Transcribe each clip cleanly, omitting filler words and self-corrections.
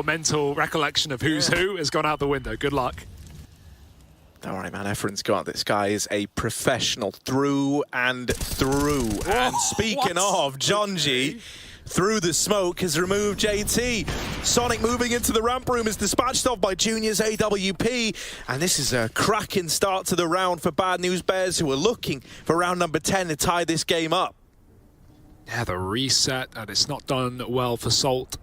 mental recollection of who's who has gone out the window. Good luck. Don't worry, man. Everyone's got this guy is a professional through and through. Whoa, and speaking of, John G, through the smoke, has removed JT. Sonic moving into the ramp room is dispatched off by Junior's AWP. And this is a cracking start to the round for Bad News Bears, who are looking for round number 10 to tie this game up. Yeah, the reset, and it's not done well for Salt.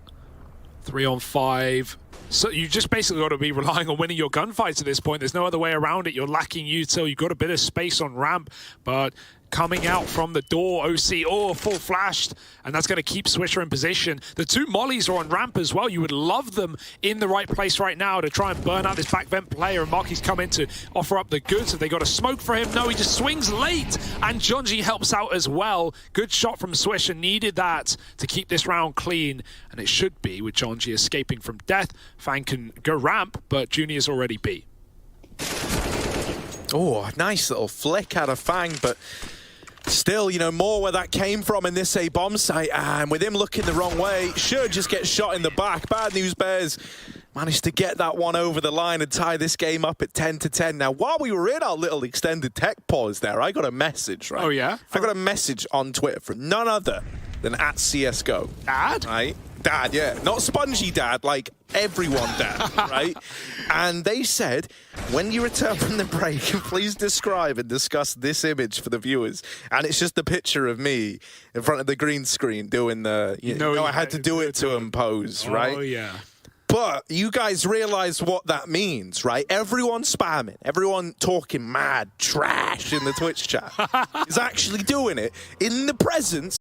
3 on 5. So you just basically got to be relying on winning your gunfights at this point. There's no other way around it. You're lacking util. You've got a bit of space on ramp, but coming out from the door, OC, full flashed, and that's going to keep Swisher in position. The two mollies are on ramp as well. You would love them in the right place right now to try and burn out this back vent player, and Marky's come in to offer up the goods. Have they got a smoke for him? No, he just swings late, and Jonji helps out as well. Good shot from Swisher, needed that to keep this round clean, and it should be with Jonji escaping from death. Fang can go ramp, but Junior's already B. Oh, nice little flick out of Fang, but still, you know, more where that came from in this A bomb site, and with him looking the wrong way, should just get shot in the back. Bad News Bears managed to get that one over the line and tie this game up at 10-10. Now, while we were in our little extended tech pause there, I got a message, right? Oh, yeah? I got a message on Twitter from none other than @CSGO. Dad? Right? Dad, yeah. Not Spongy Dad, like everyone Dad, right? And they said, when you return from the break, please describe and discuss this image for the viewers. And it's just a picture of me in front of the green screen doing the, you know, I had to do it to him pose, right? Oh, yeah. But you guys realize what that means, right? Everyone spamming, everyone talking mad trash in the Twitch chat is actually doing it in the presence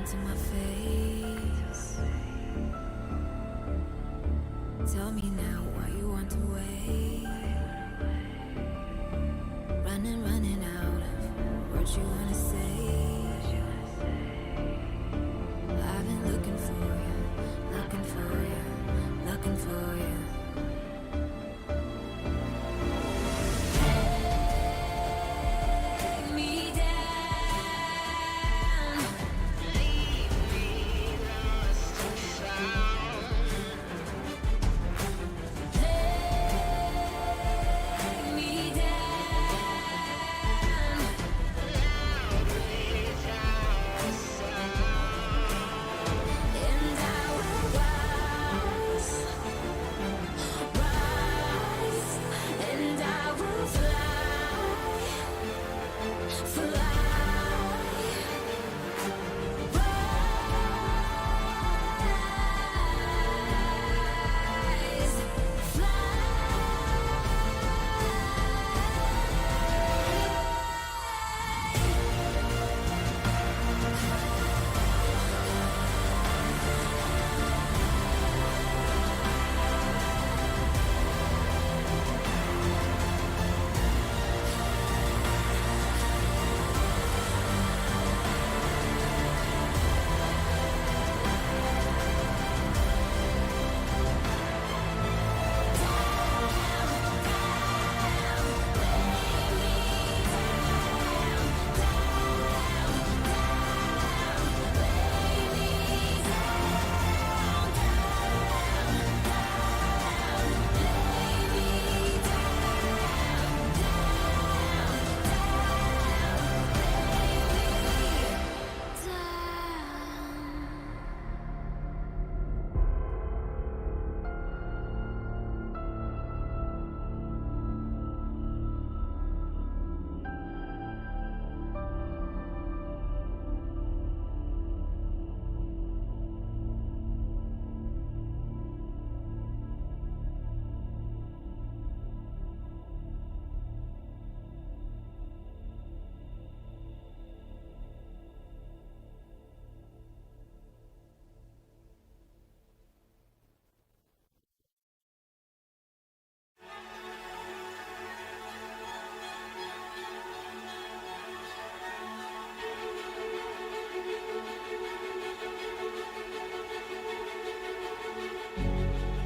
to my face. Tell me now why you want to wait. Running out of words you wanna say. I've been looking for you, looking for you, looking for you.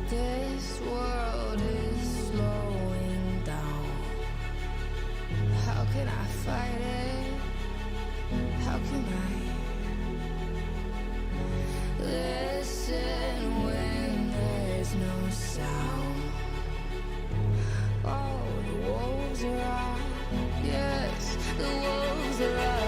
This world is slowing down. How can I fight it? How can I listen when there's no sound? Oh, the wolves are out. Yes, the wolves are out.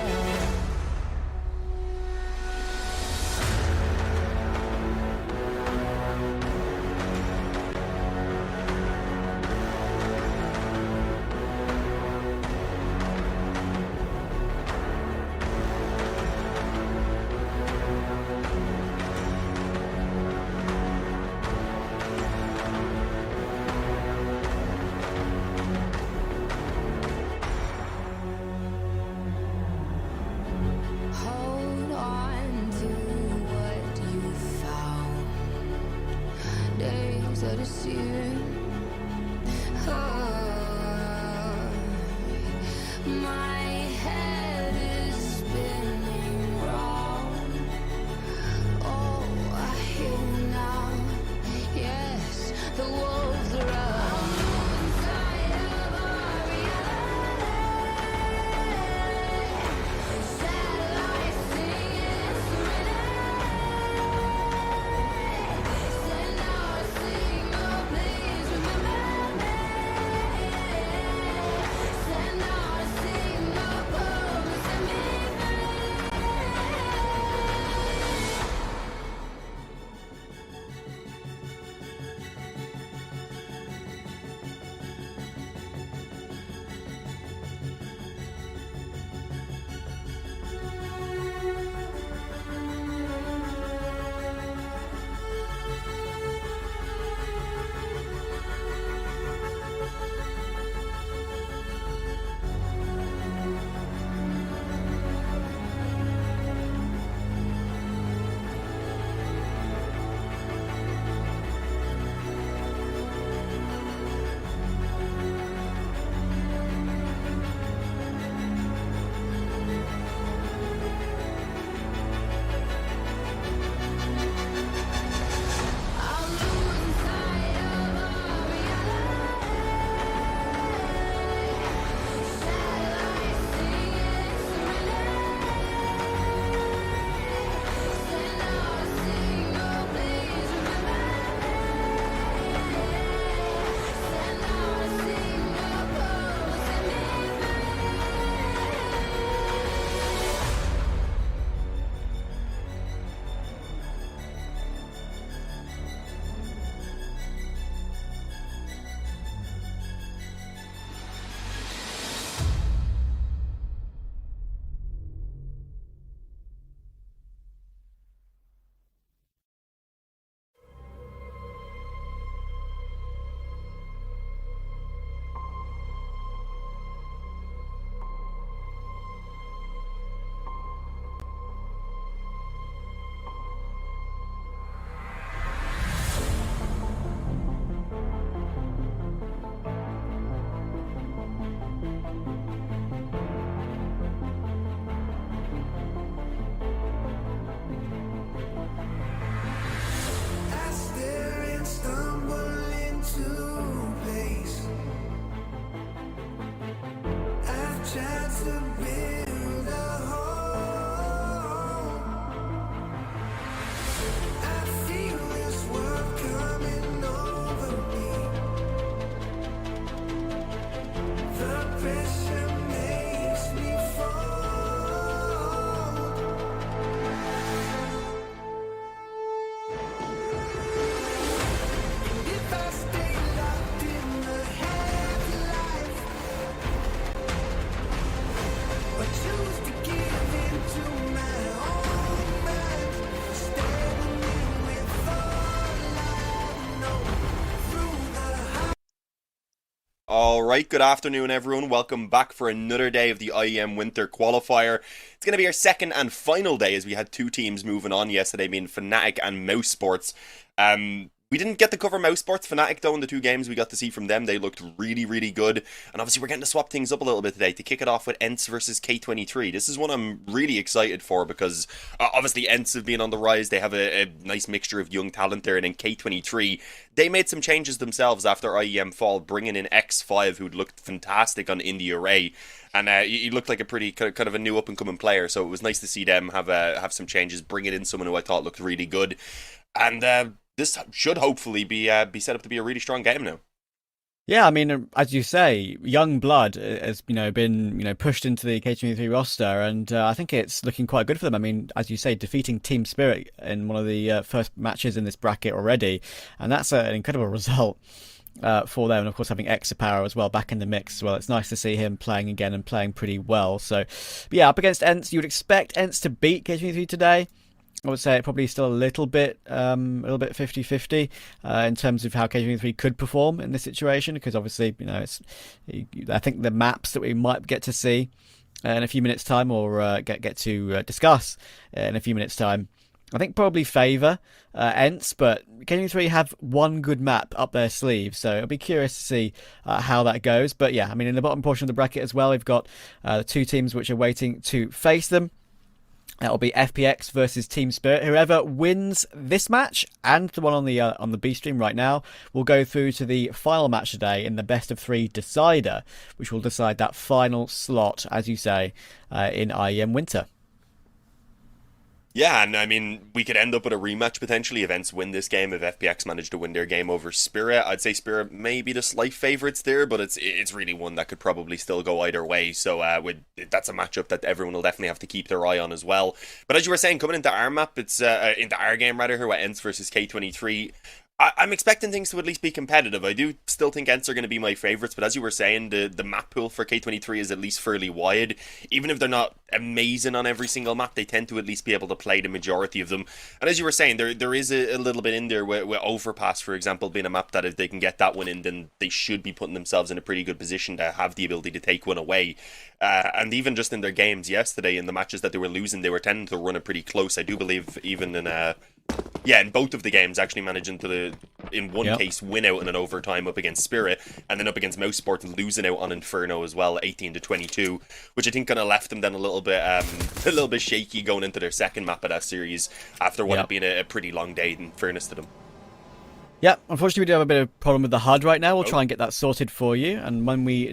Hold on to what you found. Days are deceiving. My head is spinning round. Oh, I hear you now. Yes, the wolves are out. Inside of our reality. Satellites singing serenity. Send out a signal, please remember me. Send out a signal. Tried to build a home. I feel this world coming over me. The pressure makes me fold. If I stay locked in the headlights, or choose to give into my own mind, standing in with all I know through the All right, good afternoon, everyone. Welcome back for another day of the IEM Winter Qualifier. It's going to be our second and final day as we had two teams moving on yesterday, being Fnatic and Mouse Sports. We didn't get to cover Mouse Sports. Fnatic, though, in the two games we got to see from them, they looked really, really good. And obviously, we're getting to swap things up a little bit today to kick it off with ENCE versus K23. This is one I'm really excited for because obviously ENCE have been on the rise. They have a nice mixture of young talent there. And in K23, they made some changes themselves after IEM fall, bringing in X5, who looked fantastic on Indie Array. And he looked like a pretty kind of a new up-and-coming player. So it was nice to see them have some changes, bringing in someone who I thought looked really good. And this should hopefully be set up to be a really strong game now. Yeah, I mean, as you say, young blood has been pushed into the K23 roster, and I think it's looking quite good for them. I mean, as you say, defeating Team Spirit in one of the first matches in this bracket already, and that's an incredible result for them. And of course, having Exapower as well back in the mix as well. It's nice to see him playing again and playing pretty well. So, but yeah, up against ENCE, you would expect ENCE to beat K23 today. I would say it probably still a little bit 50-50 in terms of how K23 could perform in this situation, because obviously, I think the maps that we might get to see in a few minutes' time, or get to discuss in a few minutes' time, I think probably favour ENCE, but K23 have one good map up their sleeve, so I'll be curious to see how that goes. But yeah, I mean, in the bottom portion of the bracket as well, we've got the two teams which are waiting to face them. That'll be FPX versus Team Spirit. Whoever wins this match and the one on the B stream right now will go through to the final match today in the best of three decider, which will decide that final slot, as you say, in IEM Winter. Yeah, and I mean, we could end up with a rematch potentially if ENCE win this game, if FPX manage to win their game over Spirit. I'd say Spirit may be the slight favourites there, but it's really one that could probably still go either way. So that's a matchup that everyone will definitely have to keep their eye on as well. But as you were saying, coming into our map, it's into our game rather here with ENCE versus K23. I'm expecting things to at least be competitive. I do still think ENCE are going to be my favourites, but as you were saying, the map pool for K23 is at least fairly wide. Even if they're not amazing on every single map, they tend to at least be able to play the majority of them. And as you were saying, there is a little bit in there with Overpass, for example, being a map that if they can get that one in, then they should be putting themselves in a pretty good position to have the ability to take one away. And even just in their games yesterday, in the matches that they were losing, they were tending to run it pretty close. I do believe even in both of the games, actually managing to, in one case, win out in an overtime up against Spirit, and then up against Mouse Sport and losing out on Inferno as well, 18-22, which I think kind of left them then a little bit shaky going into their second map of that series after what had been a pretty long day, in fairness to them. Yeah, unfortunately we do have a bit of problem with the HUD right now. We'll try and get that sorted for you, and when we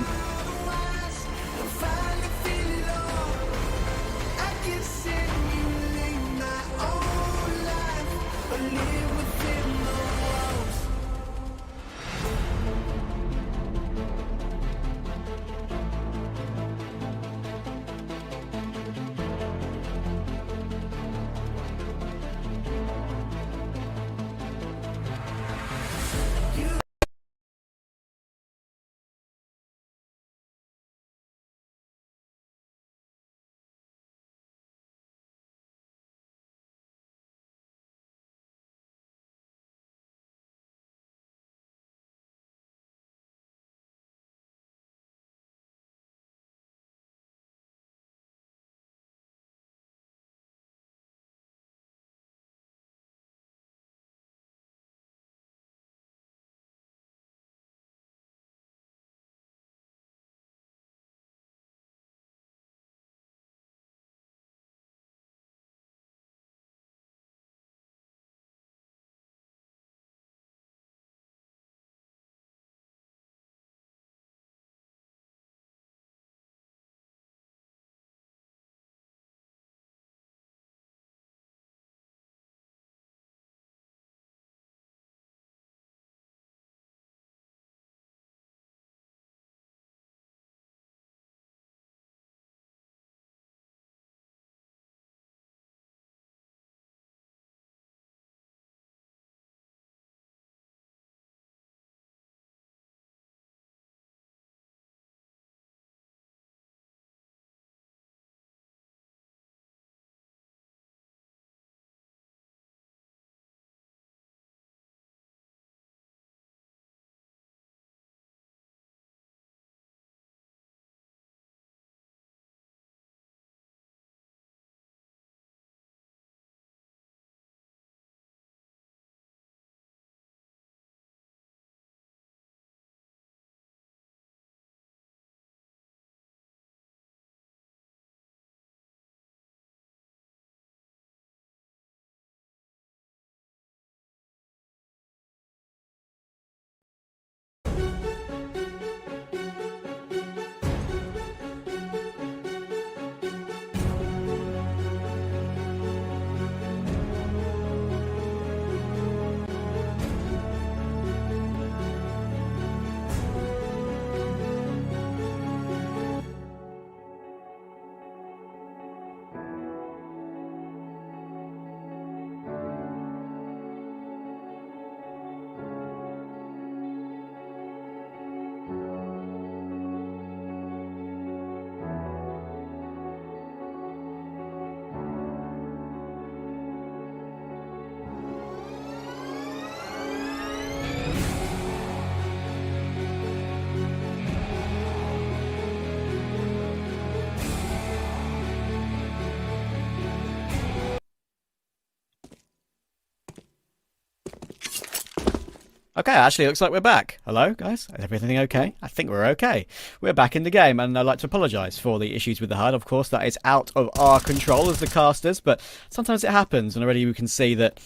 Okay, actually, it looks like we're back. Hello, guys. Is everything okay? I think we're okay. We're back in the game, and I'd like to apologise for the issues with the HUD. Of course, that is out of our control as the casters, but sometimes it happens, and already we can see that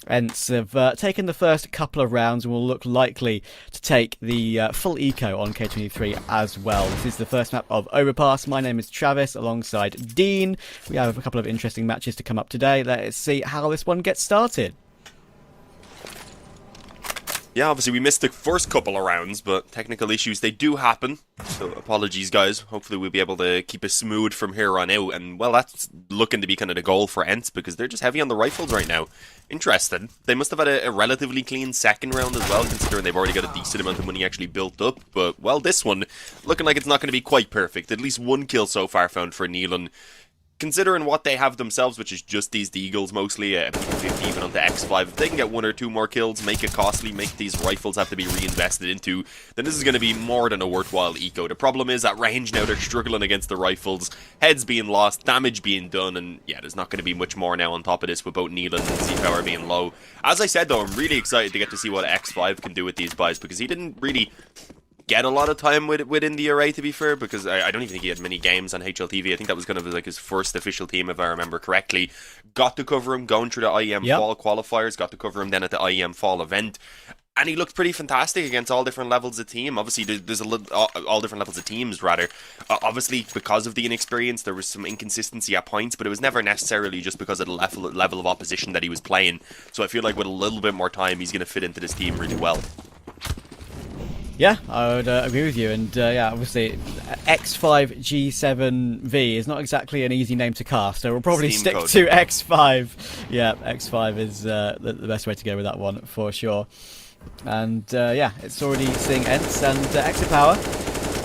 ENCE have taken the first couple of rounds and will look likely to take the full eco on K23 as well. This is the first map of Overpass. My name is Travis alongside Dean. We have a couple of interesting matches to come up today. Let's see how this one gets started. Yeah, obviously we missed the first couple of rounds, but technical issues, they do happen. So apologies, guys. Hopefully we'll be able to keep it smooth from here on out. And, well, that's looking to be kind of the goal for ENCE because they're just heavy on the rifles right now. Interesting. They must have had a relatively clean second round as well, considering they've already got a decent amount of money actually built up. But, well, this one, looking like it's not going to be quite perfect. At least one kill so far found for Nealon. Considering what they have themselves, which is just these Deagles mostly, 50 even onto X5, if they can get 1 or 2 more kills, make it costly, make these rifles have to be reinvested into, then this is going to be more than a worthwhile eco. The problem is, at range now, they're struggling against the rifles, heads being lost, damage being done, and yeah, there's not going to be much more now on top of this with both Nealon and Z-Power being low. As I said though, I'm really excited to get to see what X5 can do with these buys, because he didn't really get a lot of time within the array, to be fair, because I don't even think he had many games on HLTV. I think that was kind of like his first official team, if I remember correctly. Got to cover him going through the IEM Fall qualifiers, got to cover him then at the IEM Fall event, and he looked pretty fantastic against all different levels of team. Obviously, there's all different levels of teams, rather. Obviously, because of the inexperience, there was some inconsistency at points, but it was never necessarily just because of the level of opposition that he was playing. So I feel like with a little bit more time, he's going to fit into this team really well. Yeah, I would agree with you, and yeah, obviously X5G7V is not exactly an easy name to cast, so we'll probably Steam stick code. to X5. Yeah, X5 is the best way to go with that one, for sure. And yeah, it's already seeing ENCE and Exit Power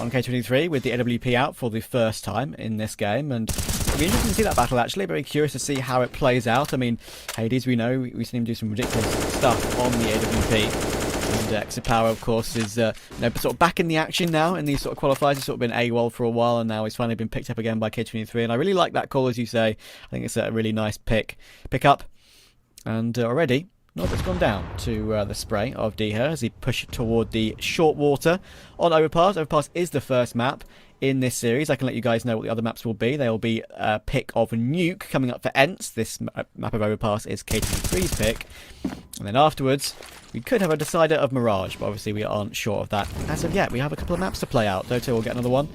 on K23 with the AWP out for the first time in this game, and it'll be interesting to see that battle actually. Very curious to see how it plays out. I mean, Hades, we know, we've seen him do some ridiculous stuff on the AWP. And Exit Power, of course, is you know, sort of back in the action now in these sort of qualifiers. He's sort of been AWOL for a while, and now he's finally been picked up again by K23. And I really like that call, as you say. I think it's a really nice pick up. And already, Norbert's gone down to the spray of D here as he pushed toward the short water on Overpass. Overpass is the first map in this series. I can let you guys know what the other maps will be. They will be a pick of Nuke coming up for ENCE. This map of Overpass is K23's pick. And then afterwards, we could have a decider of Mirage, but obviously we aren't sure of that as of yet. We have a couple of maps to play out. Doto will get another one,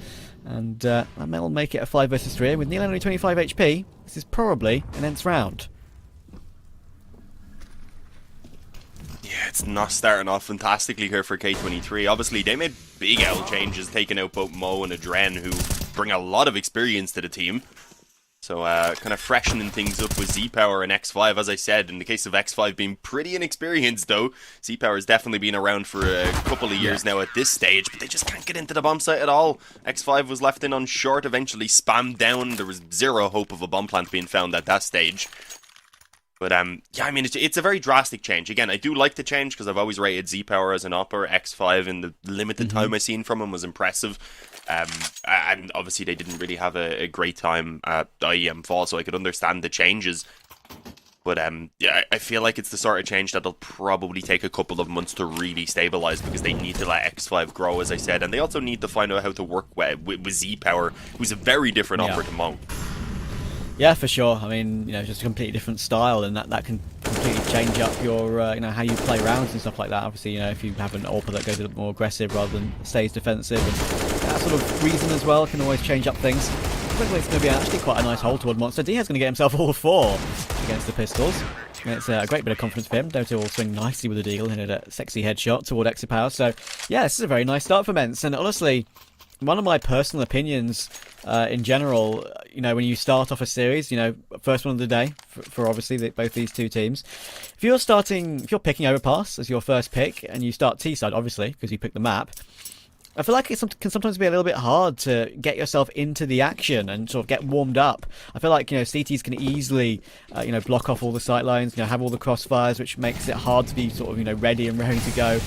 and that will make it a 5 versus 3. And with Neil only 25 HP, this is probably an ENCE round. Yeah, it's not starting off fantastically here for K23. Obviously, they made big L changes, taking out both Mo and Adren, who bring a lot of experience to the team. So, kind of freshening things up with Z-Power and X5, as I said. In the case of X5 being pretty inexperienced, though, Z-Power has definitely been around for a couple of years now at this stage, but they just can't get into the bomb site at all. X5 was left in on short, eventually spammed down. There was zero hope of a bomb plant being found at that stage. But, yeah, I mean, it's a very drastic change. Again, I do like the change because I've always rated Z-Power as an upper. X5 in the limited time I've seen from him was impressive. And obviously they didn't really have a great time at IEM Fall, so I could understand the changes. But, yeah, I feel like it's the sort of change that'll probably take a couple of months to really stabilize because they need to let X5 grow, as I said. And they also need to find out how to work with Z-Power, who's a very different upper to Mo. Yeah, for sure. I mean, you know, just a completely different style, and that can completely change up your, you know, how you play rounds and stuff like that. Obviously, you know, if you have an AWP that goes a little more aggressive rather than stays defensive, and that sort of reason as well can always change up things. I think it's going to be actually quite a nice hold toward Monster. Diaz going to get himself all 4 against the pistols. And it's a great bit of confidence for him. Doto will swing nicely with the deagle and hit a sexy headshot toward Exit Power. So, yeah, this is a very nice start for ENCE. And honestly, one of my personal opinions in general, you know, when you start off a series, you know, first one of the day for obviously both these two teams. If you're picking Overpass as your first pick and you start T-side, obviously, because you pick the map, I feel like it can sometimes be a little bit hard to get yourself into the action and sort of get warmed up. I feel like, you know, CTs can easily, you know, block off all the sight lines, you know, have all the crossfires, which makes it hard to be sort of, you know, ready and ready to go.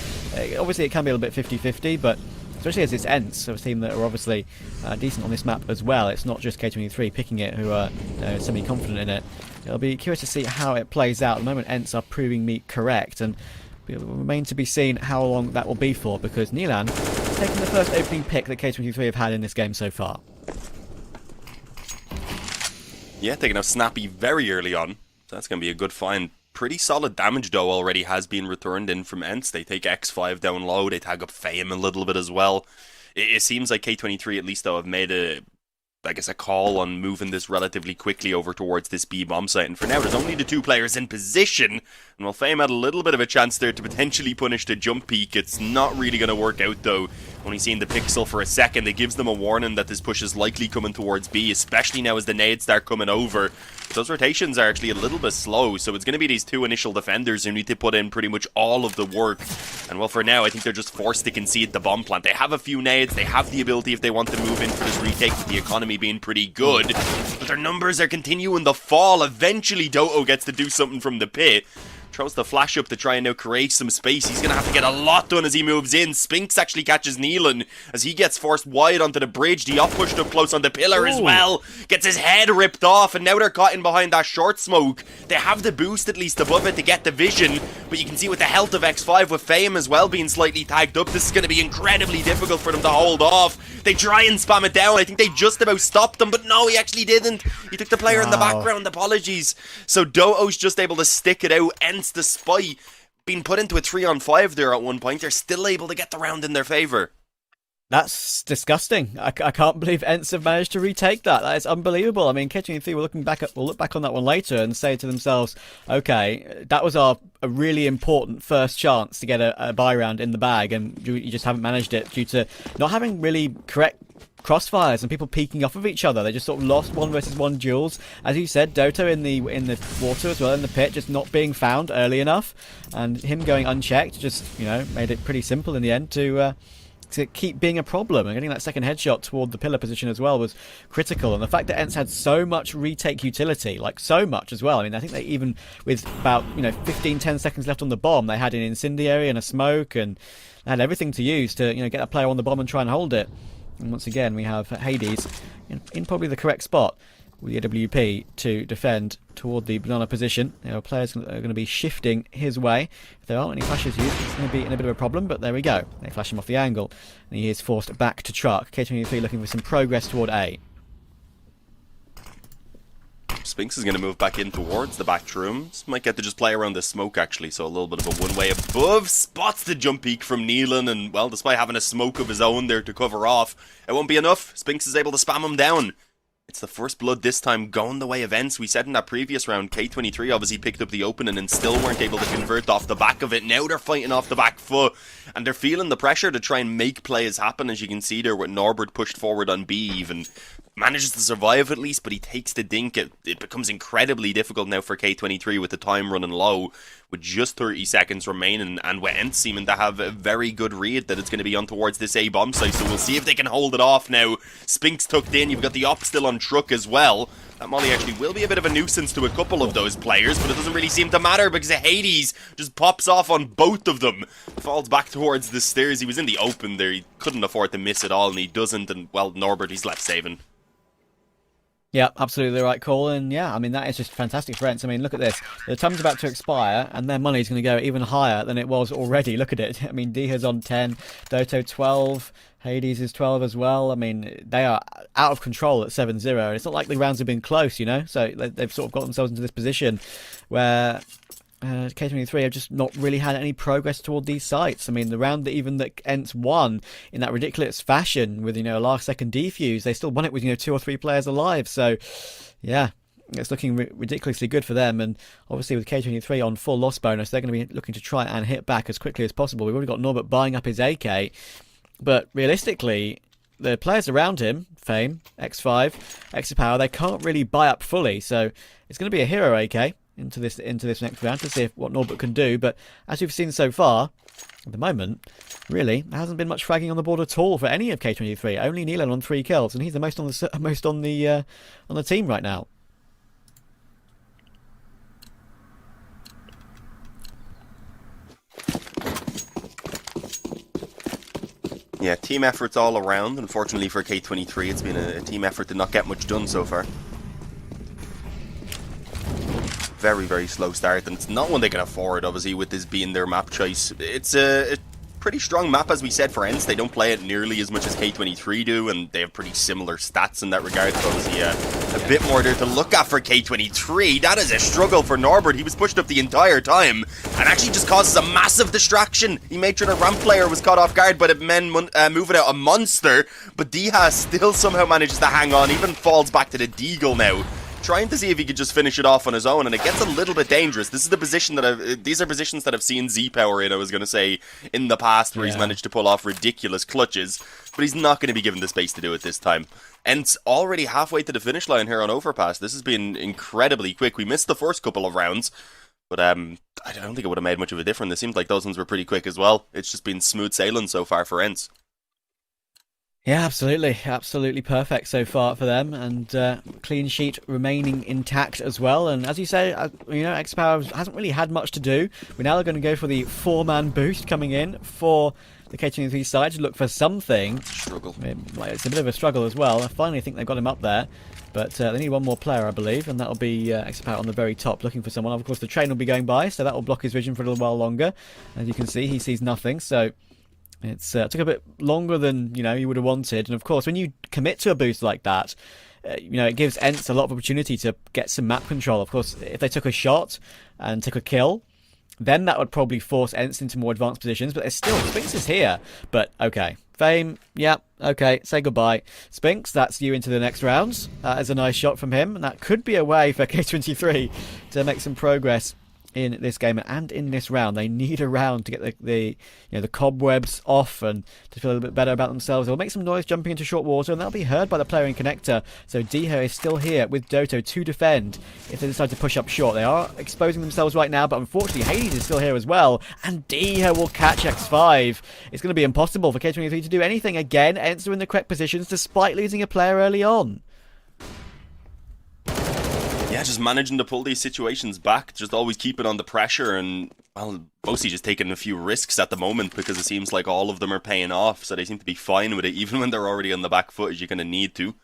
Obviously, it can be a little bit 50-50, but especially as it's ENCE, a team that are obviously decent on this map as well. It's not just K23 picking it who are semi-confident in it. It'll be curious to see how it plays out. At the moment, ENCE are proving me correct, and It will remain to be seen how long that will be for, because Nilan has taken the first opening pick that K23 have had in this game so far. Yeah, taking out Snappy very early on. So that's going to be a good find. Pretty solid damage, though, already has been returned in from ENCE. They take X5 down low. They tag up Fame a little bit as well. It seems like K23, at least, though, have made a call on moving this relatively quickly over towards this B bomb site. And for now, there's only the 2 players in position. And while Fame had a little bit of a chance there to potentially punish the jump peak, it's not really going to work out, though. Only seeing the pixel for a second, it gives them a warning that this push is likely coming towards B, especially now as the nades start coming over. But those rotations are actually a little bit slow, so it's going to be these 2 initial defenders who need to put in pretty much all of the work. And well, for now, I think they're just forced to concede the bomb plant. They have a few nades, they have the ability if they want to move in for this retake, with the economy being pretty good. But their numbers are continuing to fall. Eventually, Doto gets to do something from the pit. Throws the flash up to try and now create some space. He's going to have to get a lot done as he moves in. Spinks actually catches Neelan as he gets forced wide onto the bridge. The up pushed up close on the pillar as well. Gets his head ripped off, and now they're caught in behind that short smoke. They have the boost at least above it to get the vision, but you can see with the health of X5 with Fame as well being slightly tagged up, this is going to be incredibly difficult for them to hold off. They try and spam it down. I think they just about stopped him, but no, he actually didn't. He took the player in the background. Apologies. So Doto's just able to stick it out. ENCE, despite being put into a 3-on-5 there at one point, they're still able to get the round in their favour. That's disgusting. I can't believe ENCE have managed to retake that. That is unbelievable. I mean, K23 will look back on that one later and say to themselves, okay, that was a really important first chance to get a buy round in the bag, and you just haven't managed it due to not having really correct crossfires and people peeking off of each other. They just sort of lost 1v1 duels. As you said, Doto in the water as well, in the pit, just not being found early enough, and him going unchecked just, made it pretty simple in the end to keep being a problem. And getting that second headshot toward the pillar position as well was critical. And the fact that ENCE had so much retake utility, like so much as well. I mean, I think they even, with about 15-10 seconds left on the bomb, they had an incendiary and a smoke, and they had everything to use to get a player on the bomb and try and hold it. And once again, we have Hades in probably the correct spot with the AWP to defend toward the banana position. Players are going to be shifting his way. If there aren't any flashes used, it's going to be in a bit of a problem, but there we go. They flash him off the angle, and he is forced back to truck. K23 looking for some progress toward A. Spinks is going to move back in towards the back rooms. Might get to just play around the smoke, actually, so a little bit of a one-way above. Spots the jump peak from Neelan, and, well, despite having a smoke of his own there to cover off, it won't be enough. Spinks is able to spam him down. It's the first blood this time going the way of ENCE. We said in that previous round, K23 obviously picked up the opening and still weren't able to convert off the back of it. Now they're fighting off the back foot, and they're feeling the pressure to try and make plays happen, as you can see there with Norbert pushed forward on B even. Manages to survive at least, but he takes the dink. It becomes incredibly difficult now for K23 with the time running low, with just 30 seconds remaining, and with ENCE seeming to have a very good read that it's going to be on towards this A bomb site, so we'll see if they can hold it off now. Spinks tucked in, you've got the op still on truck as well. That molly actually will be a bit of a nuisance to a couple of those players, but it doesn't really seem to matter because Hades just pops off on both of them. Falls back towards the stairs. He was in the open there, he couldn't afford to miss it all, and he doesn't, and well, Norbert, he's left saving. Yeah, absolutely the right call, and yeah, I mean, that is just fantastic for ENCE. I mean, look at this. The time's about to expire, and their money's going to go even higher than it was already. Look at it. I mean, Diha's on 10, Doto 12, Hades is 12 as well. I mean, they are out of control at 7-0, and it's not like the rounds have been close, so they've sort of got themselves into this position where K23 have just not really had any progress toward these sites. I mean, the round that ENCE won in that ridiculous fashion with, a last second defuse, they still won it with, 2 or 3 players alive. So, yeah, it's looking ridiculously good for them. And obviously with K23 on full loss bonus, they're going to be looking to try and hit back as quickly as possible. We've already got Norbert buying up his AK, but realistically, the players around him, Fame, X5, Exapower, they can't really buy up fully. So it's going to be a hero AK into this next round to see what Norbert can do. But as we've seen so far, at the moment, really, there hasn't been much fragging on the board at all for any of K23. Only Neelan on 3 kills, and he's the most on the team right now. Yeah, team efforts all around. Unfortunately for K23, it's been a team effort to not get much done so far. very, very slow start, and it's not one they can afford, obviously, with this being their map choice. It's a pretty strong map, as we said, for ENCE. They don't play it nearly as much as K23 do, and they have pretty similar stats in that regard, so obviously a bit more there to look at for K23. That is a struggle for Norbert. He was pushed up the entire time, and actually just causes a massive distraction. He made sure the ramp player was caught off guard by the men moving out a monster, but Diha still somehow manages to hang on, even falls back to the Deagle now, trying to see if he could just finish it off on his own, and it gets a little bit dangerous. This is the position that these are positions that I've seen Z-Power in, I was going to say, in the past, where he's managed to pull off ridiculous clutches, but he's not going to be given the space to do it this time. And it's already halfway to the finish line here on Overpass. This has been incredibly quick. We missed the first couple of rounds, but I don't think it would have made much of a difference. It seemed like those ones were pretty quick as well. It's just been smooth sailing so far for ENCE. Yeah, absolutely perfect so far for them, and clean sheet remaining intact as well. And as you say, X-Power hasn't really had much to do. We're now going to go for the 4-man boost coming in for the K23 side to look for something. It's a struggle. It's a bit of a struggle as well. I finally think they've got him up there, but they need one more player, I believe, and that'll be X-Power on the very top looking for someone. Of course, the train will be going by, so that will block his vision for a little while longer. As you can see, he sees nothing, so it's took a bit longer than you would have wanted. And of course, when you commit to a boost like that, it gives ENCE a lot of opportunity to get some map control. Of course, if they took a shot and took a kill, then that would probably force ENCE into more advanced positions. But there's still Spinks is here. But okay, Fame, yeah, okay, say goodbye. Spinks, that's you into the next rounds. That is a nice shot from him, and that could be a way for K23 to make some progress in this game and in this round. They need a round to get the cobwebs off and to feel a little bit better about themselves. They'll make some noise jumping into short water, and that'll be heard by the player in connector. So Diha is still here with Doto to defend if they decide to push up short. They are exposing themselves right now, but unfortunately Hades is still here as well, and Diha will catch X5. It's going to be impossible for K23 to do anything again. ENCE are in the correct positions despite losing a player early on. Yeah, just managing to pull these situations back, just always keeping on the pressure, and, well, mostly just taking a few risks at the moment because it seems like all of them are paying off, so they seem to be fine with it, even when they're already on the back foot, as you're going to need to.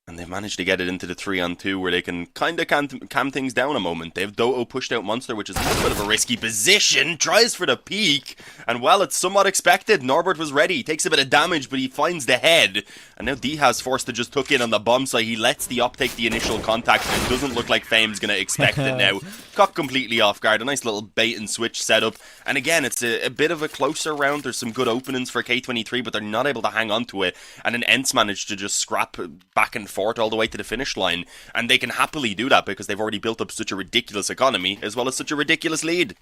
And they've managed to get it into the 3-on-2 where they can kind of calm things down a moment. They have Doto pushed out Monster, which is a little bit of a risky position. Tries for the peak. And while it's somewhat expected, Norbert was ready. He takes a bit of damage, but he finds the head. And now Diha's forced to just tuck in on the bomb side. He lets the op take the initial contact, and it doesn't look like Fame's going to expect it now. Caught completely off guard. A nice little bait and switch setup. And again, it's a bit of a closer round. There's some good openings for K23, but they're not able to hang on to it. And then ENCE managed to just scrap back and forth all the way to the finish line, and they can happily do that because they've already built up such a ridiculous economy as well as such a ridiculous lead.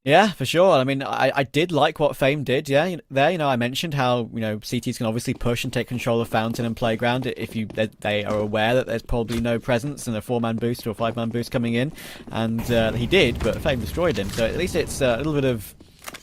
Yeah, for sure. I mean, I did like what Fame did. Yeah, there, I mentioned how CTs can obviously push and take control of Fountain and Playground if they are aware that there's probably no presence and a 4-man boost or a 5-man boost coming in, and he did, but Fame destroyed him. So at least it's a little bit of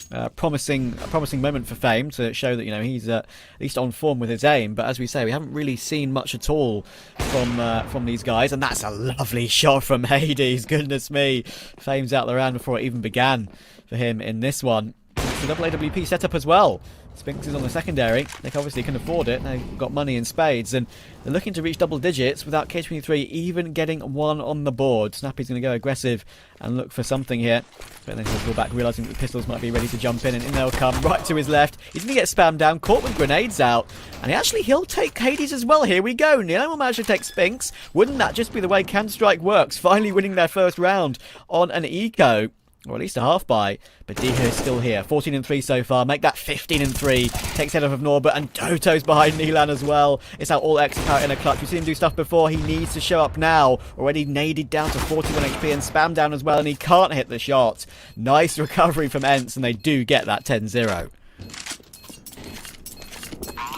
a promising moment for Fame to show that he's at least on form with his aim. But as we say, we haven't really seen much at all from these guys, and that's a lovely shot from Hades. Goodness me, Fame's out the round before it even began for him in this one. It's a double AWP setup as well. Spinks is on the secondary. They obviously can afford it. They've got money in spades, and they're looking to reach double digits without K23 even getting one on the board. Snappy's going to go aggressive and look for something here. But then he'll pull back, realising that the pistols might be ready to jump in, and in they'll come right to his left. He's going to get spammed down, caught with grenades out, and he'll take Hades as well. Here we go. Nilo will manage to take Spinks. Wouldn't that just be the way Counter-Strike works? Finally winning their first round on an eco. Or at least a half buy, but Diha is still here. 14-3 so far. Make that 15-3. Takes head off of Norbert, and Doto's behind Nilan as well. It's how all X out in a clutch. We've seen him do stuff before. He needs to show up now. Already naded down to 41 HP and spammed down as well, and he can't hit the shot. Nice recovery from ENCE, and they do get that 10-0.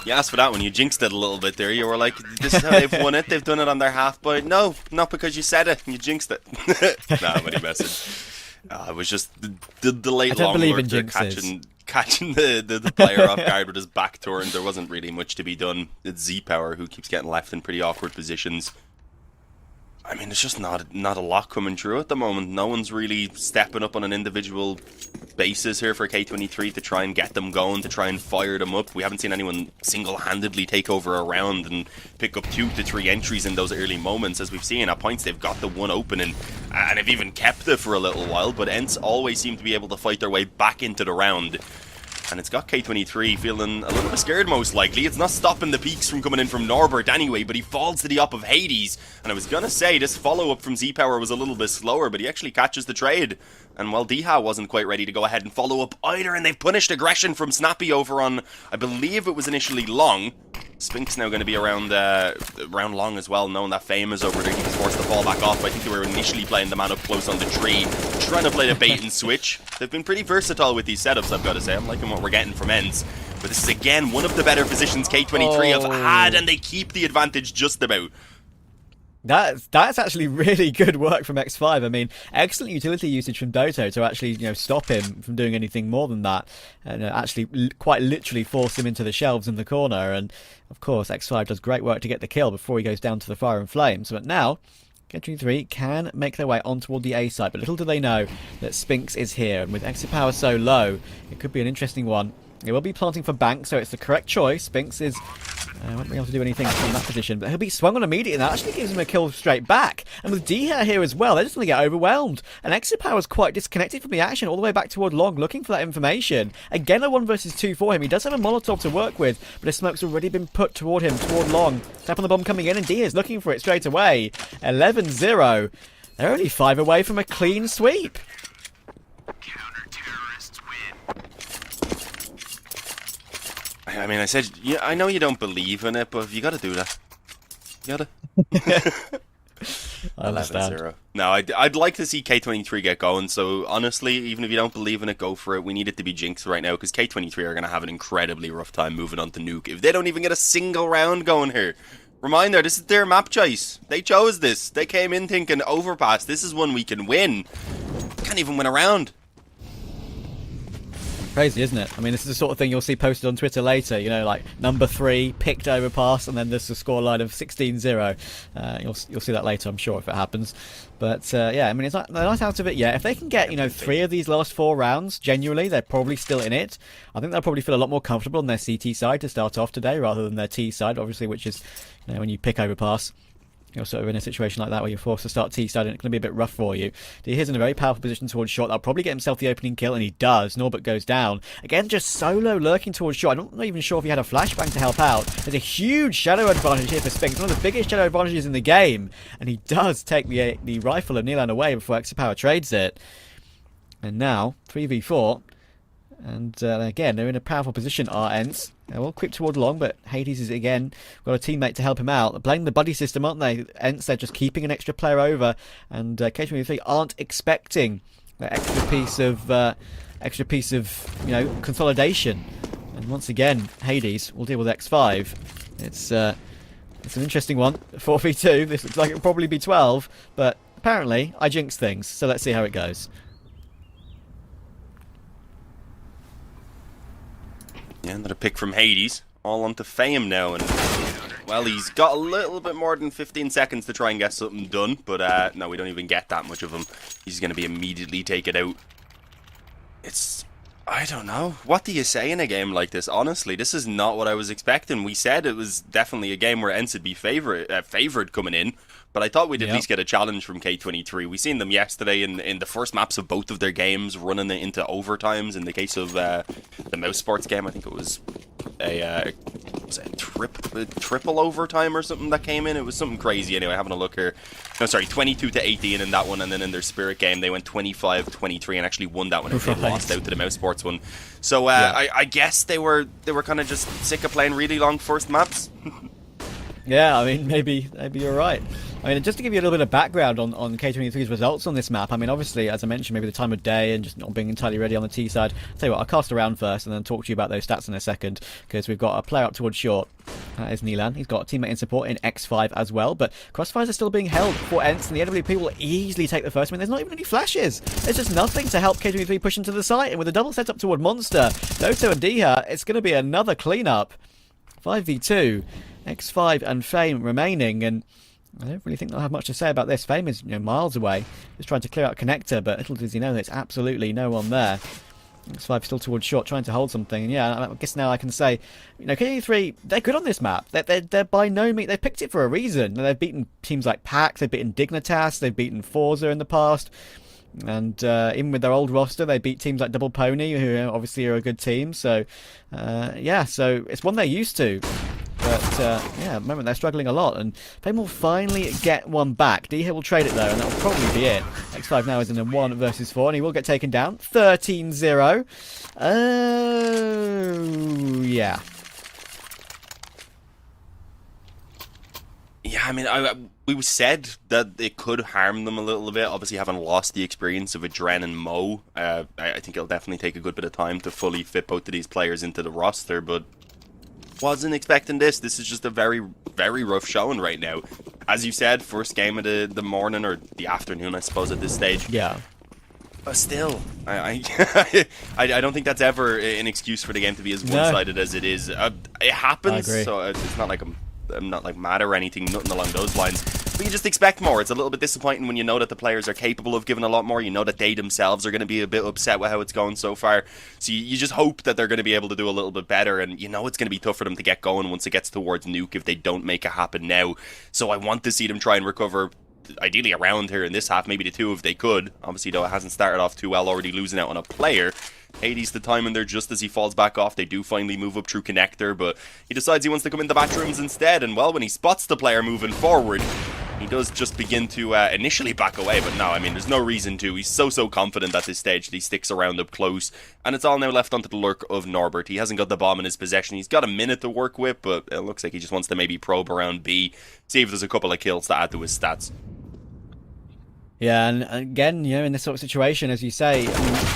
You asked for that one. You jinxed it a little bit there. You were like, this is how they've won it. They've done it on their half buy. No, not because you said it. You jinxed it. Nah, but he messaged. It was just the late long work there, catching the player off guard with his back turned. There wasn't really much to be done. It's Z-Power who keeps getting left in pretty awkward positions. I mean, there's just not a lot coming through at the moment. No one's really stepping up on an individual basis here for K23 to try and get them going, to try and fire them up. We haven't seen anyone single-handedly take over a round and pick up 2 to 3 entries in those early moments. As we've seen, at points they've got the one opening and have even kept it for a little while, but ENCE always seem to be able to fight their way back into the round. And it's got K23 feeling a little bit scared, most likely. It's not stopping the peaks from coming in from Norbert anyway, but he falls to the op of Hades. And I was going to say, this follow-up from Z-Power was a little bit slower, but he actually catches the trade. And well, Diha wasn't quite ready to go ahead and follow up either, and they've punished aggression from Snappy over on, I believe it was initially Long. Spink's now going to be around long as well, knowing that Fame is over there. He was forced to fall back off. I think they were initially playing the man up close on the tree, trying to play the bait and switch. They've been pretty versatile with these setups, I've got to say. I'm liking what we're getting from ENCE. But this is, again, one of the better positions K23 have had, and they keep the advantage just about. That's actually really good work from X5. I mean, excellent utility usage from Doto to actually, stop him from doing anything more than that, and actually quite literally force him into the shelves in the corner. And of course, X5 does great work to get the kill before he goes down to the fire and flames. But now, K23 can make their way on toward the A side, but little do they know that Spinks is here, and with exit power so low, it could be an interesting one. He will be planting for Bank, so it's the correct choice. Spinks is won't be able to do anything from that position, but he'll be swung on immediately, and that actually gives him a kill straight back. And with Diha here as well, they're just going to get overwhelmed. And Exit Power is quite disconnected from the action, all the way back toward Long, looking for that information. Again, a 1 versus 2 for him. He does have a Molotov to work with, but his smoke's already been put toward him, toward Long. Tap on the bomb coming in, and Diha's looking for it straight away. 11-0. They're only 5 away from a clean sweep. I mean, I said, yeah, I know you don't believe in it, but you got to do that. You got to. I understand. 11-0. No, I'd like to see K23 get going. So honestly, even if you don't believe in it, go for it. We need it to be Jinx right now, because K23 are going to have an incredibly rough time moving on to Nuke if they don't even get a single round going here. Reminder, this is their map choice. They chose this. They came in thinking Overpass, this is one we can win. Can't even win a round. Crazy, isn't it? I mean, this is the sort of thing you'll see posted on Twitter later, like number 3 picked Overpass, and then there's a scoreline of 16-0. You'll see that later, I'm sure, if it happens. But yeah, I mean, they're not out of it yet. If they can get 3 of these last 4 rounds, genuinely, they're probably still in it. I think they'll probably feel a lot more comfortable on their CT side to start off today, rather than their T side, obviously, which is when you pick Overpass. You're sort of in a situation like that where you're forced to start T-side and it's going to be a bit rough for you. He's in a very powerful position towards short. That'll probably get himself the opening kill, and he does. Norbert goes down. Again, just solo lurking towards short. I'm not even sure if he had a flashbang to help out. There's a huge shadow advantage here for Spinks. One of the biggest shadow advantages in the game. And he does take the rifle of Nilan away before Exit Power trades it. And now, 3v4. And again, they're in a powerful position, are ENCE. They're all quick toward Long, but Hades is again got a teammate to help him out. They're playing the buddy system, aren't they? ENCE, they're just keeping an extra player over, and K23 aren't expecting that extra piece of consolidation. And once again, Hades will deal with X5. It's an interesting one. 4v2. This looks like it'll probably be 12, but apparently I jinxed things. So let's see how it goes. Yeah, another pick from Hades. All onto Fame now, and well, he's got a little bit more than 15 seconds to try and get something done, but no, we don't even get that much of him. He's going to be immediately taken out. I don't know. What do you say in a game like this? Honestly, this is not what I was expecting. We said it was definitely a game where ENCE would be favoured coming in, but I thought we'd at least get a challenge from K23. We seen them yesterday in the first maps of both of their games, running it into overtimes. In the case of the Mouse Sports game, I think it was a triple overtime or something that came in. It was something crazy. Anyway, having a look here. No, sorry, 22-18 in that one, and then in their Spirit game, they went 25-23 and actually won that one and they lost out to the Mouse Sports one. So I guess they were kind of just sick of playing really long first maps. Yeah, I mean, maybe you're right. I mean, just to give you a little bit of background on K23's results on this map, I mean, obviously, as I mentioned, maybe the time of day and just not being entirely ready on the T side. I'll tell you what, I'll cast around first and then talk to you about those stats in a second, because we've got a player up towards short. That is Nilan. He's got a teammate in support in X5 as well, but crossfires are still being held for ENCE, and the NWP will easily take the first. I mean, there's not even any flashes. There's just nothing to help K23 push into the site, and with a double setup toward Monster, Doto and Diha, it's going to be another cleanup. 5v2. X5 and Fame remaining, and I don't really think they'll have much to say about this. Fame is, miles away, just trying to clear out connector, but little does he know there's absolutely no one there. X5 still towards short, trying to hold something. And yeah, I guess now I can say, K23, they're good on this map. They're by no means, they picked it for a reason. They've beaten teams like PAX, they've beaten Dignitas, they've beaten Forza in the past. And even with their old roster, they beat teams like Double Pony, who obviously are a good team. So, yeah, so it's one they're used to. But, yeah, at the moment they're struggling a lot. And Fame will finally get one back. D-Hill will trade it, though, and that'll probably be it. X5 now is in a 1 versus 4, and he will get taken down. 13-0. Oh, yeah. Yeah, I mean, we said that it could harm them a little bit. Obviously, having lost the experience of a Dren and Mo, I think it'll definitely take a good bit of time to fully fit both of these players into the roster, but wasn't expecting this. This is just a very, very rough showing right now. As you said, first game of the morning, or the afternoon, I suppose, at this stage. Yeah. But still, I don't think that's ever an excuse for the game to be as one-sided as it is. It happens, so it's not like I'm not like mad or anything, nothing along those lines. But you just expect more. It's a little bit disappointing when you know that the players are capable of giving a lot more. You know that they themselves are going to be a bit upset with how it's going so far. So you just hope that they're going to be able to do a little bit better. And you know it's going to be tough for them to get going once it gets towards Nuke if they don't make it happen now. So I want to see them try and recover, ideally around here in this half, maybe the 2 if they could. Obviously, though, it hasn't started off too well, already losing out on a player. 80's the time in there just as he falls back off. They do finally move up through connector, but he decides he wants to come in the bathrooms instead. And well, when he spots the player moving forward, he does just begin to initially back away. But no, I mean, there's no reason to. He's so confident at this stage that he sticks around up close. And it's all now left onto the lurk of Norbert. He hasn't got the bomb in his possession. He's got a minute to work with, but it looks like he just wants to maybe probe around B, see if there's a couple of kills to add to his stats. Yeah, and again, in this sort of situation, as you say,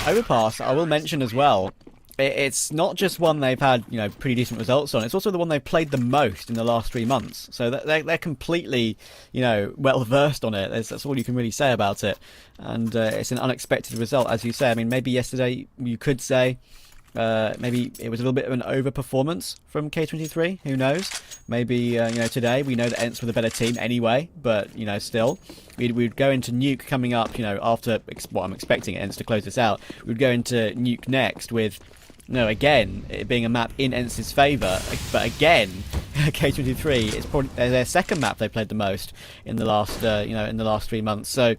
Overpass, I will mention as well, it's not just one they've had, pretty decent results on. It's also the one they've played the most in the last 3 months. So they're completely, well versed on it. That's all you can really say about it. And it's an unexpected result, as you say. I mean, maybe yesterday you could say maybe it was a little bit of an overperformance from K23. Who knows? Maybe today we know that ENCE were the better team anyway, but still, we'd go into Nuke coming up. After what I'm expecting ENCE to close this out, we'd go into Nuke next with. No, again, it being a map in ENCE's favour, but again, K23 is probably their second map they played the most in the last, in the last 3 months. So,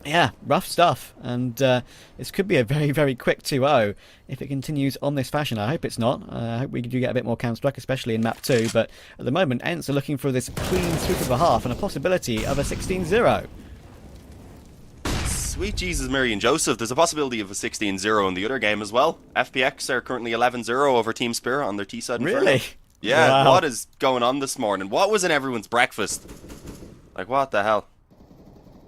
yeah, rough stuff, and this could be a very, very quick 2-0 if it continues on this fashion. I hope it's not. I hope we do get a bit more counter-strike, especially in map 2, but at the moment, ENCE are looking for this clean sweep of a half and a possibility of a 16-0. Sweet Jesus, Mary and Joseph. There's a possibility of a 16-0 in the other game as well. FPX are currently 11-0 over Team Spirit on their T-side. Really? Yeah, wow. What is going on this morning? What was in everyone's breakfast? Like, what the hell?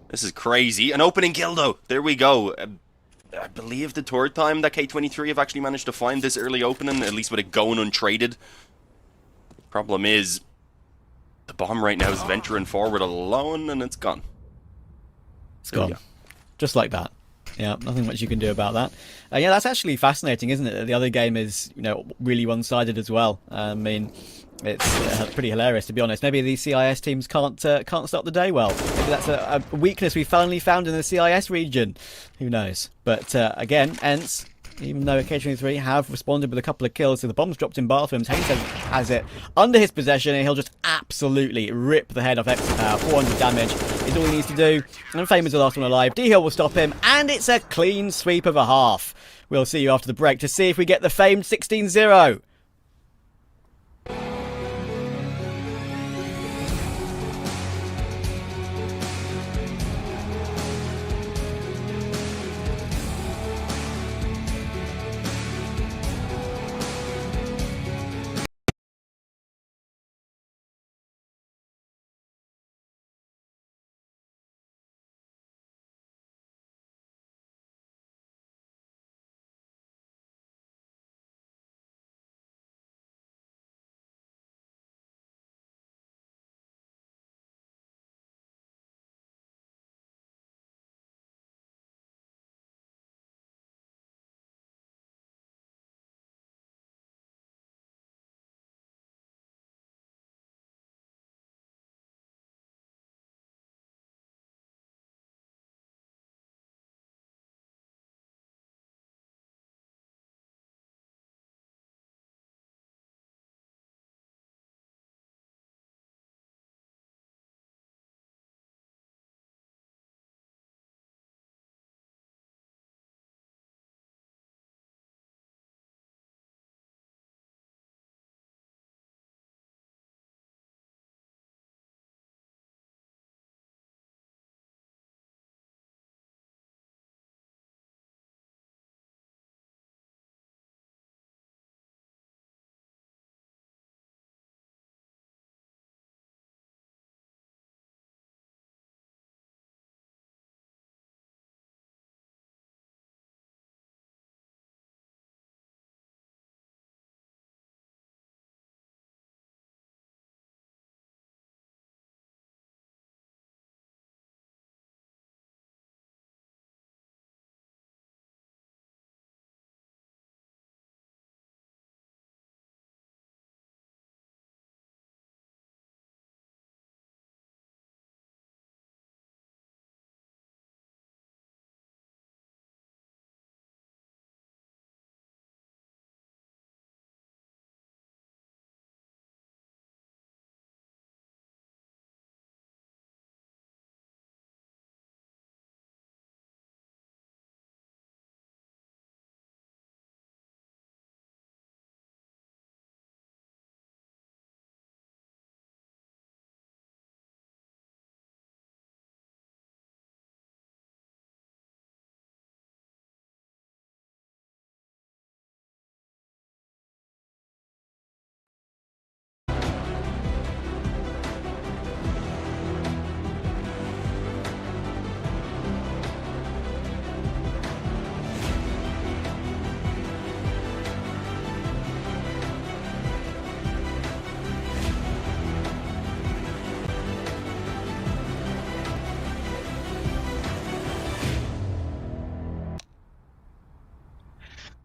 This is crazy. An opening kill, though. There we go. I believe the 3rd time that K23 have actually managed to find this early opening, at least with it going untraded. Problem is, the bomb right now is venturing forward alone, and it's gone. It's gone. Just like that. Yeah, nothing much you can do about that. Yeah, that's actually fascinating, isn't it? The other game is, really one-sided as well. I mean, it's pretty hilarious, to be honest. Maybe these CIS teams can't start the day well. Maybe that's a weakness we finally found in the CIS region. Who knows? But again, ENCE, even though K23 have responded with a couple of kills, so the bomb's dropped in bathrooms. Haynes has it under his possession, and he'll just absolutely rip the head off Exapower. 400 damage is all he needs to do. And Fame is the last one alive. D-Hill will stop him, and it's a clean sweep of a half. We'll see you after the break to see if we get the famed 16-0.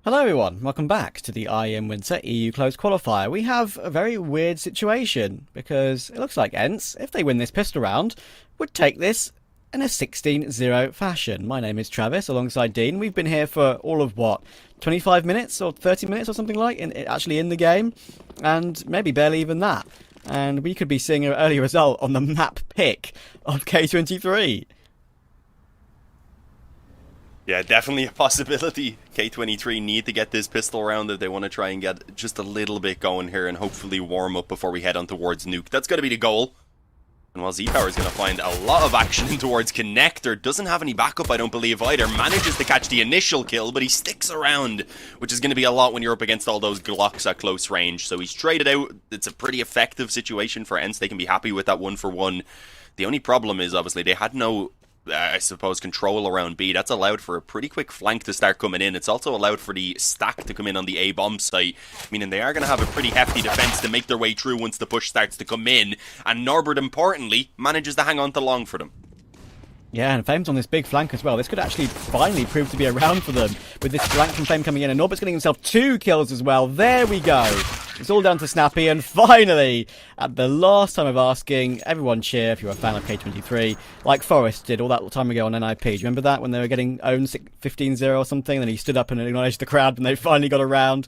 Hello everyone, welcome back to the IEM Winter EU Closed Qualifier. We have a very weird situation because it looks like ENCE, if they win this pistol round, would take this in a 16-0 fashion. My name is Travis alongside Dean. We've been here for all of what, 25 minutes or 30 minutes or something like actually in the game, and maybe barely even that. And we could be seeing an early result on the map pick of K23. Yeah, definitely a possibility. K23 need to get this pistol round if they want to try and get just a little bit going here and hopefully warm up before we head on towards Nuke. That's going to be the goal. And while Z-Power is going to find a lot of action in towards Connector, doesn't have any backup, I don't believe, either. Manages to catch the initial kill, but he sticks around, which is going to be a lot when you're up against all those Glocks at close range. So he's traded out. It's a pretty effective situation for ENCE. They can be happy with that 1-for-1. The only problem is, obviously, they had no... I suppose, control around B. That's allowed for a pretty quick flank to start coming in. It's also allowed for the stack to come in on the A bomb site, meaning they are going to have a pretty hefty defense to make their way through once the push starts to come in. And Norbert, importantly, manages to hang on to long for them. Yeah, and Fame's on this big flank as well. This could actually finally prove to be a round for them with this flank from Fame coming in. And Norbert's getting himself 2 kills as well. There we go. It's all down to Snappy. And finally, at the last time of asking, everyone cheer if you're a fan of K23, like Forrest did all that time ago on NIP. Do you remember that when they were getting owned 15-0 or something? And then he stood up and acknowledged the crowd and they finally got a round.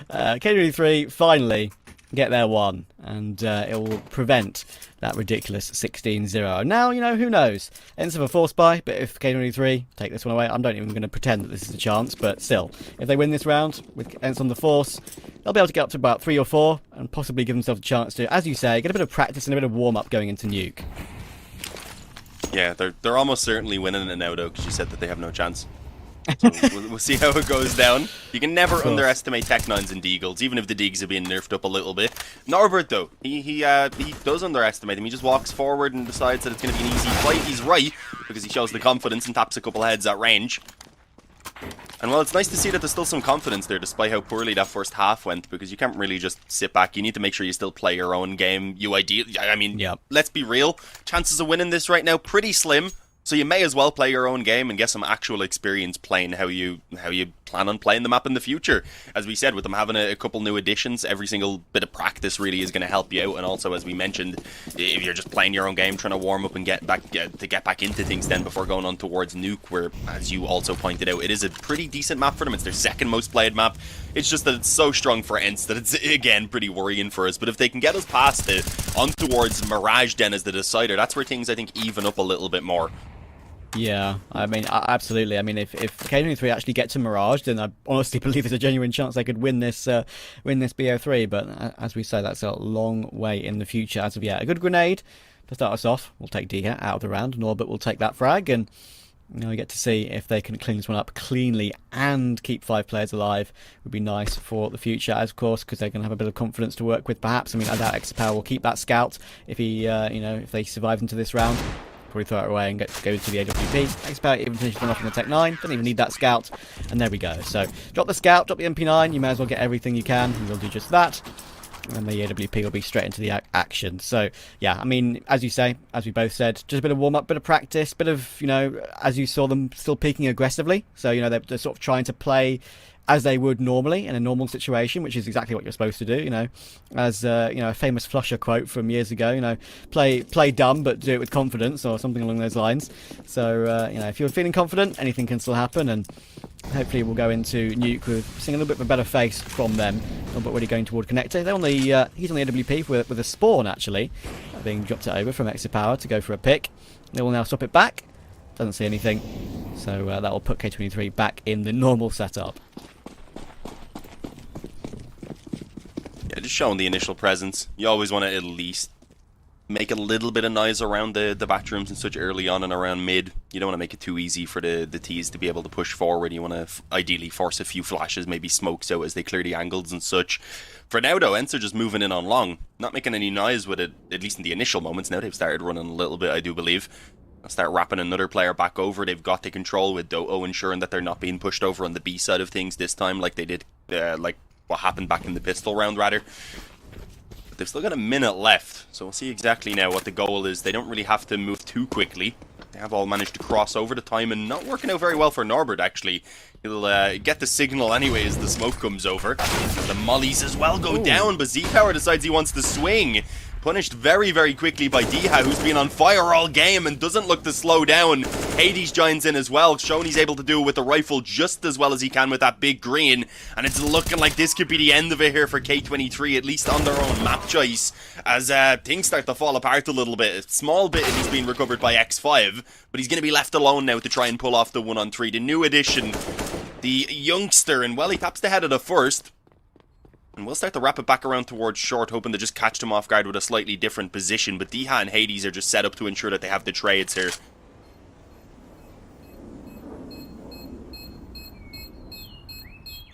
K23 finally get their one, and it will prevent that ridiculous 16-0. Now, you know, who knows? ENCE have a force buy, but if K23 take this one away, I'm not even going to pretend that this is a chance, but still, if they win this round with ENCE on the force, they'll be able to get up to about 3 or 4 and possibly give themselves a chance to, as you say, get a bit of practice and a bit of warm-up going into Nuke. Yeah, they're almost certainly winning it now, though, because you said that they have no chance. So we'll see how it goes down. You can never underestimate Tech-9s and Deagles, even if the Deags have been nerfed up a little bit. Norbert, though, he does underestimate them. He just walks forward and decides that it's going to be an easy fight. He's right, because he shows the confidence and taps a couple heads at range. And well, it's nice to see that there's still some confidence there, despite how poorly that first half went, because you can't really just sit back. You need to make sure you still play your own game. Let's be real. Chances of winning this right now, pretty slim. So you may as well play your own game and get some actual experience playing how you plan on playing the map in the future. As we said, with them having a couple new additions, every single bit of practice really is going to help you out. And also, as we mentioned, if you're just playing your own game, trying to warm up and get back into things then before going on towards Nuke, where, as you also pointed out, it is a pretty decent map for them. It's their second most played map. It's just that it's so strong for ENCE that it's, again, pretty worrying for us. But if they can get us past it, on towards Mirage then as the decider, that's where things, I think, even up a little bit more. Yeah, I mean, absolutely. I mean, if K23 actually get to Mirage, then I honestly believe there's a genuine chance they could win this BO3. But as we say, that's a long way in the future. As of yet, a good grenade to start us off. We'll take D out of the round. Norbert will take that frag, and we get to see if they can clean this one up cleanly and keep 5 players alive. Would be nice for the future, of course, because they're going to have a bit of confidence to work with. Perhaps, I mean, I doubt Exapower will keep that scout if he, if they survive into this round. Probably throw it away and go to the AWP. Expert even finishes one off in the Tech-9. Don't even need that scout. And there we go. So drop the scout, drop the MP9. You may as well get everything you can. And we'll do just that. And the AWP will be straight into the action. So yeah, I mean, as you say, as we both said, just a bit of warm up, bit of practice, bit of, as you saw them still peaking aggressively. So they're sort of trying to play as they would normally in a normal situation, which is exactly what you're supposed to do, as a famous Flusher quote from years ago, play dumb but do it with confidence, or something along those lines. So if you're feeling confident, anything can still happen, and hopefully we'll go into Nuke with seeing a little bit of a better face from them. But really going toward Connector. They're on the he's on the AWP with a spawn actually, being dropped it over from Exapower to go for a pick. They will now stop it back. Doesn't see anything, so that will put K23 back in the normal setup. Yeah, just showing the initial presence. You always want to at least make a little bit of noise around the bathrooms and such early on and around mid. You don't want to make it too easy for the T's to be able to push forward. You want to ideally force a few flashes, maybe smokes out as they clear the angles and such. For now, though, ENCE are just moving in on long. Not making any noise with it, at least in the initial moments. Now they've started running a little bit, I do believe. I'll start wrapping another player back over. They've got the control with Doto, ensuring that they're not being pushed over on the B side of things this time like they did, what happened back in the pistol round, rather. But they've still got a minute left, so we'll see exactly now what the goal is. They don't really have to move too quickly. They have all managed to cross over the time, and not working out very well for Norbert, actually. He'll get the signal anyway as the smoke comes over. The mollies as well go down, but Z-Power decides he wants to swing. Punished very, very quickly by Diha, who's been on fire all game and doesn't look to slow down. Hades joins in as well, showing he's able to do it with the rifle just as well as he can with that big green. And it's looking like this could be the end of it here for K23, at least on their own map choice, as things start to fall apart a little bit. A small bit is being recovered by X5, but he's going to be left alone now to try and pull off the 1-on-3. The new addition, the youngster, and well, he taps the head of the first. And we'll start to wrap it back around towards short, hoping to just catch them off guard with a slightly different position. But Diha and Hades are just set up to ensure that they have the trades here.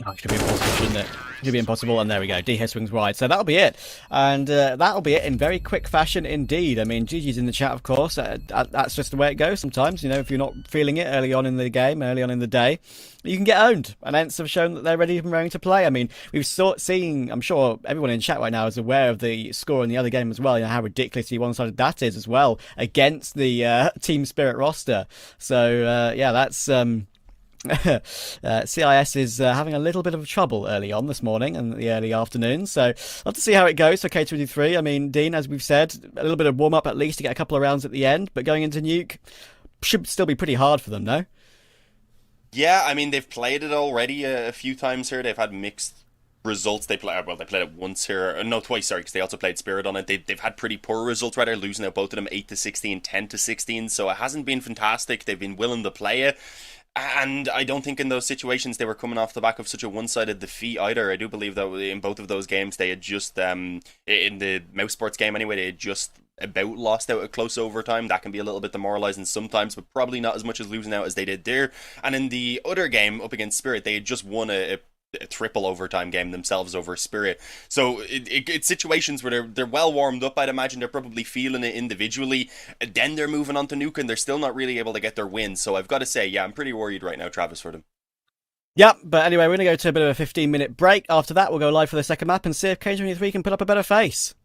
Oh, it should be impossible, shouldn't it? Should be impossible, and there we go. Diha swings wide. So that'll be it. And that'll be it in very quick fashion indeed. I mean, GG's in the chat, of course. That's just the way it goes sometimes. You know, if you're not feeling it early on in the game, early on in the day, you can get owned. And ENCE have shown that they're ready and raring to play. I mean, we've seen, I'm sure everyone in chat right now is aware of the score in the other game as well. You know, how ridiculously one-sided that is as well against the Team Spirit roster. So, yeah, that's... CIS is having a little bit of trouble early on this morning and the early afternoon, so love to see how it goes for K23. I mean, Dean, as we've said, a little bit of warm-up at least to get a couple of rounds at the end, but going into Nuke should still be pretty hard for them, no? Yeah, I mean, they've played it already a few times here. They've had mixed results. They played it once here, no, twice, sorry, because they also played Spirit on it. They've had pretty poor results, rather, losing out both of them 8-16, 10-16, so it hasn't been fantastic. They've been willing to play it. And I don't think in those situations they were coming off the back of such a one-sided defeat either. I do believe that in both of those games they had just, in the Mouse Sports game anyway, they had just about lost out a close overtime. That can be a little bit demoralising sometimes, but probably not as much as losing out as they did there. And in the other game up against Spirit, they had just won a triple overtime game themselves over Spirit. So it's situations where they're well warmed up. I'd imagine they're probably feeling it individually. Then they're moving on to Nuke and they're still not really able to get their wins. So I've got to say, yeah, I'm pretty worried right now, Travis, for them. Yep, but anyway, we're going to go to a bit of a 15-minute break. After that, we'll go live for the second map and see if K23 can put up a better face.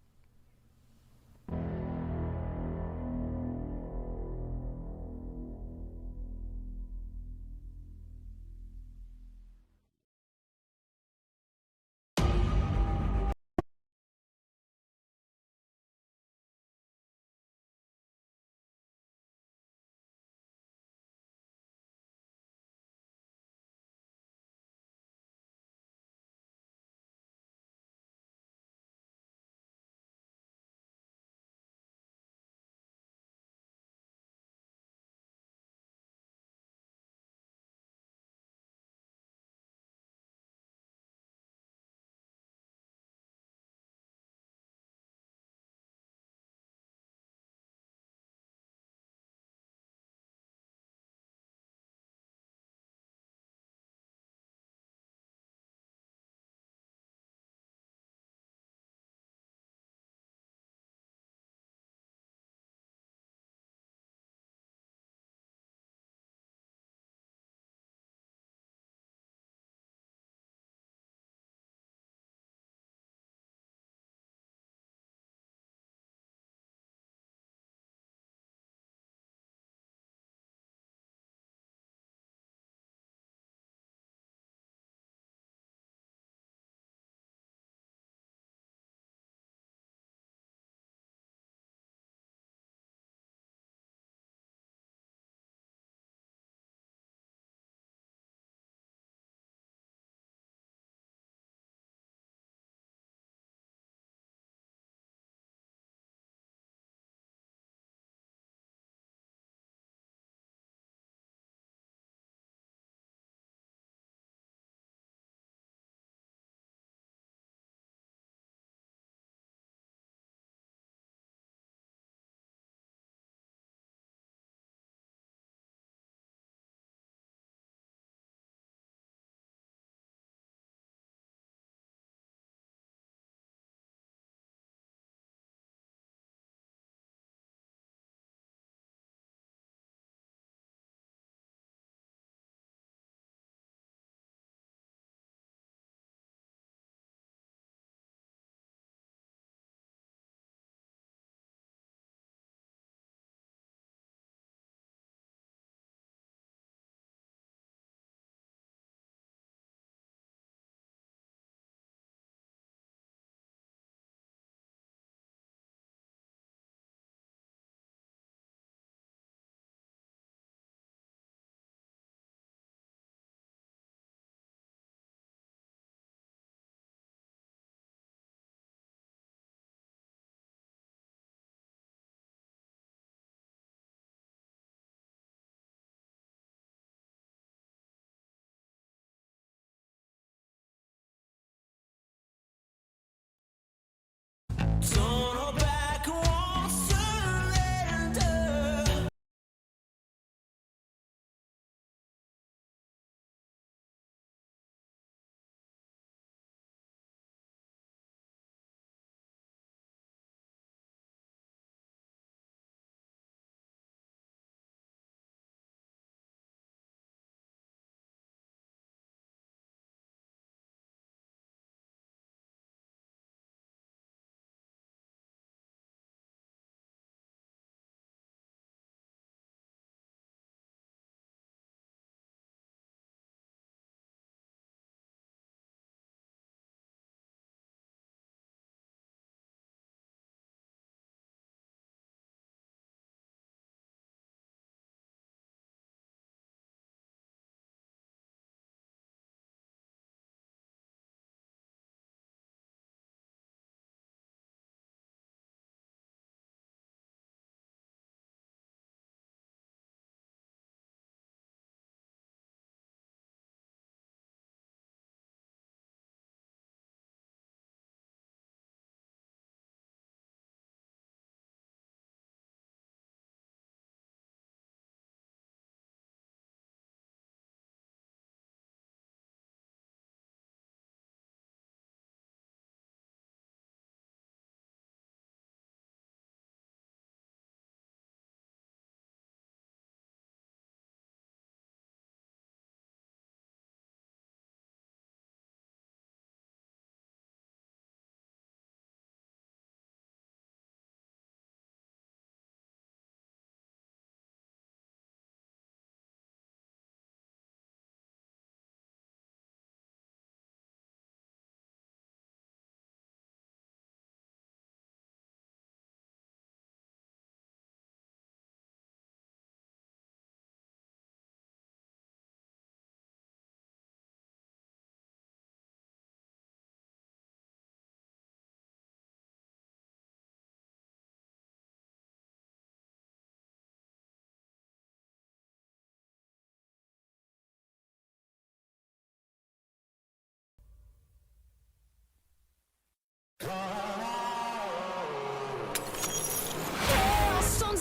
Hailstones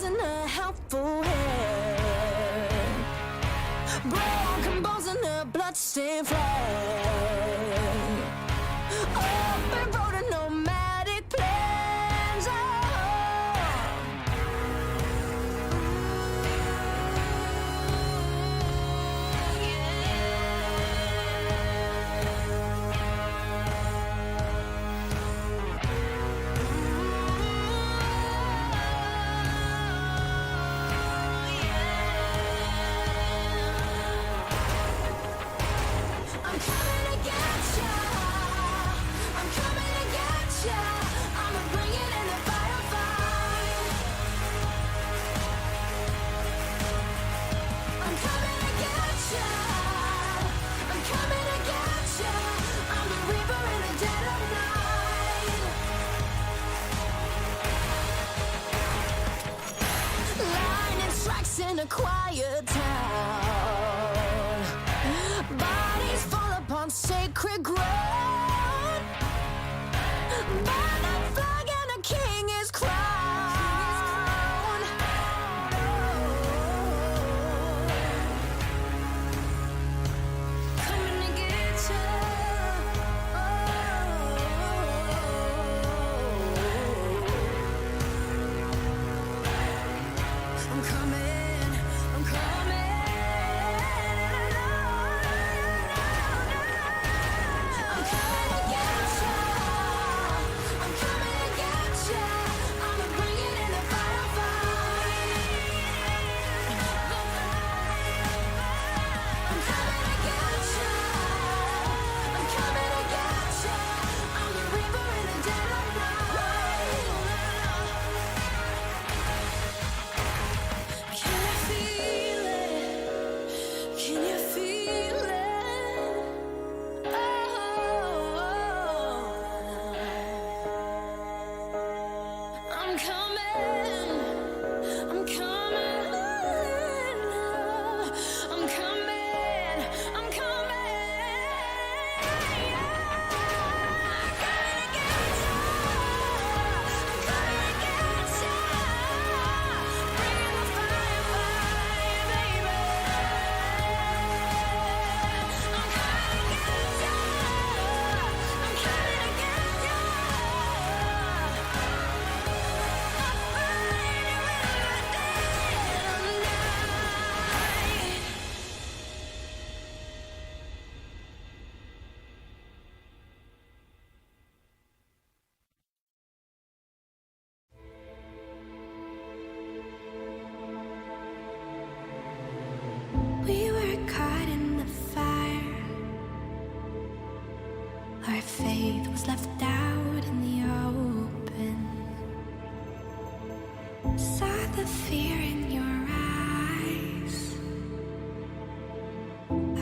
in a helpful hand, broken bones in a bloodstained flag. Open road and nomadic plans. I'm coming to get ya. I'm coming to get ya. I'ma bring it in the firefight. I'm coming to get ya. I'm coming to get ya. I'm the reaper in the dead of night. Lightning strikes in a quiet town. Bodies fall upon sacred ground. Burn that flag and a king is crowned. Coming to get ya. I'm coming, I'm coming. I'm coming to get ya. I'm coming to get ya. I'ma bring it in the firefight. I'm coming to get ya. I'm coming to get ya. I'm the reaper in the dead of night. Can you feel it? Can you feel it? I'm coming. I'm coming. I'm coming. I'm coming. I'm coming to get ya. I'm coming to get ya. Bring the firefight, baby. I'm coming to get ya. I'm coming to get ya. I'll find you in the dead of night. We were caught in the fire. Our faith was left out in the open. Saw the fear in your eyes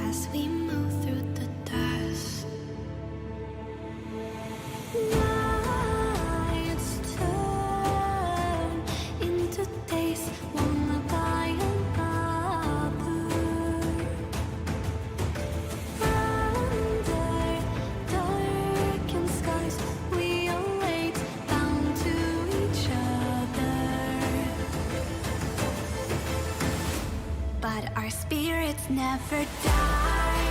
as we move through the dust. Nights turn into days, one by another. Under darkened skies, we await, bound to each other. But our spirits never die.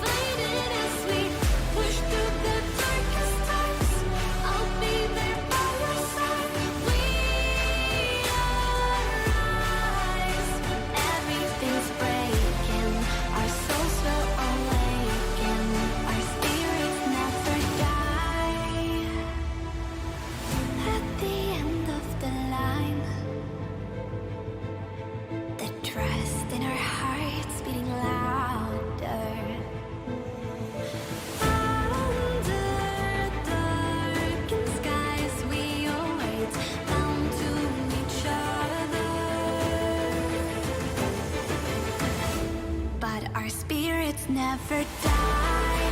Fighting as we push through the darkest times. I'll be there by your side. We arise. Everything's breaking. Our souls will awaken. Our spirits never die. At the end of the line, the trust in our hearts beating louder. Under darkened skies, we await, bound to each other. But our spirits never die.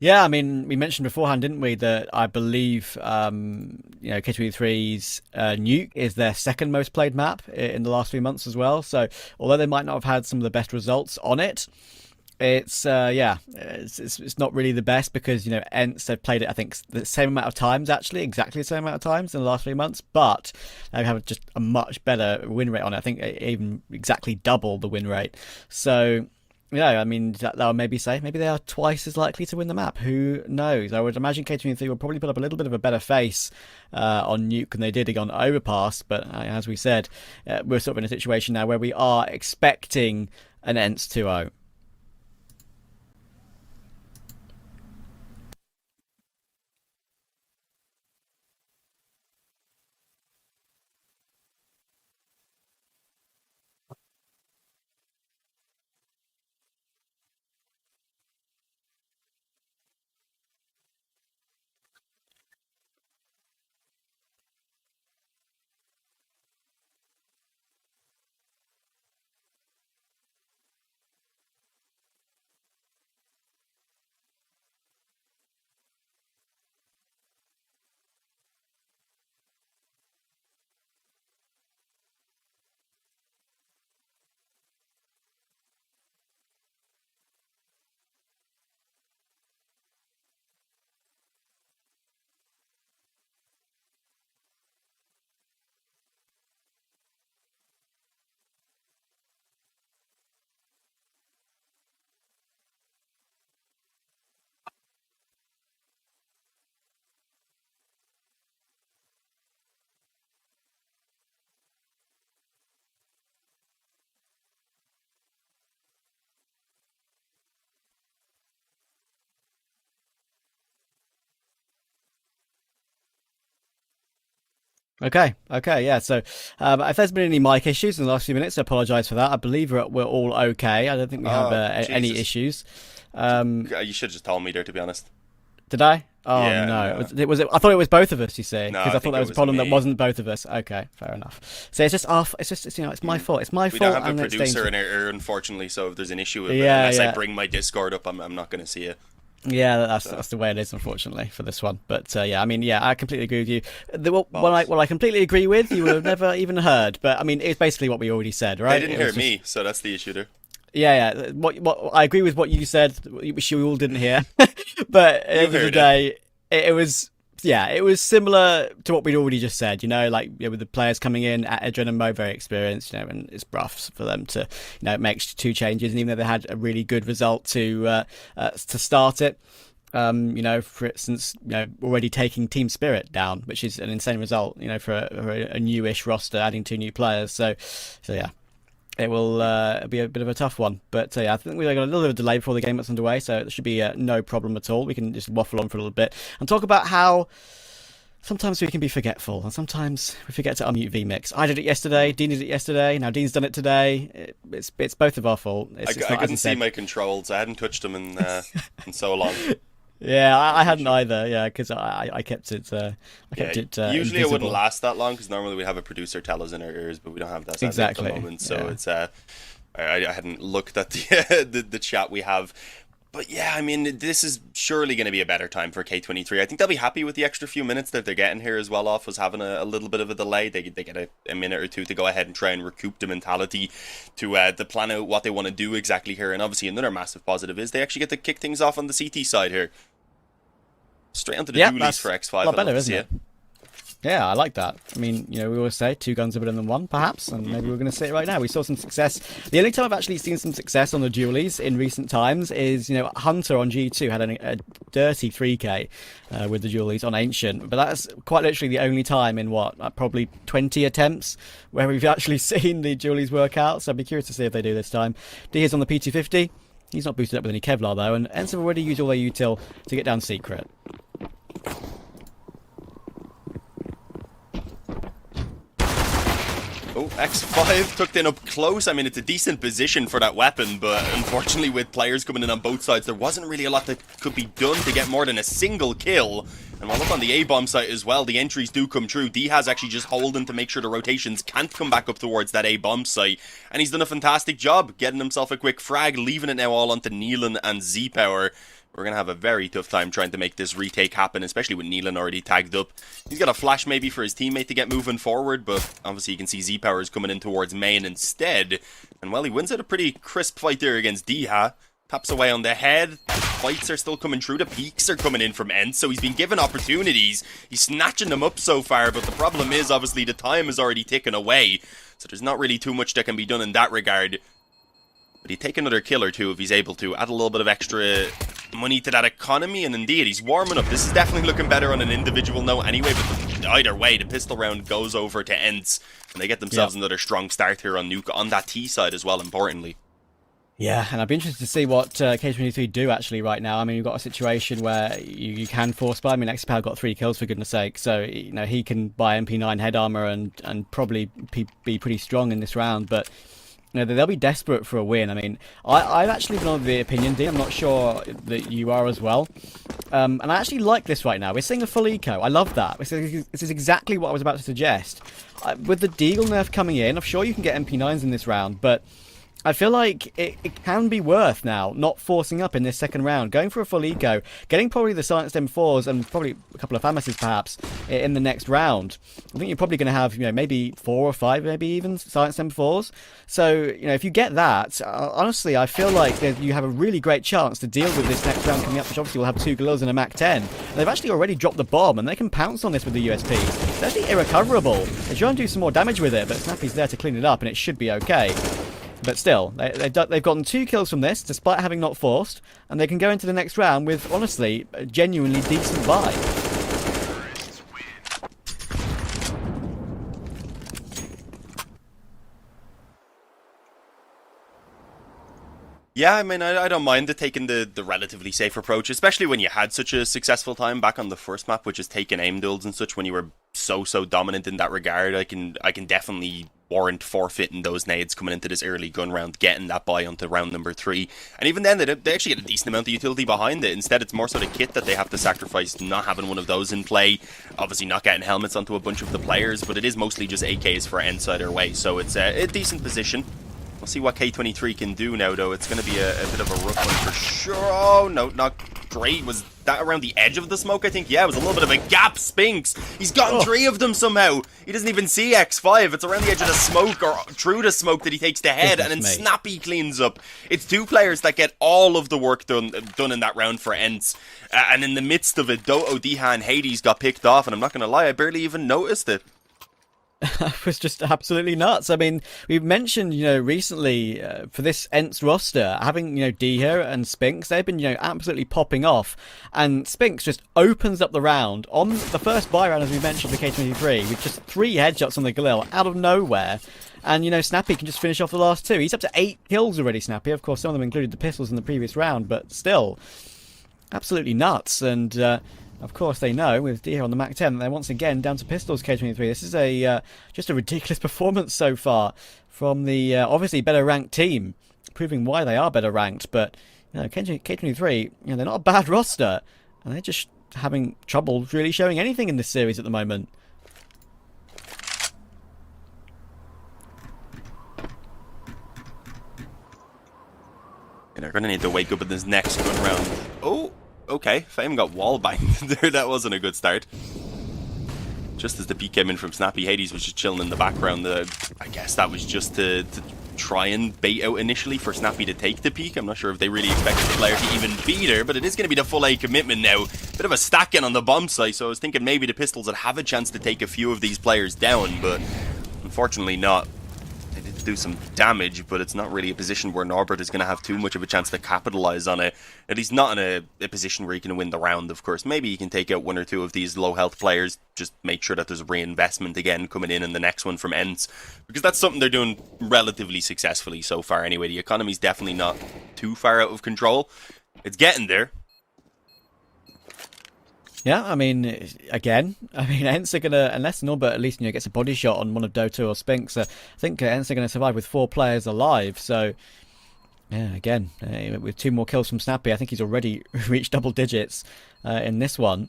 Yeah, I mean, we mentioned beforehand, didn't we, that I believe K23's Nuke is their second most played map in the last 3 months as well. So although they might not have had some of the best results on it, it's not really the best because ENCE have played it I think the same amount of times, actually exactly the same amount of times in the last 3 months, but they have just a much better win rate on it. I think even exactly double the win rate. So yeah, I mean that would maybe say maybe they are twice as likely to win the map. Who knows? I would imagine K23 will probably put up a little bit of a better face on Nuke than they did on Overpass. But as we said, we're sort of in a situation now where we are expecting an ENCE 2-0. Okay, yeah. So, if there's been any mic issues in the last few minutes, I apologise for that. I believe we're all okay. I don't think we have any Jesus. issues. You should have just told me there, to be honest. Did I? Oh Yeah, no! no. Was it? I thought it was both of us. You see, No, because I I thought think that it was a was problem that me. wasn't both of us. Okay, fair enough. So it's just off. It's my fault. It's my We fault. don't have and a it's producer in dangerous. here, unfortunately, so if there's an issue with it, Yeah, unless I yeah. bring my Discord up, I'm not going to see it. Yeah, that's the way it is, unfortunately, for this one. But yeah, I mean, yeah, I completely agree with you. What I completely agree with, you would have never even heard. But I mean, it's basically what we already said, right? They didn't It hear was just- me, so that's the issue there. Yeah. What I agree with what you said, which you all didn't hear. But at the end of the heard it. day, it was. Yeah, it was similar to what we'd already just said, like with the players coming in at Edrin and Mo, very experienced, and it's rough for them to, make two changes. And even though they had a really good result to start it, for instance, already taking Team Spirit down, which is an insane result, for a newish roster, adding two new players. So yeah. It will be a bit of a tough one. But yeah, I think we've got a little bit of delay before the game gets underway, so it should be no problem at all. We can just waffle on for a little bit and talk about how sometimes we can be forgetful and sometimes we forget to unmute VMix. I did it yesterday, Dean did it yesterday, now Dean's done it today. It's both of our fault. I couldn't see my controls. I hadn't touched them in so long. Yeah, I hadn't either. Yeah, because I kept it. I kept it. Usually invisible. it wouldn't last that long because normally we have a producer tell us in our ears, but we don't have that sadly Exactly. at the moment. So Yeah. it's I hadn't looked at the chat we have. But yeah, I mean, this is surely going to be a better time for K23. I think they'll be happy with the extra few minutes that they're getting here as well off us having a little bit of a delay. They get a minute or two to go ahead and try and recoup the mentality to plan out what they want to do exactly here. And obviously another massive positive is they actually get to kick things off on the CT side here. Straight onto the dualies that's for X5. a lot better, I'd love to isn't see it? Yeah, I like that. I mean, we always say two guns are better than one, perhaps, and maybe we're going to see it right now. We saw some success. The only time I've actually seen some success on the dualies in recent times is, Hunter on G2 had a dirty 3k with the dualies on Ancient, but that's quite literally the only time in probably 20 attempts where we've actually seen the dualies work out. So I'd be curious to see if they do this time. D is on the P250. He's not boosted up with any Kevlar though, and ENCE have already used all their util to get down secret. Oh, X5 tucked in up close. I mean, it's a decent position for that weapon, but unfortunately with players coming in on both sides, there wasn't really a lot that could be done to get more than a single kill. And while up on the A-bomb site as well, the entries do come true. D has actually just holding to make sure the rotations can't come back up towards that A-bomb site. And he's done a fantastic job getting himself a quick frag, leaving it now all onto Neelan and Z-Power. we're going to have a very tough time trying to make this retake happen, especially with Neelan already tagged up. He's got a flash maybe for his teammate to get moving forward, but obviously you can see Z-Power is coming in towards main instead. And well, he wins it a pretty crisp fight there against Diha. Taps away on the head. Fights are still coming through. The peaks are coming in from ENCE, so he's been given opportunities. He's snatching them up so far, but the problem is obviously the time is already ticking away. So there's not really too much that can be done in that regard. But he'd take another kill or two if he's able to. Add a little bit of extra money to that economy, and indeed, he's warming up. This is definitely looking better on an individual note anyway, but either way, the pistol round goes over to ENCE, and they get themselves another strong start here on Nuke, on that T side as well, importantly. Yeah, and I'd be interested to see what K23 do actually right now. I mean, you've got a situation where you can force buy. I mean, XPower got 3 kills for goodness sake, so you know he can buy MP9 head armor and probably be pretty strong in this round. But you know they'll be desperate for a win. I mean, I've actually been of the opinion, Dean. I'm not sure that you are as well. And I actually like this right now. We're seeing a full eco. I love that. This is exactly what I was about to suggest. With the Deagle nerf coming in, I'm sure you can get MP9s in this round, but I feel like it can be worth now not forcing up in this second round, going for a full eco, getting probably the silenced M4s and probably a couple of FAMASs perhaps in the next round. I think you're probably going to have, you know, maybe 4 or 5, maybe even silenced M4s. So, you know, if you get that, honestly, I feel like you have a really great chance to deal with this next round coming up, which obviously will have 2 Gorillas and a Mac 10. And they've actually already dropped the bomb, and they can pounce on this with the USPs. It's actually irrecoverable. They try and do some more damage with it, but Snappy's there to clean it up, and it should be okay. But still, they've gotten 2 kills from this, despite having not forced, and they can go into the next round with, honestly, a genuinely decent buy. Yeah, I mean, I don't mind taking the relatively safe approach, especially when you had such a successful time back on the first map, which is taking aim duels and such, when you were so dominant in that regard. I can definitely warrant forfeiting those nades coming into this early gun round, getting that buy onto round number 3. And even then, they actually get a decent amount of utility behind it. Instead, it's more so the kit that they have to sacrifice, not having one of those in play. Obviously not getting helmets onto a bunch of the players, but it is mostly just AKs for ENCE either way, so it's a decent position. We'll see what K23 can do now, though. It's going to be a bit of a rough one for sure. Oh, no, not great. Was that around the edge of the smoke, I think? Yeah, it was a little bit of a gap. Spinks. He's gotten 3 of them somehow. He doesn't even see X5. It's around the edge of the smoke, or through the smoke, that he takes the head, and then Snappy cleans up. It's 2 players that get all of the work done in that round for ENCE. And in the midst of it, Doto, Diha, and Hades got picked off, and I'm not going to lie, I barely even noticed it. It was just absolutely nuts. I mean, we've mentioned, you know, recently for this ENCE roster, having, you know, Diha and Spinks, they've been, you know, absolutely popping off. And Spinks just opens up the round on the first buy round, as we mentioned, for K23, with just 3 headshots on the Galil out of nowhere. And, you know, Snappy can just finish off the last 2. He's up to 8 kills already, Snappy. Of course, some of them included the pistols in the previous round, but still, absolutely nuts. And, of course, they know with Diha on the Mac 10 that they're once again down to pistols. K23. This is just a ridiculous performance so far from the obviously better ranked team, proving why they are better ranked. But you know, K23, you know, they're not a bad roster, and they're just having trouble really showing anything in this series at the moment. And they're going to need to wake up in this next gun round. Oh! Okay, Fame got wallbanged there. That wasn't a good start. Just as the peek came in from Snappy, Hades was just chilling in the background. I guess that was just to try and bait out initially for Snappy to take the peek. I'm not sure if they really expected the player to even be there, but it is going to be the full A commitment now. Bit of a stack in on the bomb site, so I was thinking maybe the pistols would have a chance to take a few of these players down, but unfortunately not. They did do some damage, but it's not really a position where Norbert is going to have too much of a chance to capitalize on it. At least not in a position where he can win the round, of course. Maybe he can take out 1 or 2 of these low health players, just make sure that there's a reinvestment again coming in the next one from ENCE, because that's something they're doing relatively successfully so far anyway. The economy's definitely not too far out of control. It's getting there. Yeah, I mean, again, ENCE are going to, unless Norbert at least, you know, gets a body shot on one of Doto or Spinks, I think ENCE are going to survive with 4 players alive. So, yeah, again, with 2 more kills from Snappy, I think he's already reached double digits in this one.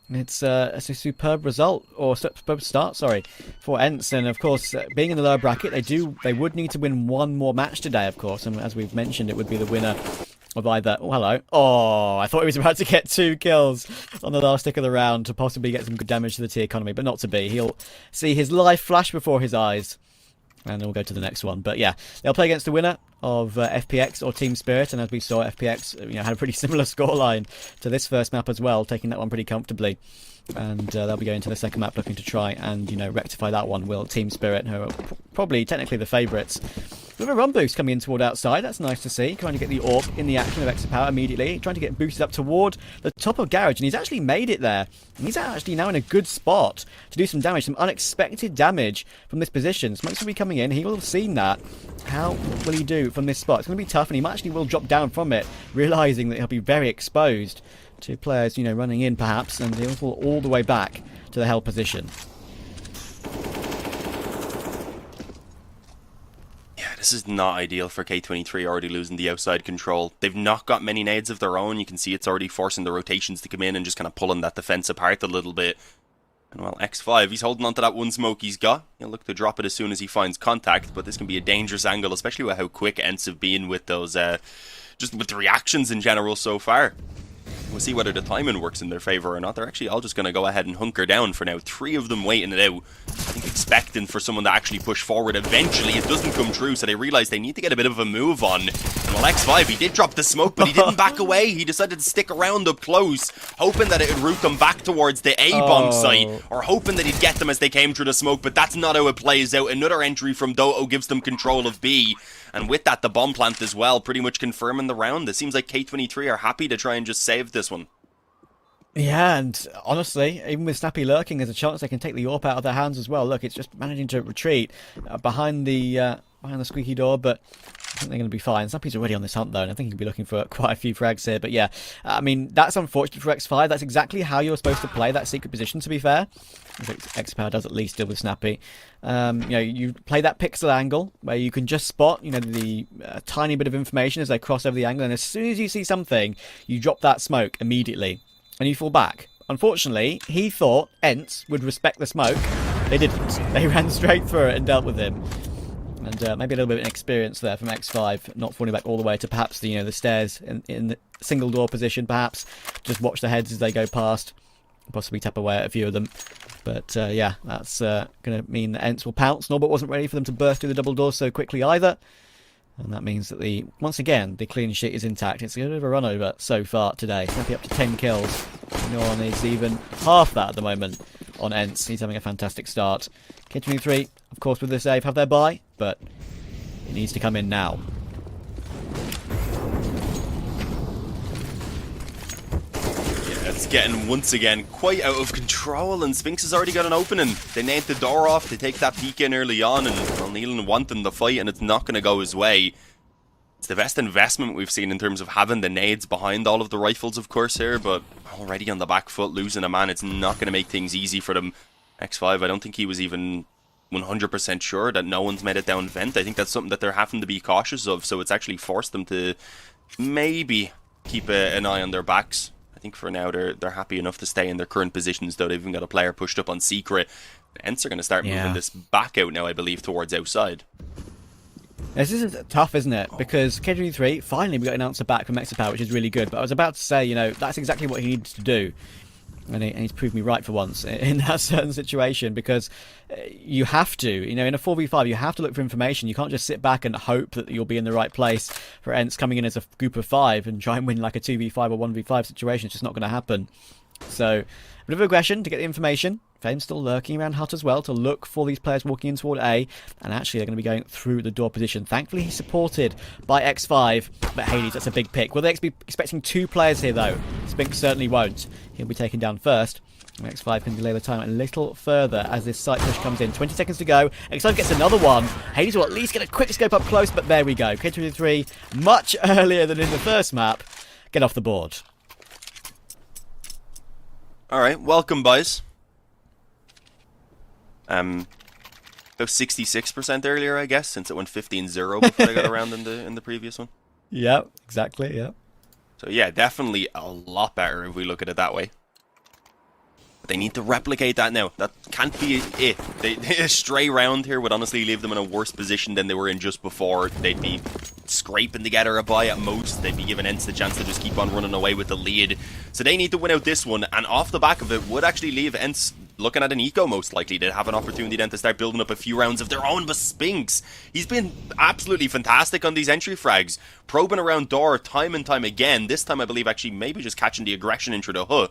It's a superb result, or superb start, sorry, for ENCE. And of course, being in the lower bracket, they would need to win 1 more match today, of course. And as we've mentioned, it would be the winner of either. Oh, hello. Oh, I thought he was about to get 2 kills on the last tick of the round to possibly get some good damage to the T economy, but not to be. He'll see his life flash before his eyes, and then we'll go to the next one. But yeah, they'll play against the winner of FPX or Team Spirit, and as we saw, FPX had a pretty similar scoreline to this first map as well, taking that one pretty comfortably. And they'll be going to the second map looking to try and rectify that one. Will Team Spirit, who are probably technically the favourites. With a run boost coming in toward outside, that's nice to see. Trying to get the AWP in the action of Extra Power immediately. Trying to get boosted up toward the top of Garage, and he's actually made it there. And he's actually now in a good spot to do some damage, some unexpected damage from this position. Smokes will be coming in. He will have seen that. How will he do from this spot? It's going to be tough, and he actually will drop down from it, realising that he'll be very exposed to players, running in perhaps, and he'll fall all the way back to the held position. Yeah, this is not ideal for K23, already losing the outside control. They've not got many nades of their own. You can see it's already forcing the rotations to come in and just kind of pulling that defense apart a little bit. And well, X5, he's holding on to that one smoke he's got. He'll look to drop it as soon as he finds contact, but this can be a dangerous angle, especially with how quick ENCE have been with those, just with the reactions in general so far. We'll see whether the timing works in their favour or not. They're actually all just going to go ahead and hunker down for now. 3 of them waiting it out. I think expecting for someone to actually push forward. Eventually, it doesn't come true, so they realise they need to get a bit of a move on. And well, X5, he did drop the smoke, but he didn't back away. He decided to stick around up close, hoping that it would route them back towards the A-bomb site, or hoping that he'd get them as they came through the smoke, but that's not how it plays out. Another entry from Doto gives them control of B. And with that, the bomb plant as well, pretty much confirming the round. It seems like K23 are happy to try and just save this one. Yeah, and honestly, even with Snappy lurking, there's a chance they can take the AWP out of their hands as well. Look, it's just managing to retreat behind the squeaky door, but I think they're going to be fine. Snappy's already on this hunt, though, and I think he'll be looking for quite a few frags here. But yeah, I mean, that's unfortunate for X5. That's exactly how you're supposed to play that secret position, to be fair. X-Power does at least deal with Snappy. You play that pixel angle where you can just spot, the tiny bit of information as they cross over the angle, and as soon as you see something, you drop that smoke immediately, and you fall back. Unfortunately, he thought ENCE would respect the smoke. They didn't. They ran straight through it and dealt with him. And maybe a little bit of inexperience there from X5, not falling back all the way to perhaps the stairs in the single door position, perhaps. Just watch the heads as they go past. Possibly tap away at a few of them. But yeah, that's going to mean that ENCE will pounce. Norbert wasn't ready for them to burst through the double doors so quickly either. And that means that once again, the clean sheet is intact. It's a bit of a run over so far today. Snappy up to 10 kills. No one is even half that at the moment on ENCE. He's having a fantastic start. K23, of course, with the save, have their bye, but it needs to come in now. It's getting, once again, quite out of control, and Sphinx has already got an opening. They nade the door off, they take that peek in early on, and well, Nealon wanting the fight, and it's not going to go his way. It's the best investment we've seen in terms of having the nades behind all of the rifles, of course, here, but already on the back foot, losing a man, it's not going to make things easy for them. X5, I don't think he was even 100% sure that no one's made it down vent. I think that's something that they're having to be cautious of, so it's actually forced them to maybe keep an eye on their backs. I think for now they're happy enough to stay in their current positions, though they've even got a player pushed up on secret. ENCE are going to start moving this back out now, I believe, towards outside. This is tough, isn't it? Because K23, finally we got an answer back from Exapower, which is really good. But I was about to say, that's exactly what he needs to do. And he's proved me right for once in that certain situation, because you have to, in a 4v5, you have to look for information. You can't just sit back and hope that you'll be in the right place for ENCE coming in as a group of 5 and try and win like a 2v5 or 1v5 situation. It's just not going to happen. So, a bit of aggression to get the information. Fame's still lurking around Hut as well to look for these players walking in toward A, and actually they're going to be going through the door position. Thankfully he's supported by X5, but Hades, that's a big pick. Will they be expecting 2 players here though? Spinks certainly won't. He'll be taken down first. X5 can delay the time a little further as this site push comes in. 20 seconds to go. X5 gets another one. Hades will at least get a quick scope up close, but there we go. K23, much earlier than in the first map, get off the board. Alright, welcome, boys. About 66% earlier, I guess, since it went 15-0 before they got around in the previous one. Yeah, exactly, yeah. So yeah, definitely a lot better if we look at it that way. They need to replicate that now. That can't be it. A stray round here would honestly leave them in a worse position than they were in just before. They'd be scraping together a bye at most. They'd be giving ENCE the chance to just keep on running away with the lead. So they need to win out this one, and off the back of it would actually leave ENCE looking at an eco most likely. They'd have an opportunity then to start building up a few rounds of their own. But Spinks, he's been absolutely fantastic on these entry frags, probing around door time and time again. This time I believe actually maybe just catching the aggression into the hood.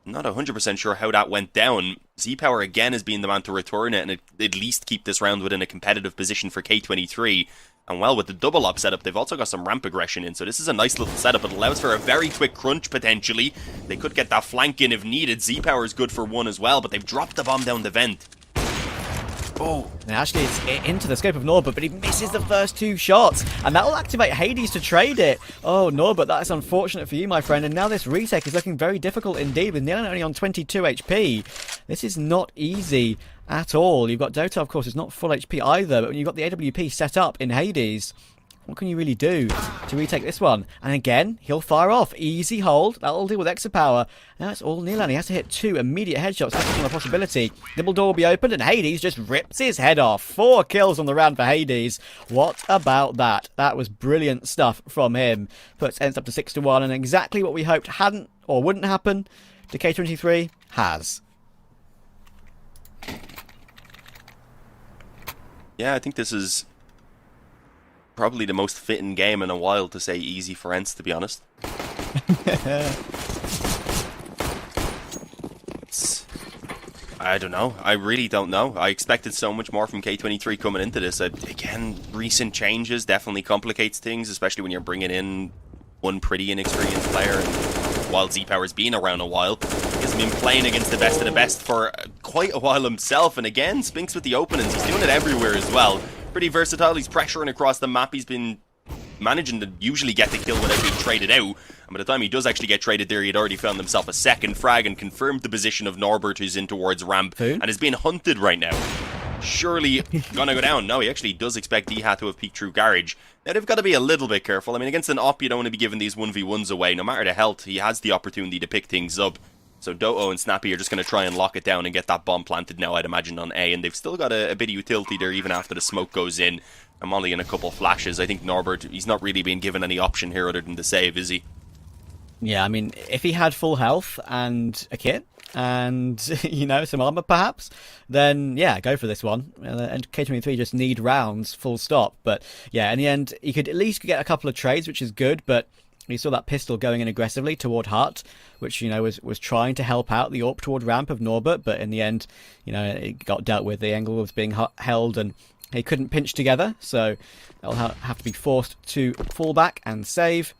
Not 100% sure how that went down. Z-Power again has been the man to return it and at least keep this round within a competitive position for K23. And well, with the double up setup, they've also got some ramp aggression in, so this is a nice little setup. It allows for a very quick crunch, potentially. They could get that flank in if needed. Z-Power is good for one as well, but they've dropped the bomb down the vent. Oh. And actually, it's into the scope of Norbert, but he misses the first two shots, and that will activate Hades to trade it. Oh, Norbert, that is unfortunate for you, my friend, and now this retake is looking very difficult indeed, with Nilan only on 22 HP. This is not easy at all. You've got Dota, of course, is not full HP either, but when you've got the AWP set up in Hades, what can you really do to retake this one? And again, he'll fire off. Easy hold. That'll deal with Extra Power. Now it's all Nilan. He has to hit 2 immediate headshots. That's not a possibility. Double door will be opened, and Hades just rips his head off. 4 kills on the round for Hades. What about that? That was brilliant stuff from him. Puts ENCE up to 6-1, and exactly what we hoped hadn't or wouldn't happen to K23 has. Yeah, I think this is probably the most fitting game in a while to say easy for ENCE, to be honest. I don't know. I really don't know. I expected so much more from K23 coming into this. Again, recent changes definitely complicates things, especially when you're bringing in one pretty inexperienced player. And while Z-Power's been around a while, he's been playing against the best of the best for quite a while himself. And again, Spinks with the openings. He's doing it everywhere as well. Pretty versatile. He's pressuring across the map. He's been managing to usually get the kill without being traded out. And by the time he does actually get traded there, he'd already found himself a second frag and confirmed the position of Norbert, who's in towards ramp and is being hunted right now. Surely gonna go down. No, he actually does expect Dhat to have peeked through garage. Now they've got to be a little bit careful. I mean, against an op, you don't want to be giving these 1v1s away. No matter the health, he has the opportunity to pick things up. So Doto and Snappy are just going to try and lock it down and get that bomb planted now, I'd imagine, on A. And they've still got a bit of utility there even after the smoke goes in. I'm only in a couple flashes. I think Norbert, he's not really being given any option here other than to save, is he? Yeah, I mean, if he had full health and a kit and, you know, some armor perhaps, then yeah, go for this one. And K23 just need rounds, full stop. But yeah, in the end, he could at least get a couple of trades, which is good, but you saw that pistol going in aggressively toward Hut, which, you know, was trying to help out the AWP toward ramp of Norbert, but in the end, you know, it got dealt with. The angle was being held and he couldn't pinch together, so they'll have to be forced to fall back and save.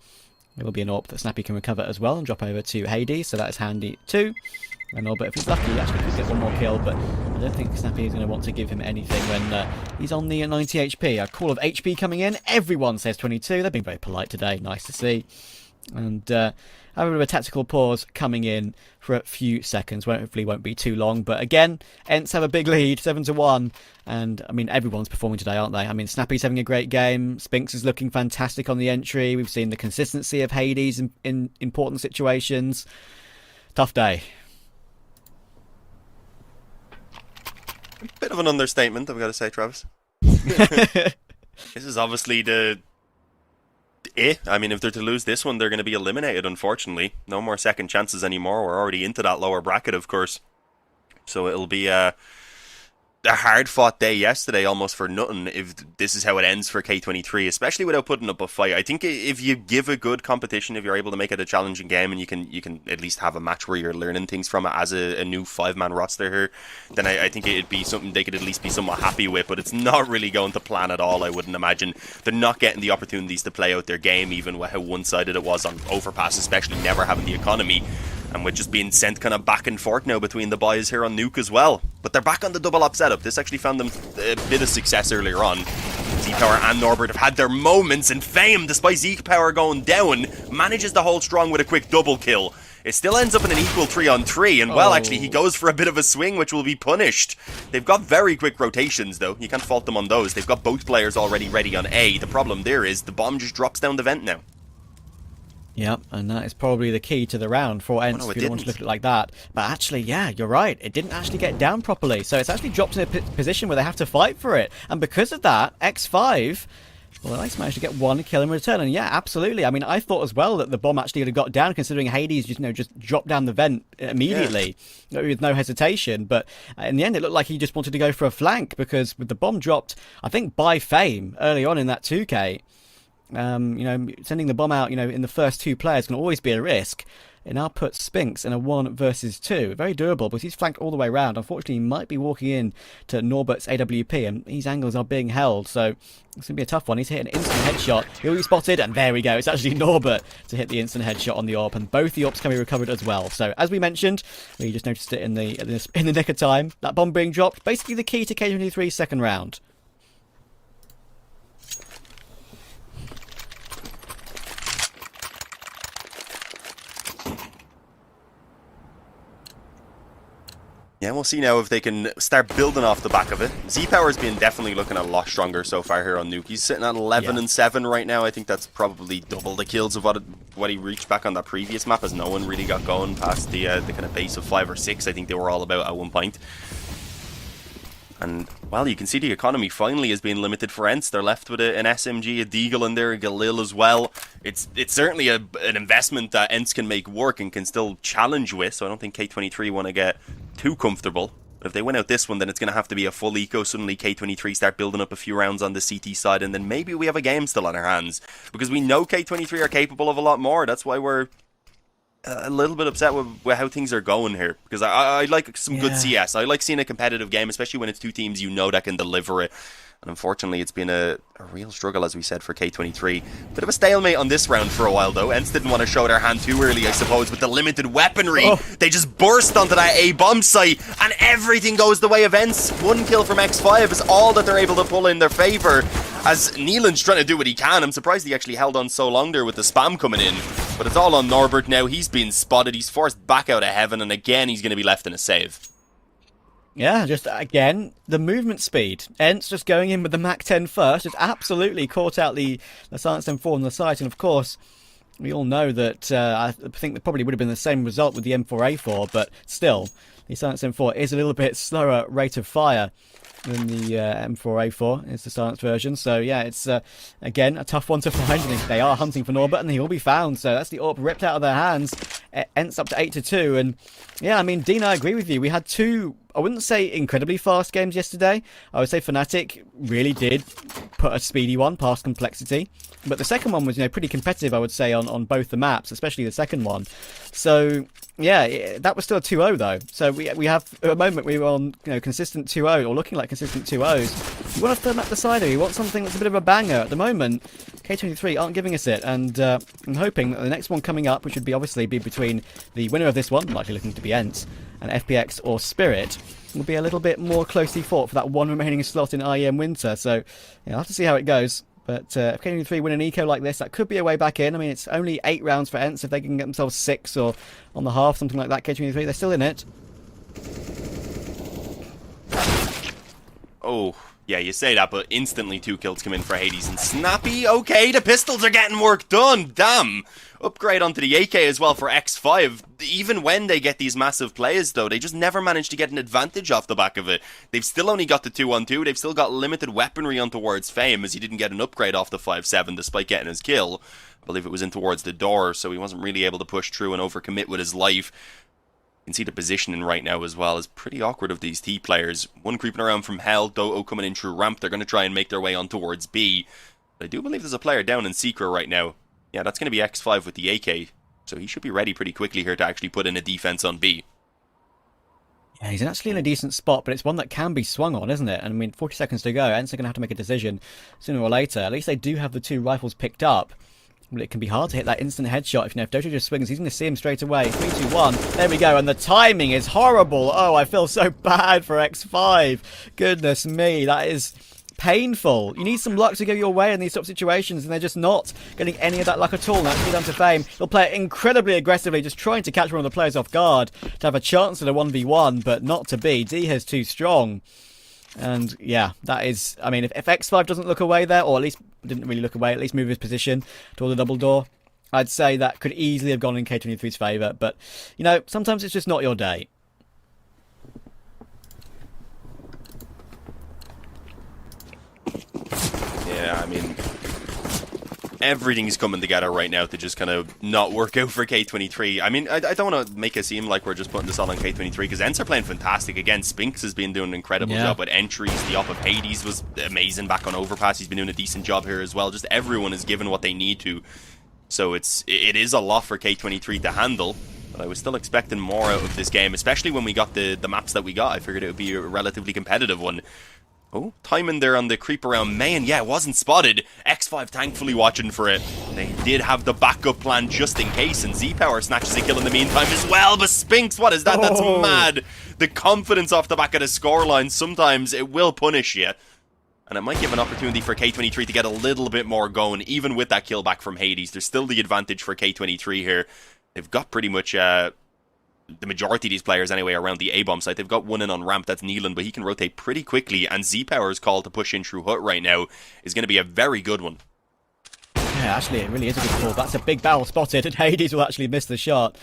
There will be an AWP that Snappy can recover as well and drop over to Hades, so that is handy too. And Norbert, if he's lucky, he actually could get one more kill, but I don't think Snappy is going to want to give him anything when he's on the 90 HP. A call of HP coming in. Everyone says 22. They're being very polite today. Nice to see. And have a bit of a tactical pause coming in for a few seconds. Hopefully won't be too long. But again, ENCE have a big lead, 7-1. And, I mean, everyone's performing today, aren't they? I mean, Snappy's having a great game. Spinks is looking fantastic on the entry. We've seen the consistency of Hades in important situations. Tough day. Bit of an understatement, I've got to say, Travis. This is obviously I mean, if they're to lose this one, they're going to be eliminated, unfortunately. No more second chances anymore. We're already into that lower bracket, of course. So it'll be a hard-fought day yesterday, almost for nothing, if this is how it ends for K23, especially without putting up a fight. I think if you give a good competition, if you're able to make it a challenging game, and you can at least have a match where you're learning things from it as a new 5-man roster here, then I think it'd be something they could at least be somewhat happy with, but it's not really going to plan at all, I wouldn't imagine. They're not getting the opportunities to play out their game, even with how one-sided it was on Overpass, especially never having the economy. And we're just being sent kind of back and forth now between the boys here on Nuke as well. But they're back on the double up setup. This actually found them a bit of success earlier on. Z-Power and Norbert have had their moments in fame, despite Z-Power going down. Manages to hold strong with a quick double kill. It still ends up in an equal 3-on-3, and well, actually, he goes for a bit of a swing, which will be punished. They've got very quick rotations, though. You can't fault them on those. They've got both players already ready on A. The problem there is the bomb just drops down the vent now. Yep, and that is probably the key to the round for ENCE, no, if it you don't want to didn't. look at it like that. But actually, yeah, you're right. It didn't actually get down properly. So it's actually dropped in a position where they have to fight for it. And because of that, X5, well, they managed to get one kill in return. And yeah, absolutely. I mean, I thought as well that the bomb actually would have got down, considering Hades just dropped down the vent immediately with no hesitation. But in the end, it looked like he just wanted to go for a flank, because with the bomb dropped, I think by Fame early on in that 2K, sending the bomb out, in the first two players can always be a risk. It now puts Spinks in a 1 versus 2. Very doable, because he's flanked all the way around. Unfortunately, he might be walking in to Norbert's AWP, and these angles are being held, so it's going to be a tough one. He's hit an instant headshot. He'll be spotted, and there we go. It's actually Norbert to hit the instant headshot on the AWP, and both the AWPs can be recovered as well. So, as we mentioned, we just noticed it in the nick of time. That bomb being dropped, basically the key to K23's second round. Yeah, we'll see now if they can start building off the back of it. Z-Power's been definitely looking a lot stronger so far here on Nuke. He's sitting at 11 and 7 right now. I think that's probably double the kills of what he reached back on that previous map, as no one really got going past the kind of base of 5 or 6. I think they were all about at one point. And, well, you can see the economy finally is being limited for ENCE. They're left with an SMG, a Deagle in there, a Galil as well. It's certainly an investment that ENCE can make work and can still challenge with, so I don't think K23 want to get too comfortable. But if they win out this one, then it's going to have to be a full eco. Suddenly K23 start building up a few rounds on the CT side, and then maybe we have a game still on our hands. Because we know K23 are capable of a lot more. That's why we're a little bit upset with how things are going here, because I like some good CS. I like seeing a competitive game, especially when it's two teams that can deliver it. And unfortunately, it's been a real struggle, as we said, for K23. Bit of a stalemate on this round for a while, though. ENCE didn't want to show their hand too early, I suppose, with the limited weaponry. They just burst onto that A-bomb site, and everything goes the way of ENCE. One kill from X5 is all that they're able to pull in their favour, as Neelan's trying to do what he can. I'm surprised he actually held on so long there with the spam coming in. But it's all on Norbert now. He's been spotted. He's forced back out of heaven, and again, he's going to be left in a save. Yeah, just again, the movement speed. ENCE just going in with the Mach 10 first, just absolutely caught out the Silence M4 on the site. And of course, we all know that I think there probably would have been the same result with the M4A4, but still, the Silence M4 is a little bit slower rate of fire than the M4A4 is the silenced version. So yeah, it's again a tough one to find. And they are hunting for Norbert, and he will be found. So that's the AWP ripped out of their hands. ENCE up to 8-2, and yeah, I mean, Dean, I agree with you. We had two, I wouldn't say incredibly fast games yesterday. I would say Fnatic really did put a speedy one past Complexity, but the second one was pretty competitive, I would say, on both the maps, especially the second one. So yeah, that was still a 2-0 though. So we have, at the moment, we were on consistent 2-0, or looking like consistent 2-0s. You want a third map decider, you want something that's a bit of a banger. At the moment, K23 aren't giving us it, and I'm hoping that the next one coming up, which would be obviously be between the winner of this one, likely looking to be ENCE, and FPX or Spirit, will be a little bit more closely fought for that one remaining slot in IEM Winter. So yeah, I'll have to see how it goes. But if K23 win an eco like this, that could be a way back in. I mean, it's only 8 rounds for ENCE. If they can get themselves 6 or on the half, something like that, K23, they're still in it. Oh, yeah, you say that, but instantly 2 kills come in for Hades and Snappy. Okay, the pistols are getting work done. Damn. Upgrade onto the AK as well for X5. Even when they get these massive plays, though, they just never manage to get an advantage off the back of it. They've still only got the 2-on-2. They've still got limited weaponry on towards Fame, as he didn't get an upgrade off the 5-7 despite getting his kill. I believe it was in towards the door, so he wasn't really able to push through and overcommit with his life. You can see the positioning right now as well is pretty awkward of these T players. One creeping around from Hell, Doto coming in through ramp. They're going to try and make their way on towards B. But I do believe there's a player down in Secret right now. Yeah, that's going to be X5 with the AK. So he should be ready pretty quickly here to actually put in a defense on B. Yeah, he's actually in a decent spot, but it's one that can be swung on, isn't it? And I mean, 40 seconds to go. ENCE are going to have to make a decision sooner or later. At least they do have the 2 rifles picked up. But it can be hard to hit that instant headshot. If Doto just swings, he's going to see him straight away. 3, 2, 1. There we go. And the timing is horrible. Oh, I feel so bad for X5. Goodness me, that is painful. You need some luck to go your way in these sort of situations, and they're just not getting any of that luck at all. Now it's down to Fame. He'll play it incredibly aggressively, just trying to catch one of the players off guard to have a chance at a 1v1, but not to be. D has too strong. And yeah, that is, I mean, if X5 doesn't look away there, or at least didn't really look away, at least move his position toward the double door, I'd say that could easily have gone in K23's favour. But, sometimes it's just not your day. Yeah, I mean, everything's coming together right now to just kind of not work out for K23. I mean, I don't want to make it seem like we're just putting this all on K23, because ENCE are playing fantastic. Again, Spinks has been doing an incredible job with entries. The op of Hades was amazing back on Overpass. He's been doing a decent job here as well. Just everyone is given what they need to. So it is a lot for K23 to handle. But I was still expecting more out of this game, especially when we got the maps that we got. I figured it would be a relatively competitive one. Oh, timing there on the creep around main. Yeah, it wasn't spotted. X5 thankfully watching for it. They did have the backup plan just in case, and Z-Power snatches a kill in the meantime as well. But Spinks, what is that? That's mad. The confidence off the back of the scoreline, sometimes it will punish you. And it might give an opportunity for K23 to get a little bit more going, even with that kill back from Hades. There's still the advantage for K23 here. They've got pretty much the majority of these players anyway around the A-bomb site. They've got one in on ramp, that's Neelan, but he can rotate pretty quickly, and Z-Power's call to push in through Hut right now is going to be a very good one. Yeah, actually, it really is a good call. That's a big barrel spotted, and Hades will actually miss the shot.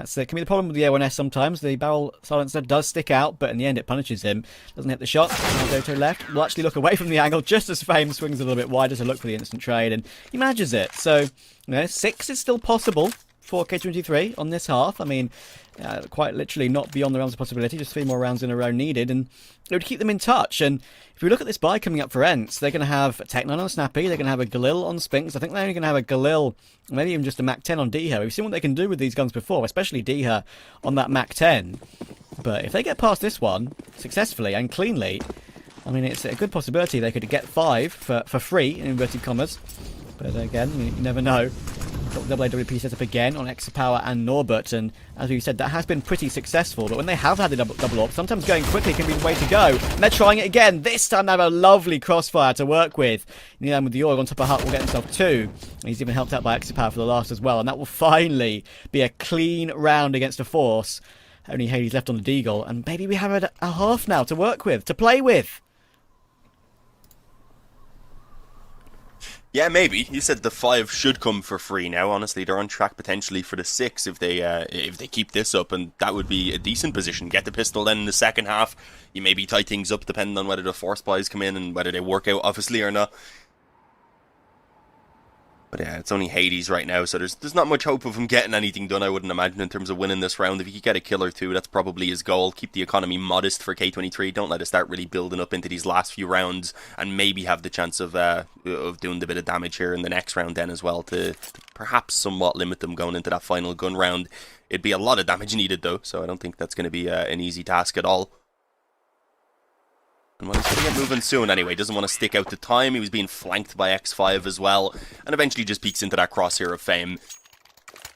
So it can be the problem with the A1S sometimes. The barrel silencer does stick out, but in the end it punishes him. Doesn't hit the shot. Now Doto left. Will actually look away from the angle just as Fame swings a little bit wider to look for the instant trade, and he manages it. So, 6 is still possible for K23 on this half. I mean, quite literally not beyond the realms of possibility, just 3 more rounds in a row needed, and it would keep them in touch. And if we look at this buy coming up for ENCE, they're going to have Tech9 on Snappy, they're going to have a Galil on Spinks. I think they're only going to have a Galil, maybe even just a Mac 10 on Deha. We've seen what they can do with these guns before, especially Deha on that Mac 10. But if they get past this one successfully and cleanly, I mean, it's a good possibility they could get 5 for free, in inverted commas. But again, you never know. Got the AWP set up again on Exapower and Norbert, and as we said, that has been pretty successful. But when they have had a double op, sometimes going quickly can be the way to go. And they're trying it again. This time they have a lovely crossfire to work with. Neelan with the Org on top of Hut will get himself 2. And he's even helped out by Exapower for the last as well. And that will finally be a clean round against a Force. Only Hades left on the Deagle, and maybe we have a half now to work with, to play with. Yeah, maybe. You said the 5 should come for free now. Honestly, they're on track potentially for the 6 if they keep this up, and that would be a decent position. Get the pistol then in the second half. You maybe tie things up depending on whether the force buys come in and whether they work out, obviously, or not. But yeah, it's only Hades right now, so there's not much hope of him getting anything done, I wouldn't imagine, in terms of winning this round. If he could get a kill or 2, that's probably his goal. Keep the economy modest for K23. Don't let it start really building up into these last few rounds, and maybe have the chance of doing the bit of damage here in the next round then as well, to perhaps somewhat limit them going into that final gun round. It'd be a lot of damage needed though, so I don't think that's going to be an easy task at all. And well, he's going to get moving soon anyway. Doesn't want to stick out the time. He was being flanked by X5 as well. And eventually just peeks into that crosshair of Fame.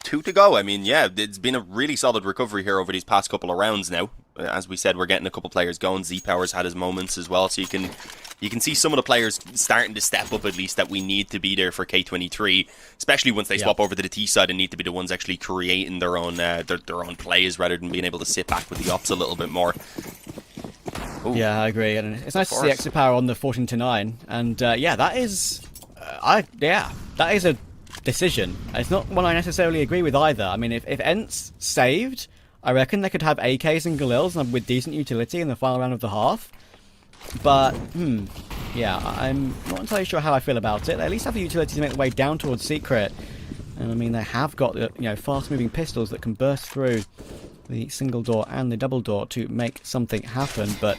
2 to go. I mean, yeah, it's been a really solid recovery here over these past couple of rounds now. As we said, we're getting a couple players going. Z-Power's had his moments as well. So you can see some of the players starting to step up, at least, that we need to be there for K23. Especially once they swap over to the T side and need to be the ones actually creating their own plays rather than being able to sit back with the ops a little bit more. Ooh. Yeah, I agree, and it's nice to see Extra Power on the 14-9, and yeah, that is a decision. It's not one I necessarily agree with either. I mean, if ENCE saved, I reckon they could have AKs and Galils with decent utility in the final round of the half. But yeah, I'm not entirely sure how I feel about it. They at least have the utility to make the way down towards Secret, and I mean they have got fast-moving pistols that can burst through the single door and the double door to make something happen, but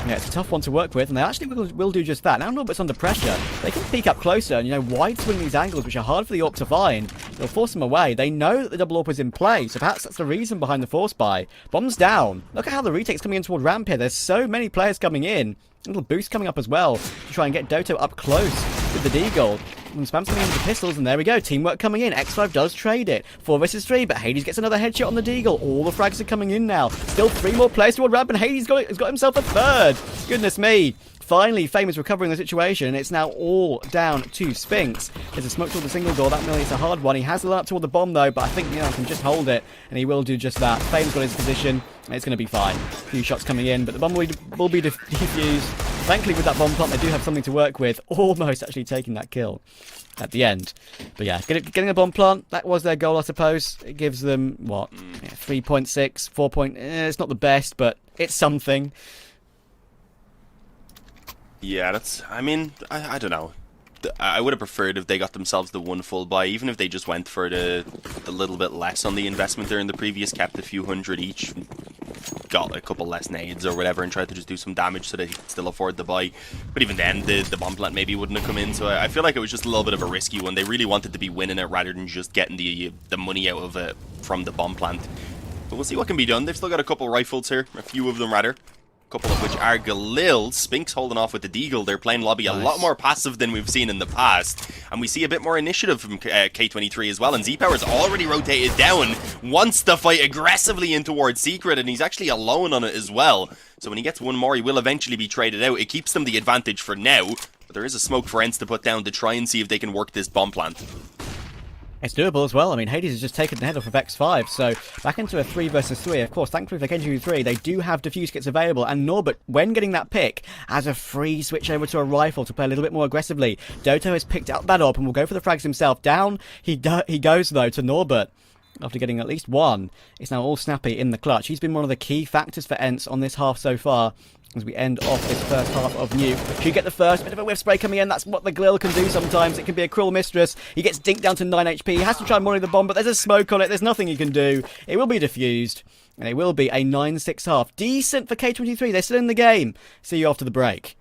yeah, it's a tough one to work with, and they actually will do just that. Now Norbert's under pressure. They can peek up closer and, wide swing these angles, which are hard for the AWP to find. They'll force them away. They know that the double AWP is in play, so perhaps that's the reason behind the force buy. Bombs down. Look at how the retake's coming in toward ramp here. There's so many players coming in. A little boost coming up as well to try and get Doto up close with the Deagle. And spams coming in with the pistols, and there we go. Teamwork coming in. X5 does trade it. 4 versus 3, but Hades gets another headshot on the Deagle. All the frags are coming in now. Still 3 more players toward ramp, and Hades has got himself a 3rd. Goodness me. Finally, Fame is recovering the situation, and it's now all down to Spinks. There's a smoke toward the single door. That really is a hard one. He has the line up toward the bomb, though, but I think Neelan can just hold it, and he will do just that. Fame's got his position, and it's going to be fine. A few shots coming in, but the bomb will be defused. Thankfully, with that bomb plant, they do have something to work with, almost actually taking that kill at the end. But yeah, getting a bomb plant, that was their goal, I suppose. It gives them, what, 3.6, 4 point... it's not the best, but it's something. Yeah, that's... I mean, I don't know. I would have preferred if they got themselves the one full buy, even if they just went for the little bit less on the investment there in the previous, kept a few hundred each, got a couple less nades or whatever, and tried to just do some damage so that he could still afford the buy. But even then, the bomb plant maybe wouldn't have come in, so I feel like it was just a little bit of a risky one. They really wanted to be winning it rather than just getting the money out of it from the bomb plant. But we'll see what can be done. They've still got a couple rifles here, a few of them rather. Couple of which are Galil. Spinks holding off with the Deagle. They're playing lobby a lot more passive than we've seen in the past. And we see a bit more initiative from K23 as well. And Z-Power's already rotated down, wants to fight aggressively in towards Secret, and he's actually alone on it as well. So when he gets one more, he will eventually be traded out. It keeps them the advantage for now. But there is a smoke for ENCE to put down to try and see if they can work this bomb plant. It's doable as well. I mean, Hades has just taken the head off of X5, so back into a 3 versus 3. Of course, thankfully for K23, they do have defuse kits available, and Norbert, when getting that pick, has a free switch over to a rifle to play a little bit more aggressively. Doto has picked out that up and will go for the frags himself. Down he goes, though, to Norbert. After getting at least one, it's now all snappy in the clutch. He's been one of the key factors for ENCE on this half so far. As we end off this first half of Nuke. Should get the first bit of a whiff spray coming in. That's what the Galil can do sometimes. It can be a cruel mistress. He gets dinked down to 9 HP. He has to try and molly the bomb, but there's a smoke on it. There's nothing he can do. It will be diffused. And it will be a 9-6 half. Decent for K23. They're still in the game. See you after the break.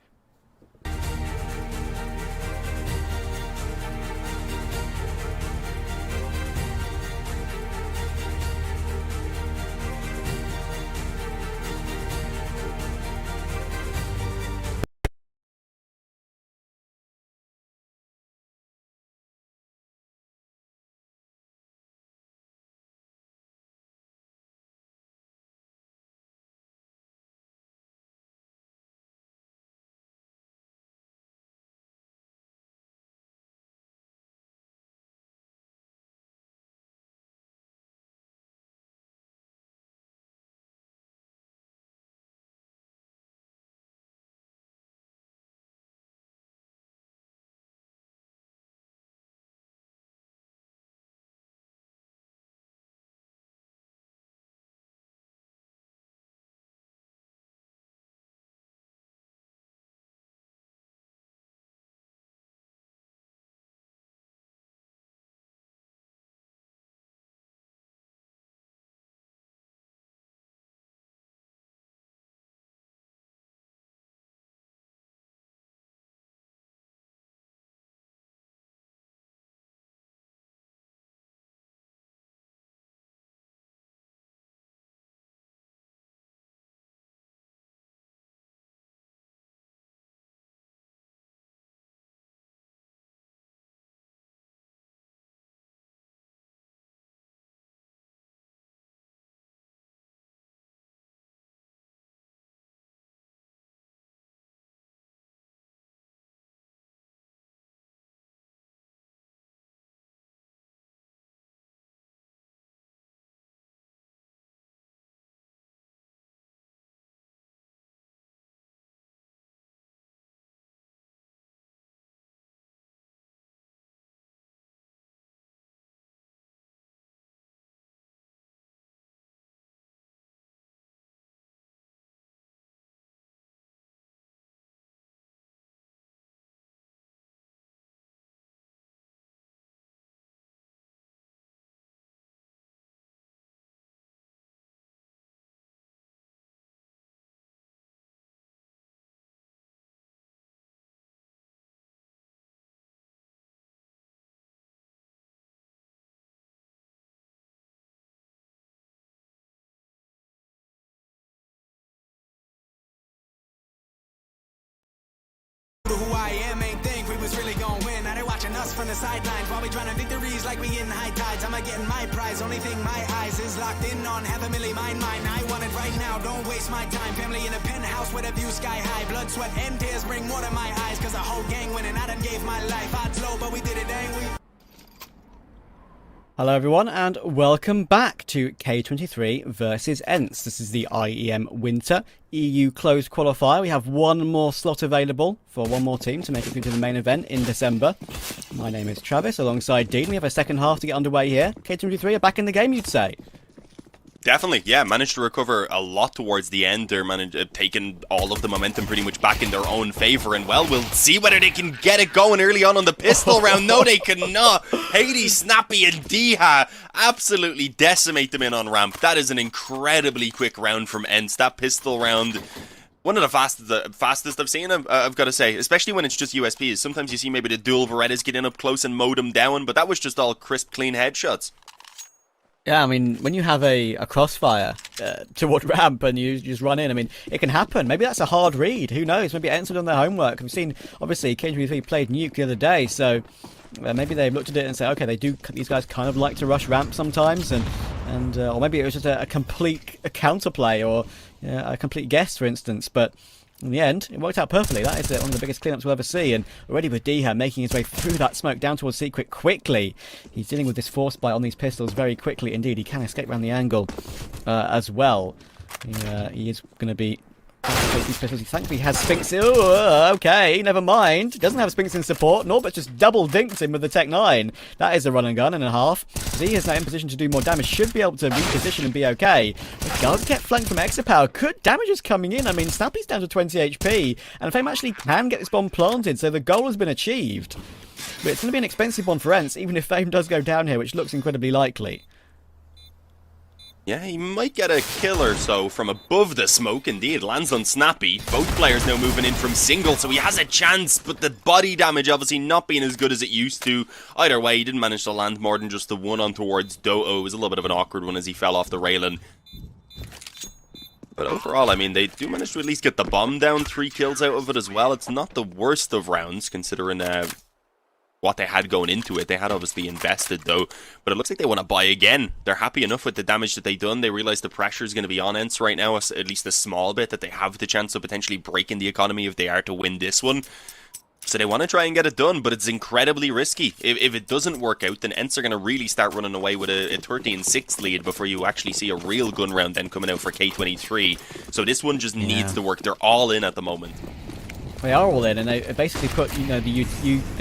Who I am ain't think we was really gonna win. Now they watching us from the sidelines while we drowning victories like we in high tides. I'm getting my prize. Only thing my eyes is locked in on. Have a milli mine. I want it right now. Don't waste my time. Family in a penthouse with a view sky high. Blood, sweat, and tears bring water to my eyes. Cause the whole gang winning. I done gave my life. Odds low, but we did it, ain't we? Hello everyone and welcome back to K23 versus ENCE. This is the IEM Winter EU Closed Qualifier. We have one more slot available for one more team to make it through to the main event in December. My name is Travis alongside Dean. We have a second half to get underway here. K23 are back in the game, you'd say. Definitely, yeah. Managed to recover a lot towards the end. They're taking all of the momentum pretty much back in their own favour. And, well, we'll see whether they can get it going early on the pistol round. No, they cannot. Hades, Snappy, and Diha absolutely decimate them in on ramp. That is an incredibly quick round from ENCE. That pistol round, one of the fastest I've seen, I've got to say. Especially when it's just USPs. Sometimes you see maybe the dual Berettas get in up close and mow them down. But that was just all crisp, clean headshots. Yeah, I mean, when you have a crossfire toward ramp and you just run in, I mean, it can happen. Maybe that's a hard read. Who knows? Maybe ENCE have done their homework. We've seen, obviously, K23 played Nuke the other day, so maybe they've looked at it and said, okay, these guys kind of like to rush ramp sometimes, or maybe it was just a complete counterplay or a complete guess, for instance, but in the end, it worked out perfectly. That is one of the biggest cleanups we'll ever see. And already with Diha making his way through that smoke down towards Secret quickly. He's dealing with this force bite on these pistols very quickly indeed. He can escape around the angle as well. He is going to be... These pistols. He thankfully has Sphinx. Oh, okay, never mind. Doesn't have Sphinx in support. Norbert just double dinked him with the Tech 9. That is a run and gun and a half. Z is now in position to do more damage. Should be able to reposition and be okay. But does get flanked from Exapower. Good damage is coming in. I mean, Snappy's down to 20 HP. And Fame actually can get this bomb planted. So the goal has been achieved. But it's going to be an expensive one for ENCE, even if Fame does go down here, which looks incredibly likely. Yeah, he might get a kill or so from above the smoke. Indeed, lands on Snappy. Both players now moving in from single, so he has a chance, but the body damage obviously not being as good as it used to. Either way, he didn't manage to land more than just the one on towards Doto. It was a little bit of an awkward one as he fell off the railing. But overall, I mean, they do manage to at least get the bomb down. 3 kills out of it as well. It's not the worst of rounds, considering what they had going into it. They had obviously invested though, but it looks like they want to buy again. They're happy enough with the damage that they've done. They realize the pressure is going to be on ENCE right now, at least a small bit, that they have the chance of potentially breaking the economy if they are to win this one. So they want to try and get it done, but it's incredibly risky. If it doesn't work out, then ENCE are going to really start running away with a 13-6 lead before you actually see a real gun round then coming out for K23. So this one just needs to work. They're all in at the moment. They are all in, and they basically put, they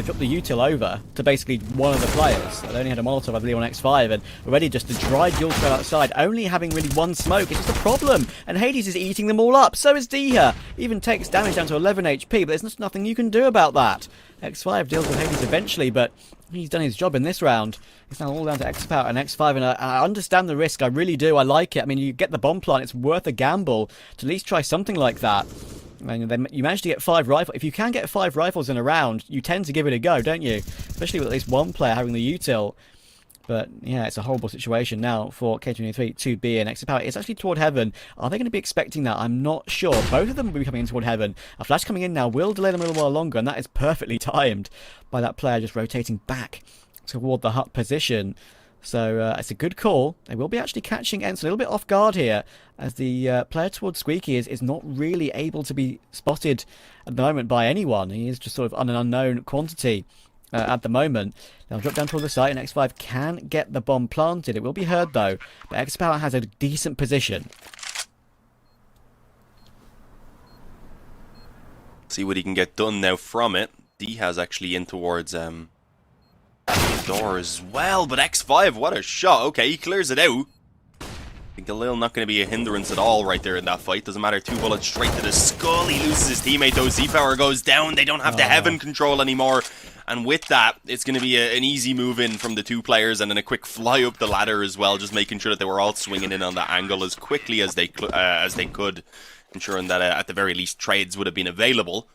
put the util over to basically one of the players. They only had a Molotov, I believe, on X5, and already just a dry dual throw outside, only having really one smoke. It's just a problem, and Hades is eating them all up. So is Diha. Even takes damage down to 11 HP, but there's just nothing you can do about that. X5 deals with Hades eventually, but he's done his job in this round. It's now all down to X-Power and X5, and I understand the risk. I really do. I like it. I mean, you get the bomb plant. It's worth a gamble to at least try something like that. And you manage to get 5 rifles. If you can get 5 rifles in a round, you tend to give it a go, don't you? Especially with at least one player having the util. But yeah, it's a horrible situation now for K23 to be in. Extra Power is actually toward Heaven. Are they going to be expecting that? I'm not sure. Both of them will be coming in toward Heaven. A flash coming in now will delay them a little while longer, and that is perfectly timed by that player just rotating back toward the hut position. So it's a good call. They will be actually catching ENCE a little bit off guard here, as the player towards Squeaky is not really able to be spotted at the moment by anyone. He is just sort of an unknown quantity at the moment. They'll drop down toward the site, and X5 can get the bomb planted. It will be heard though, but X-Power has a decent position. See what he can get done now from it. D has actually in towards door as well, but X5, what a shot. Okay, he clears it out. I think Galil not going to be a hindrance at all right there in that fight. Doesn't matter, 2 bullets straight to the skull. He loses his teammate though. Z-Power goes down. They don't have the Heaven control anymore. And with that, it's going to be an easy move in from the 2 players, and then a quick fly up the ladder as well, just making sure that they were all swinging in on the angle as quickly as they could, ensuring that at the very least trades would have been available.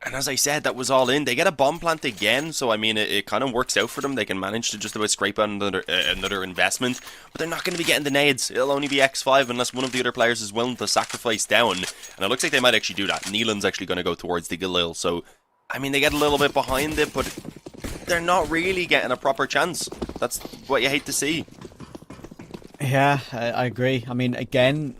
And as I said, that was all in. They get a bomb plant again, so I mean, it kind of works out for them. They can manage to just about scrape out another investment, but they're not going to be getting the nades. It'll only be X5 unless one of the other players is willing to sacrifice down. And it looks like they might actually do that. Neelan's actually going to go towards the Galil, so I mean, they get a little bit behind it, but they're not really getting a proper chance. That's what you hate to see. Yeah, I agree. I mean, again,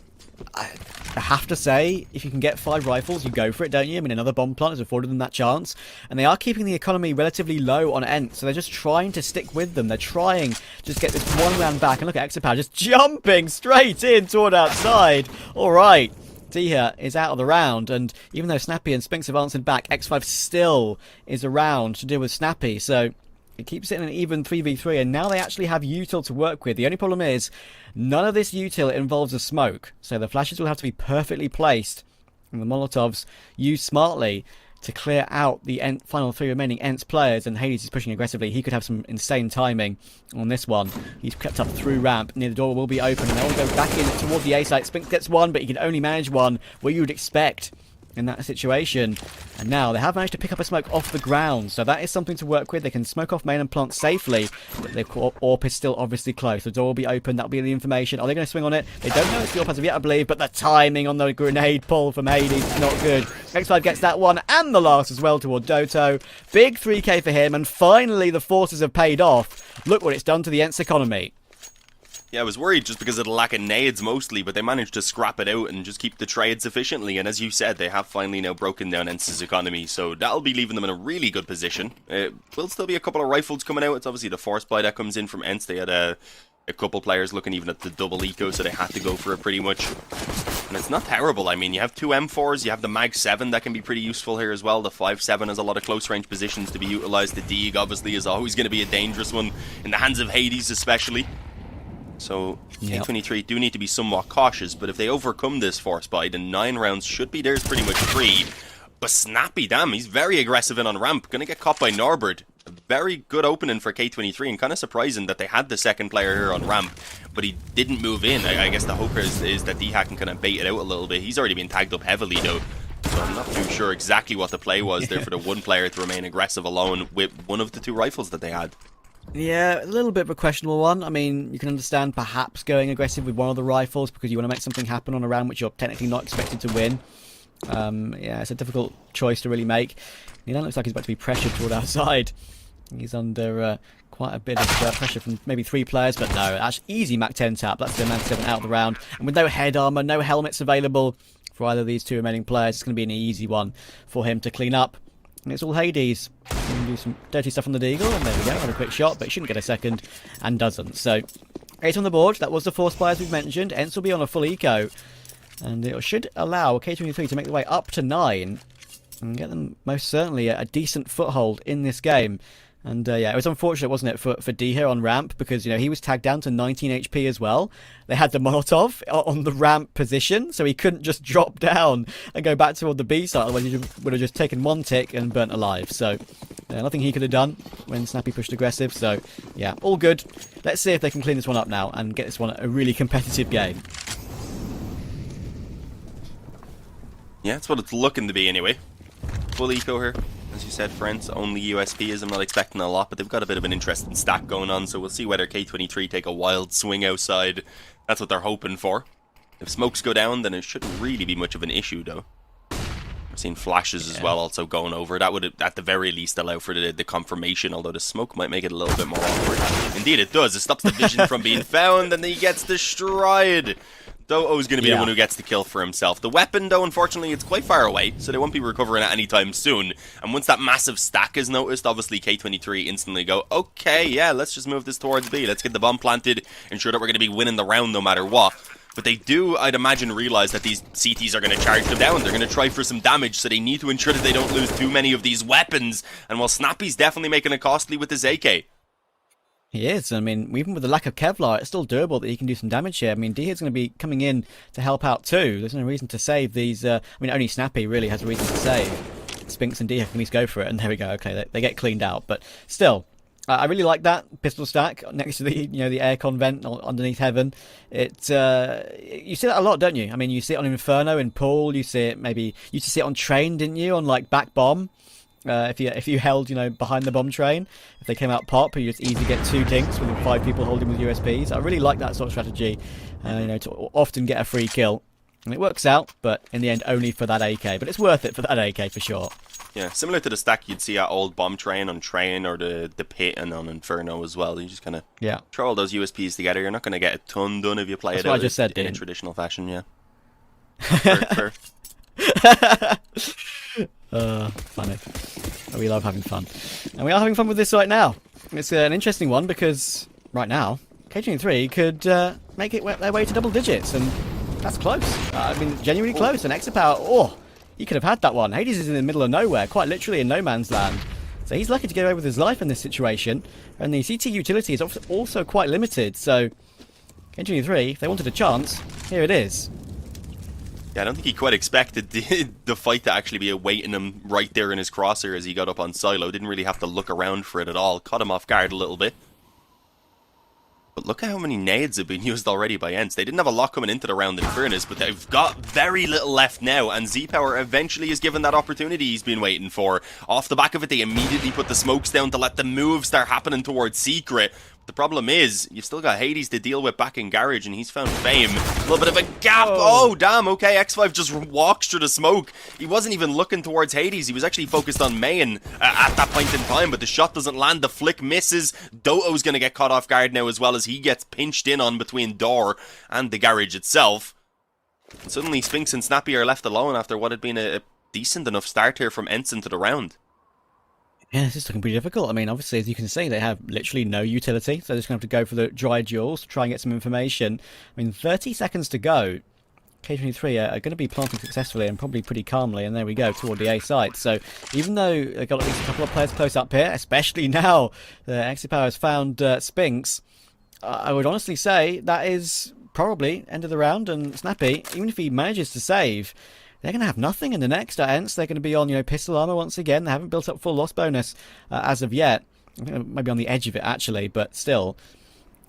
I I have to say, if you can get 5 rifles, you go for it, don't you? I mean, another bomb plant has afforded them that chance. And they are keeping the economy relatively low on ENCE, so they're just trying to stick with them. They're trying to just get this one round back. And look at Exopower just jumping straight in toward outside. All right. Dia is out of the round, and even though Snappy and Spinks have answered back, X5 still is around to deal with Snappy. So it keeps it in an even 3v3, and now they actually have util to work with. The only problem is, none of this util involves a smoke, so the flashes will have to be perfectly placed, and the Molotovs used smartly to clear out the final 3 remaining ENCE players, and Hades is pushing aggressively. He could have some insane timing on this one. He's crept up through ramp, near the door will be open, and they'll go back in toward the A site. Spinks gets one, but he can only manage one, where you would expect in that situation. And now they have managed to pick up a smoke off the ground, so that is something to work with. They can smoke off main and plant safely, but their AWP is still obviously close. The door will be open, that'll be the information. Are they going to swing on it? They don't know it's the AWP as of yet, I believe, but the timing on the grenade pull from Hades is not good. X5 gets that one, and the last as well toward Doto. Big 3k for him, and finally the forces have paid off. Look what it's done to the ENCE economy. Yeah, I was worried just because of the lack of nades mostly, but they managed to scrap it out and just keep the trades efficiently. And as you said, they have finally now broken down ENCE's economy, so that'll be leaving them in a really good position. Will still be a couple of rifles coming out. It's obviously the force buy that comes in from ENCE. They had a couple players looking even at the double eco, so they had to go for it pretty much. And it's not terrible. I mean, you have 2 M4s, you have the Mag 7 that can be pretty useful here as well. The 5.7 has a lot of close range positions to be utilised. The Deeg obviously is always going to be a dangerous one, in the hands of Hades especially. So, K23 do need to be somewhat cautious, but if they overcome this force buy, then 9 rounds should be theirs pretty much free. But Snappy, damn, he's very aggressive in on ramp. Gonna get caught by Norbert. A very good opening for K23, and kind of surprising that they had the second player here on ramp, but he didn't move in. I guess the hope is that D-Hack can kind of bait it out a little bit. He's already been tagged up heavily, though. So I'm not too sure exactly what the play was there for the one player to remain aggressive alone with one of the 2 rifles that they had. Yeah, a little bit of a questionable one. I mean, you can understand perhaps going aggressive with one of the rifles because you want to make something happen on a round which you're technically not expected to win. Yeah, it's a difficult choice to really make. Nilan looks like he's about to be pressured toward outside. He's under quite a bit of pressure from maybe 3 players, but no, actually easy Mac 10 tap. That's the Man 7 out of the round. And with no head armor, no helmets available for either of these 2 remaining players, it's going to be an easy one for him to clean up. And it's all Hades. He can do some dirty stuff on the Deagle, and there we go, have a quick shot, but he shouldn't get a second, and doesn't. So, 8 on the board, that was the force buy as we've mentioned. ENCE will be on a full eco, and it should allow K23 to make their way up to 9, and get them most certainly a decent foothold in this game. And yeah, it was unfortunate, wasn't it, for D here on ramp, because, you know, he was tagged down to 19 HP as well. They had the Molotov on the ramp position, so he couldn't just drop down and go back toward the B side, otherwise he would have just taken 1 tick and burnt alive. So, nothing he could have done when Snappy pushed aggressive. So, yeah, all good. Let's see if they can clean this one up now and get this one a really competitive game. Yeah, that's what it's looking to be anyway. Full eco here. As you said, friends, only USPs. I'm not expecting a lot, but they've got a bit of an interesting stack going on, so we'll see whether K23 take a wild swing outside. That's what they're hoping for. If smokes go down, then it shouldn't really be much of an issue, though. I've seen flashes as well also going over. That would, at the very least, allow for the confirmation, although the smoke might make it a little bit more awkward. Indeed, it does. It stops the vision from being found, and then he gets destroyed. Doto's going to be the one who gets the kill for himself. The weapon, though, unfortunately, it's quite far away, so they won't be recovering it anytime soon. And once that massive stack is noticed, obviously K23 instantly go, okay, yeah, let's just move this towards B. Let's get the bomb planted, ensure that we're going to be winning the round no matter what. But they do, I'd imagine, realize that these CTs are going to charge them down. They're going to try for some damage, so they need to ensure that they don't lose too many of these weapons. And while Snappy's definitely making it costly with his AK. He is. I mean, even with the lack of Kevlar, it's still doable that he can do some damage here. I mean, D-Head's going to be coming in to help out too. There's no reason to save these. I mean, only Snappy really has a reason to save. Spinks and D-Head can at least go for it, and there we go. Okay, they get cleaned out. But still, I really like that pistol stack next to the the aircon vent underneath Heaven. You see that a lot, don't you? I mean, you see it on Inferno in Pool. You see it maybe. You used to see it on Train, didn't you? On like Back Bomb. If you held behind the bomb train, if they came out pop, you just easily get 2 dinks with 5 people holding with USPs. I really like that sort of strategy. To often get a free kill, and it works out, but in the end only for that AK. But it's worth it for that AK for sure. Yeah, similar to the stack you'd see at old bomb train on Train or the pit and on Inferno as well. You just kind of throw all those USPs together. You're not going to get a ton done if you play That's it what out I just said, in a traditional fashion. Yeah. Fair. Funny. We love having fun. And we are having fun with this right now. It's an interesting one because right now, K23 could make it their way to double digits, and that's close. I mean, genuinely close. And Exapower, he could have had that one. Hades is in the middle of nowhere, quite literally in no man's land. So he's lucky to get away with his life in this situation. And the CT utility is also quite limited. So K23, if they wanted a chance, here it is. Yeah, I don't think he quite expected the fight to actually be awaiting him right there in his crosshair as he got up on silo. Didn't really have to look around for it at all. Caught him off guard a little bit. But look at how many nades have been used already by ENCE. They didn't have a lot coming into the round in fairness, but they've got very little left now, and Z-Power eventually is given that opportunity he's been waiting for. Off the back of it, they immediately put the smokes down to let the moves start happening towards Secret. The problem is, you've still got Hades to deal with back in Garage, and he's found Fame. A little bit of a gap. Oh, damn. Okay, X5 just walks through the smoke. He wasn't even looking towards Hades. He was actually focused on main at that point in time, but the shot doesn't land. The flick misses. Doto's going to get caught off guard now as well as he gets pinched in on between Door and the Garage itself. And suddenly, Sphinx and Snappy are left alone after what had been a decent enough start here from ENCE into the round. Yeah, this is looking pretty difficult. I mean, obviously, as you can see, they have literally no utility, so they're just going to have to go for the dry duels to try and get some information. I mean, 30 seconds to go. K23 are going to be planting successfully and probably pretty calmly, and there we go, toward the A site. So, even though they've got at least a couple of players close up here, especially now Exapower has found Sphinx, I would honestly say that is probably end of the round, and Snappy, even if he manages to save, they're going to have nothing in the next ENCE. They're going to be on, pistol armor once again. They haven't built up full loss bonus as of yet. I think maybe on the edge of it, actually, but still.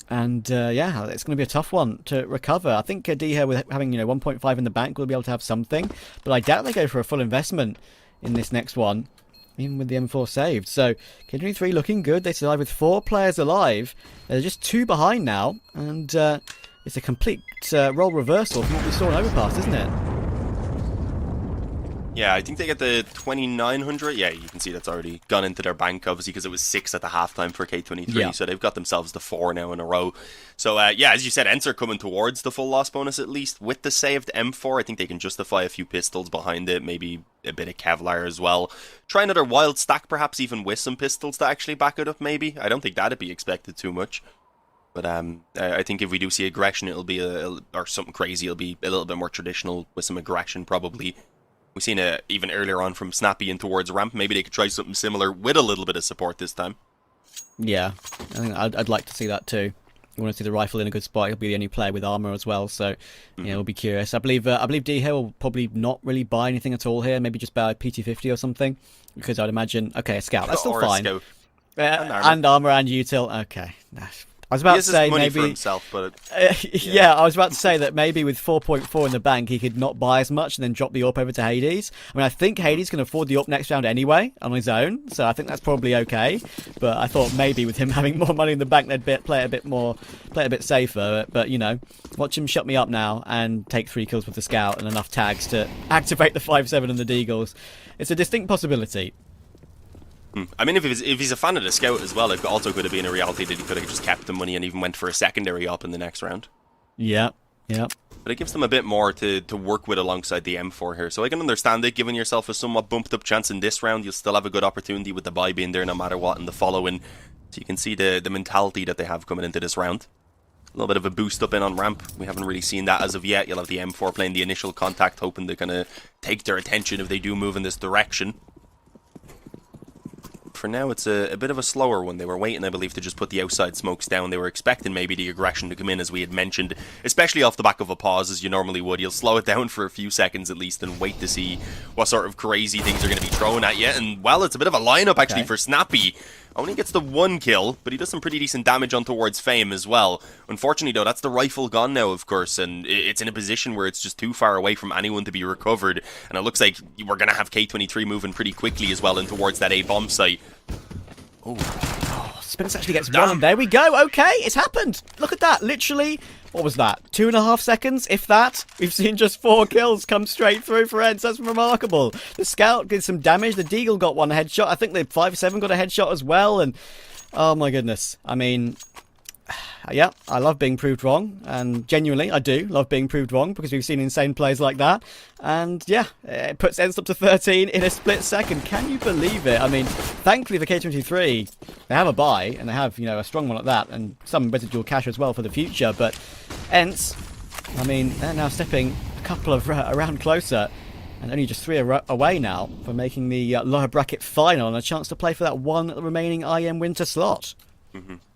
And, yeah, it's going to be a tough one to recover. I think D here, with having, 1.5 in the bank, will be able to have something. But I doubt they go for a full investment in this next one, even with the M4 saved. So, K23 looking good. They survive with 4 players alive. They're just 2 behind now. And it's a complete role reversal from what we saw in Overpass, isn't it? Yeah, I think they get the 2,900. Yeah, you can see that's already gone into their bank, obviously, because it was 6 at the halftime for K23. Yeah. So they've got themselves the 4 now in a row. So, yeah, as you said, ENCE are coming towards the full loss bonus at least. With the saved M4, I think they can justify a few pistols behind it, maybe a bit of Kevlar as well. Try another wild stack, perhaps even with some pistols to actually back it up, maybe. I don't think that'd be expected too much. But I think if we do see aggression, it'll be or something crazy. It'll be a little bit more traditional with some aggression, probably. We've seen it even earlier on from Snappy in towards ramp. Maybe they could try something similar with a little bit of support this time. Yeah, I think I'd like to see that too. You want to see the rifle in a good spot. He'll be the only player with armor as well, so yeah, we'll be curious. I believe D here will probably not really buy anything at all here. Maybe just buy a PT50 or something, because I'd imagine a scout. That's still Or fine. a scout. And armor and util. Okay. I was about to say money maybe for himself, but yeah, I was about to say that maybe with 4.4 in the bank, he could not buy as much and then drop the AWP over to Hades. I mean, I think Hades can afford the AWP next round anyway on his own, so I think that's probably okay. But I thought maybe with him having more money in the bank, they'd play it a bit safer. But watch him shut me up now and take 3 kills with the scout and enough tags to activate the 5-7 and the deagles. It's a distinct possibility. I mean, if he's a fan of the scout as well, it also could have been a reality that he could have just kept the money and even went for a secondary up in the next round. Yeah. But it gives them a bit more to work with alongside the M4 here. So I can understand it, giving yourself a somewhat bumped up chance in this round. You'll still have a good opportunity with the buy being there no matter what in the following. So you can see the mentality that they have coming into this round. A little bit of a boost up in on ramp. We haven't really seen that as of yet. You'll have the M4 playing the initial contact, hoping to kind of take their attention if they do move in this direction. For now, it's a bit of a slower one. They were waiting, I believe, to just put the outside smokes down. They were expecting maybe the aggression to come in, as we had mentioned, especially off the back of a pause, as you normally would. You'll slow it down for a few seconds at least and wait to see what sort of crazy things are going to be thrown at you. And, well, it's a bit of a lineup, actually, for Snappy. Only gets the 1 kill, but he does some pretty decent damage on towards Fame as well. Unfortunately, though, that's the rifle gone now, of course, and it's in a position where it's just too far away from anyone to be recovered. And it looks like we're going to have K23 moving pretty quickly as well in towards that A-bomb site. Spence actually gets one, and there we go. Okay, it's happened. Look at that. Literally, what was that? 2.5 seconds, if that. We've seen just 4 kills come straight through for ENCE. That's remarkable. The scout did some damage. The deagle got 1 headshot. I think the 5-7 got a headshot as well. And oh my goodness. I mean, yeah, I love being proved wrong, and genuinely, I do love being proved wrong because we've seen insane plays like that. And yeah, it puts ENCE up to 13 in a split second. Can you believe it? I mean, thankfully for K23, they have a buy, and they have, you know, a strong one at that, and some residual cash as well for the future. But ENCE, I mean, they're now stepping a couple of around closer, and only just 3 away now from making the lower bracket final and a chance to play for that one remaining IEM winter slot.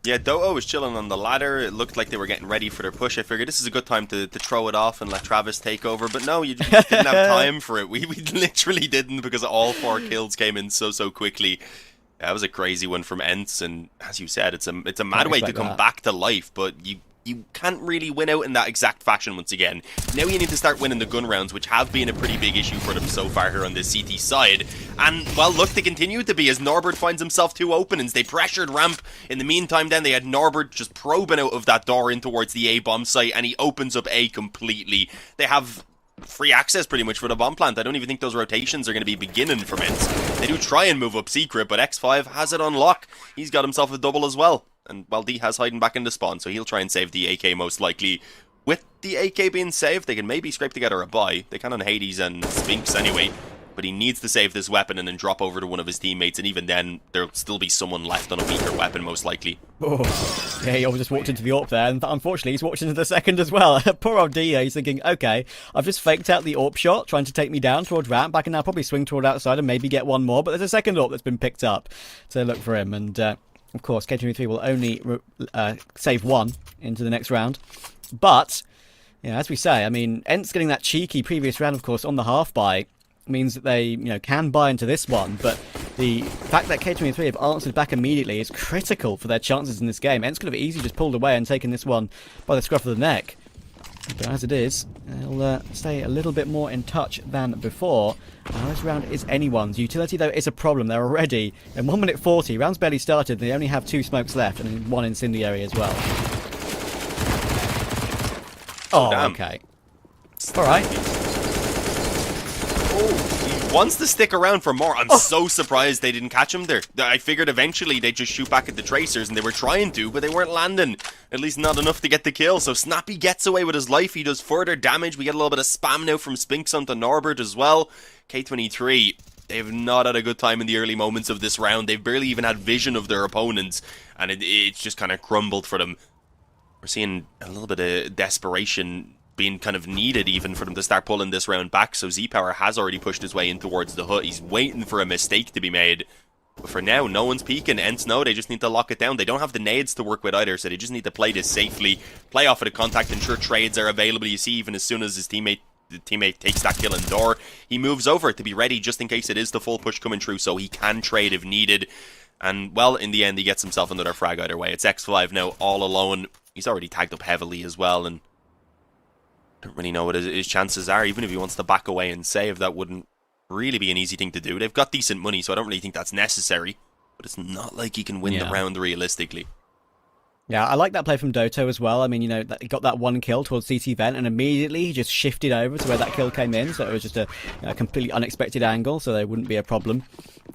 Yeah, Dota was chilling on the ladder. It looked like they were getting ready for their push. I figured this is a good time to throw it off and let Travis take over. But no, you just didn't have time for it. We literally didn't, because all 4 kills came in so quickly. That was a crazy one from ENCE, and as you said, it's a mad way to come back to life, but you can't really win out in that exact fashion once again. Now you need to start winning the gun rounds, which have been a pretty big issue for them so far here on the CT side. And, well, look, they continue to be as Norbert finds himself 2 openings. They pressured ramp. In the meantime, then, they had Norbert just probing out of that door in towards the A bomb site, and he opens up A completely. They have free access pretty much for the bomb plant. I don't even think those rotations are going to be beginning from ENCE. They do try and move up secret, but X5 has it on lock. He's got himself a double as well. And, well, D has hiding back in the spawn, so he'll try and save the AK most likely. With the AK being saved, they can maybe scrape together a buy. They can on Hades and Sphinx anyway. But he needs to save this weapon and then drop over to one of his teammates, and even then, there'll still be someone left on a weaker weapon, most likely. Oh, yeah, he just walked into the AWP there, and unfortunately he's walked into the second as well. Poor old D, he's thinking, okay, I've just faked out the AWP shot, trying to take me down toward ramp. I can now probably swing toward outside and maybe get one more, but there's a second AWP that's been picked up. So look for him, and of course, K23 will only save 1 into the next round. But, yeah, as we say, I mean, ENCE getting that cheeky previous round, of course, on the half buy means that they, you know, can buy into this one. But the fact that K23 have answered back immediately is critical for their chances in this game. ENCE could have easily just pulled away and taken this one by the scruff of the neck. But as it is, they'll stay a little bit more in touch than before. Now this round is anyone's. Utility, though, is a problem. They're already in 1 minute 40. Round's barely started. They only have 2 smokes left and 1 incendiary as well. Oh, damn. okay. All right. Oh, he wants to stick around for more. I'm so surprised they didn't catch him there. I figured eventually they'd just shoot back at the tracers, and they were trying to, but they weren't landing. At least not enough to get the kill. So Snappy gets away with his life. He does further damage. We get a little bit of spam now from Spinks onto Norbert as well. K23, they have not had a good time in the early moments of this round. They've barely even had vision of their opponents, and it's just kind of crumbled for them. We're seeing a little bit of desperation being kind of needed even for them to start pulling this round back. So Z-Power has already pushed his way in towards the hut. He's waiting for a mistake to be made. But for now, no one's peeking. ENCE know they just need to lock it down. They don't have the nades to work with either, so they just need to play this safely. Play off of the contact, ensure trades are available. You see, even as soon as his teammate takes that kill in door, he moves over to be ready just in case it is the full push coming through, so he can trade if needed. And, well, in the end, he gets himself another frag either way. It's X5 now, all alone. He's already tagged up heavily as well, and don't really know what his chances are. Even if he wants to back away and save, that wouldn't really be an easy thing to do. They've got decent money, so I don't really think that's necessary. But it's not like he can win the round realistically. Yeah, I like that play from Doto as well. I mean, you know, he got that 1 kill towards CT vent, and immediately he just shifted over to where that kill came in. So it was just a completely unexpected angle, so there wouldn't be a problem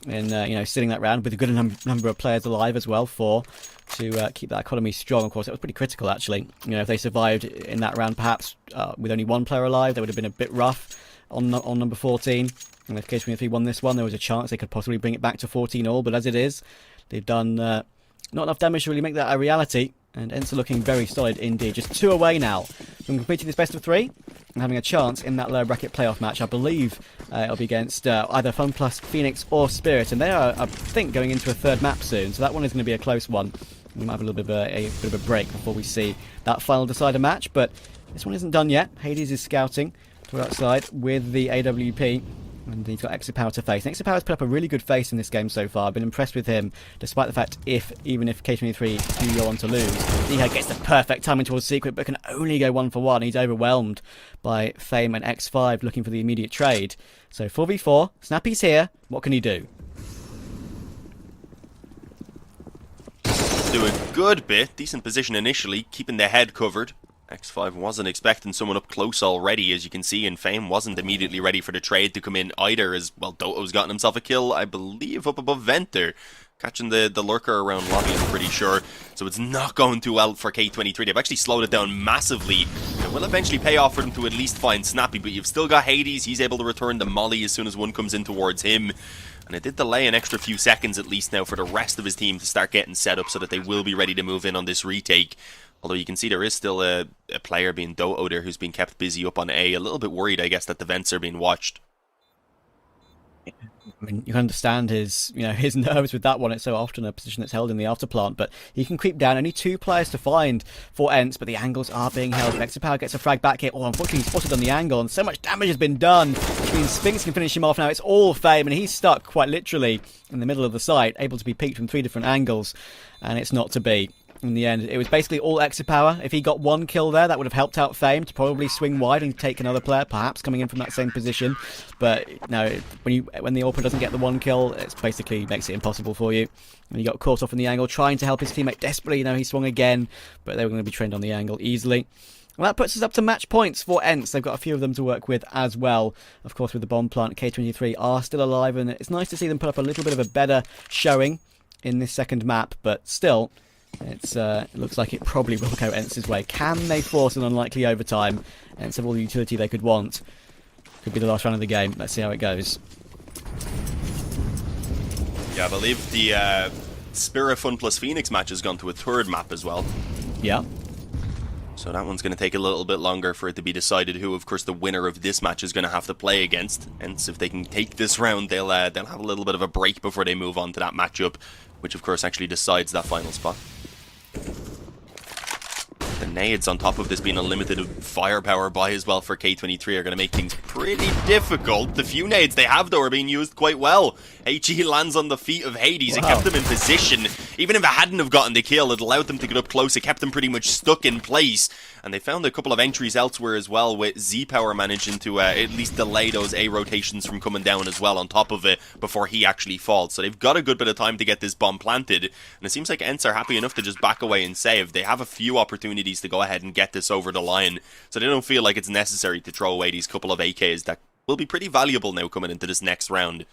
in sitting that round with a good number of players alive as well to keep that economy strong. Of course, it was pretty critical actually. You know, if they survived in that round, perhaps with only 1 player alive, that would have been a bit rough on number 14. And if K23 won this one, there was a chance they could possibly bring it back to 14 all. But as it is, they've done not enough damage to really make that a reality, and ENCE are looking very solid indeed. Just 2 away now from completing this best of 3 and having a chance in that lower bracket playoff match. I believe it'll be against either FunPlus, Phoenix or Spirit, and they are, I think, going into a 3rd map soon, so that one is going to be a close one. We might have a little bit of a break before we see that final decider match, but this one isn't done yet. Hades is scouting to outside with the AWP. And he's got Exapower to face. And Exapower's put up a really good face in this game so far. I've been impressed with him, despite the fact even if K23 do go on to lose, Diha gets the perfect timing towards Secret, but can only go 1 for 1. He's overwhelmed by Fame and X5 looking for the immediate trade. So 4v4, Snappy's here. What can he do? Do a good bit. Decent position initially, keeping the head covered. X5 wasn't expecting someone up close already, as you can see, and Fame wasn't immediately ready for the trade to come in either, as, well, Doto's gotten himself a kill, I believe, up above Venter. catching the lurker around lobby, I'm pretty sure. So it's not going too well for K23. They've actually slowed it down massively. It will eventually pay off for them to at least find Snappy, but you've still got Hades. He's able to return the molly as soon as one comes in towards him. And it did delay an extra few seconds at least now for the rest of his team to start getting set up so that they will be ready to move in on this retake. Although you can see there is still a player being Doto there who's being kept busy up on A. A little bit worried, I guess, that the vents are being watched. I mean, you can understand his, his nerves with that one. It's so often a position that's held in the afterplant, but he can creep down. Only 2 players to find for ENCE, but the angles are being held. Exapower gets a frag back here. Oh, unfortunately, he's spotted on the angle, and so much damage has been done. Which means Spinks can finish him off now. It's all Fame, and he's stuck quite literally in the middle of the site, able to be peeked from 3 different angles, and it's not to be. In the end, it was basically all Exapower. If he got 1 kill there, that would have helped out Fame to probably swing wide and take another player, perhaps coming in from that same position. But no, when the AWP doesn't get the 1 kill, it basically makes it impossible for you. And he got caught off in the angle, trying to help his teammate desperately. He swung again, but they were going to be trained on the angle easily. Well, that puts us up to match points for ENCE. They've got a few of them to work with as well. Of course, with the bomb plant, K23 are still alive, and it's nice to see them put up a little bit of a better showing in this second map, but still, it looks like it probably will go ENCE's way. Can they force an unlikely overtime? ENCE have all the utility they could want. Could be the last round of the game. Let's see how it goes. Yeah, I believe the Spirit Fun plus Phoenix match has gone to a 3rd map as well. Yeah. So that one's going to take a little bit longer for it to be decided who, of course, the winner of this match is going to have to play against. And if they can take this round, they'll have a little bit of a break before they move on to that matchup, which, of course, actually decides that final spot. The nades on top of this being a limited firepower buy as well for K23 are going to make things pretty difficult. The few nades they have, though, are being used quite well. HE lands on the feet of Hades. It kept them in position. Even if it hadn't have gotten the kill, it allowed them to get up close. It kept them pretty much stuck in place. And they found a couple of entries elsewhere as well, with Z-Power managing to at least delay those A rotations from coming down as well on top of it before he actually falls. So they've got a good bit of time to get this bomb planted. And it seems like ENCE are happy enough to just back away and save. They have a few opportunities to go ahead and get this over the line. So they don't feel like it's necessary to throw away these couple of AKs that will be pretty valuable now coming into this next round.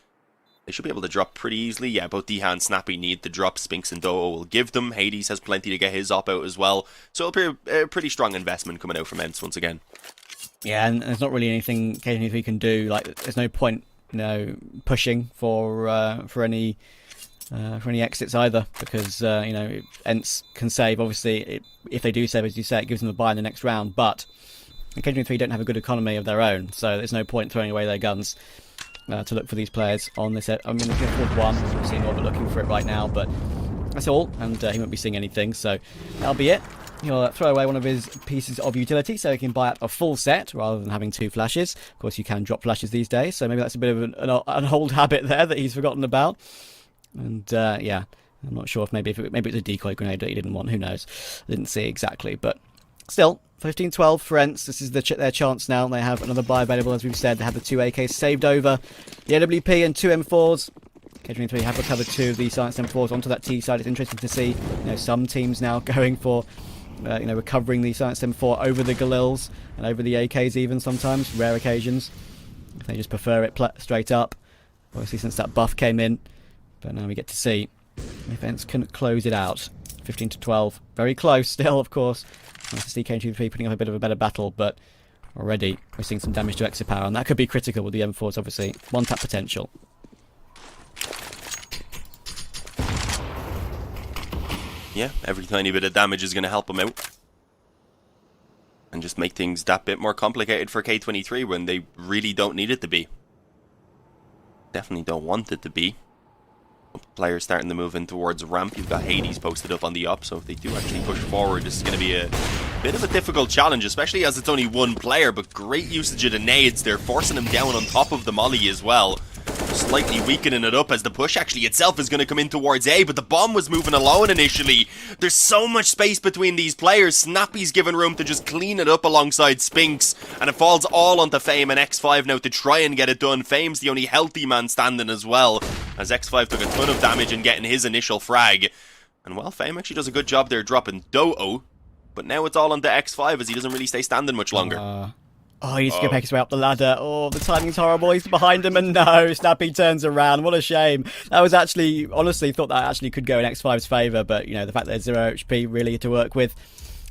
They should be able to drop pretty easily. Yeah, both Diha and Snappy need the drop. Spinks and Doho will give them. Hades has plenty to get his op out as well. So it'll be a pretty strong investment coming out from ENCE once again. Yeah, and there's not really anything K23 can do. Like, there's no point, pushing for any exits either, because ENCE can save. Obviously, if they do save, as you say, it gives them a buy in the next round. But K23 don't have a good economy of their own, so there's no point throwing away their guns to look for these players on this. I mean, looking for 1, I'm seeing Orbit looking for it right now, but that's all, and he won't be seeing anything, so that'll be it. He'll throw away one of his pieces of utility so he can buy up a full set rather than having 2 flashes. Of course, you can drop flashes these days, so maybe that's a bit of an old habit there that he's forgotten about. And yeah, I'm not sure if maybe it's a decoy grenade that he didn't want. Who knows? Didn't see exactly, but still, 15-12 for ENCE. This is their chance now. They have another buy available, as we've said. They have the 2 AKs saved over, the AWP and 2 M4s. K23 have recovered 2 of the Silence M4s onto that T side. It's interesting to see some teams now going for recovering the Silence M4 over the Galils and over the AKs even sometimes, rare occasions. If they just prefer it straight up. Obviously, since that buff came in. But now we get to see if ENCE can close it out. 15-12. Very close still, of course. Nice to see K23 putting up a bit of a better battle, but already we're seeing some damage to Exapower, and that could be critical with the M4s, obviously. 1-tap potential. Yeah, every tiny bit of damage is going to help them out. And just make things that bit more complicated for K23 when they really don't need it to be. Definitely don't want it to be. Players starting to move in towards ramp. You've got Hades posted up on the up, so if they do actually push forward, this is going to be a bit of a difficult challenge, especially as it's only 1 player, but great usage of the nades. They're forcing him down on top of the molly as well. Slightly weakening it up as the push actually itself is going to come in towards A, but the bomb was moving alone initially. There's so much space between these players. Snappy's given room to just clean it up alongside Spinks, and it falls all onto Fame and X5 now to try and get it done. Fame's the only healthy man standing as well, as X5 took a ton of damage in getting his initial frag. And well, Fame actually does a good job there dropping Doto, but now it's all onto X5 as he doesn't really stay standing much longer. Oh, he needs to go make his way up the ladder. Oh, the timing's horrible. He's behind him, and no, Snappy turns around. What a shame. That was actually, honestly, thought that actually could go in X5's favour, but, the fact that there's 0 HP really to work with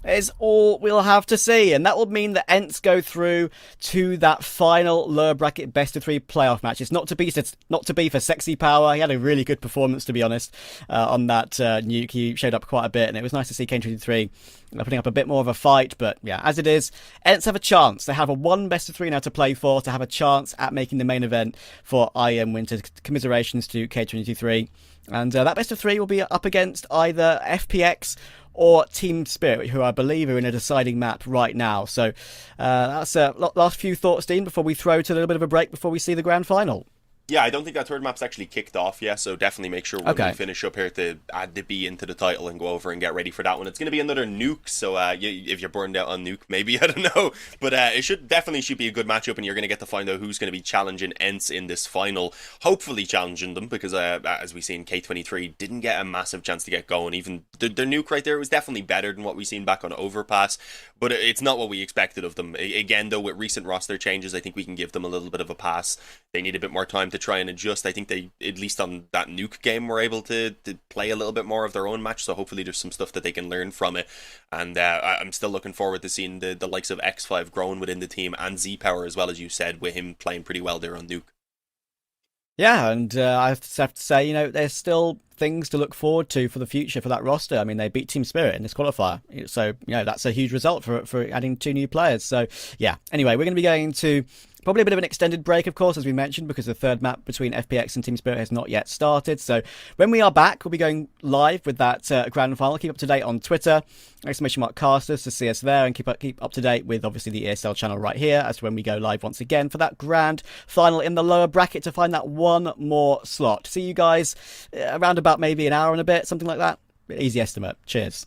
is all we'll have to see. And that will mean that ENCE go through to that final lower bracket best of 3 playoff match. It's not to be for Sexy Power. He had a really good performance, to be honest, on that nuke. He showed up quite a bit, and it was nice to see K23 putting up a bit more of a fight. But yeah, as it is, ENCE have a chance. They have a 1 best of 3 now to play for, to have a chance at making the main event for IEM Winter. Commiserations to K23. And that best of 3 will be up against either FPX or Team Spirit, who I believe are in a deciding map right now. So that's last few thoughts, Dean, before we throw to a little bit of a break before we see the grand final. Yeah, I don't think that third map's actually kicked off yet, so definitely make sure when we finish up here to add the B into the title and go over and get ready for that one. It's going to be another nuke, so if you're burned out on nuke, maybe, I don't know. But it should be a good matchup, and you're going to get to find out who's going to be challenging ENCE in this final. Hopefully challenging them, because as we see in K23, didn't get a massive chance to get going. Even their nuke right there was definitely better than what we've seen back on Overpass, but it's not what we expected of them. Again, though, with recent roster changes, I think we can give them a little bit of a pass. They need a bit more time to try and adjust. I think they, at least on that nuke game, were able to play a little bit more of their own match, so hopefully there's some stuff that they can learn from it. And I'm still looking forward to seeing the likes of X5 growing within the team, and Z-Power as well, as you said, with him playing pretty well there on nuke. Yeah, and I have to say, there's still things to look forward to for the future for that roster. I mean, they beat Team Spirit in this qualifier, so that's a huge result for adding 2 new players. So yeah, anyway, we're going to be going to probably a bit of an extended break, of course, as we mentioned, because the third map between FPX and Team Spirit has not yet started. So when we are back, we'll be going live with that grand final. Keep up to date on Twitter, !casters, to see us there, and keep up to date with, obviously, the ESL channel right here as to when we go live once again for that grand final in the lower bracket to find that 1 more slot. See you guys around about maybe an hour and a bit, something like that. Easy estimate. Cheers.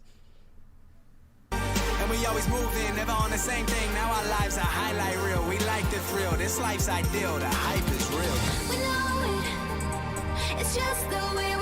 And we always moving, never on the same thing. Now our lives are highlight reel. We like the thrill. This life's ideal. The hype is real. We know it. It's just the way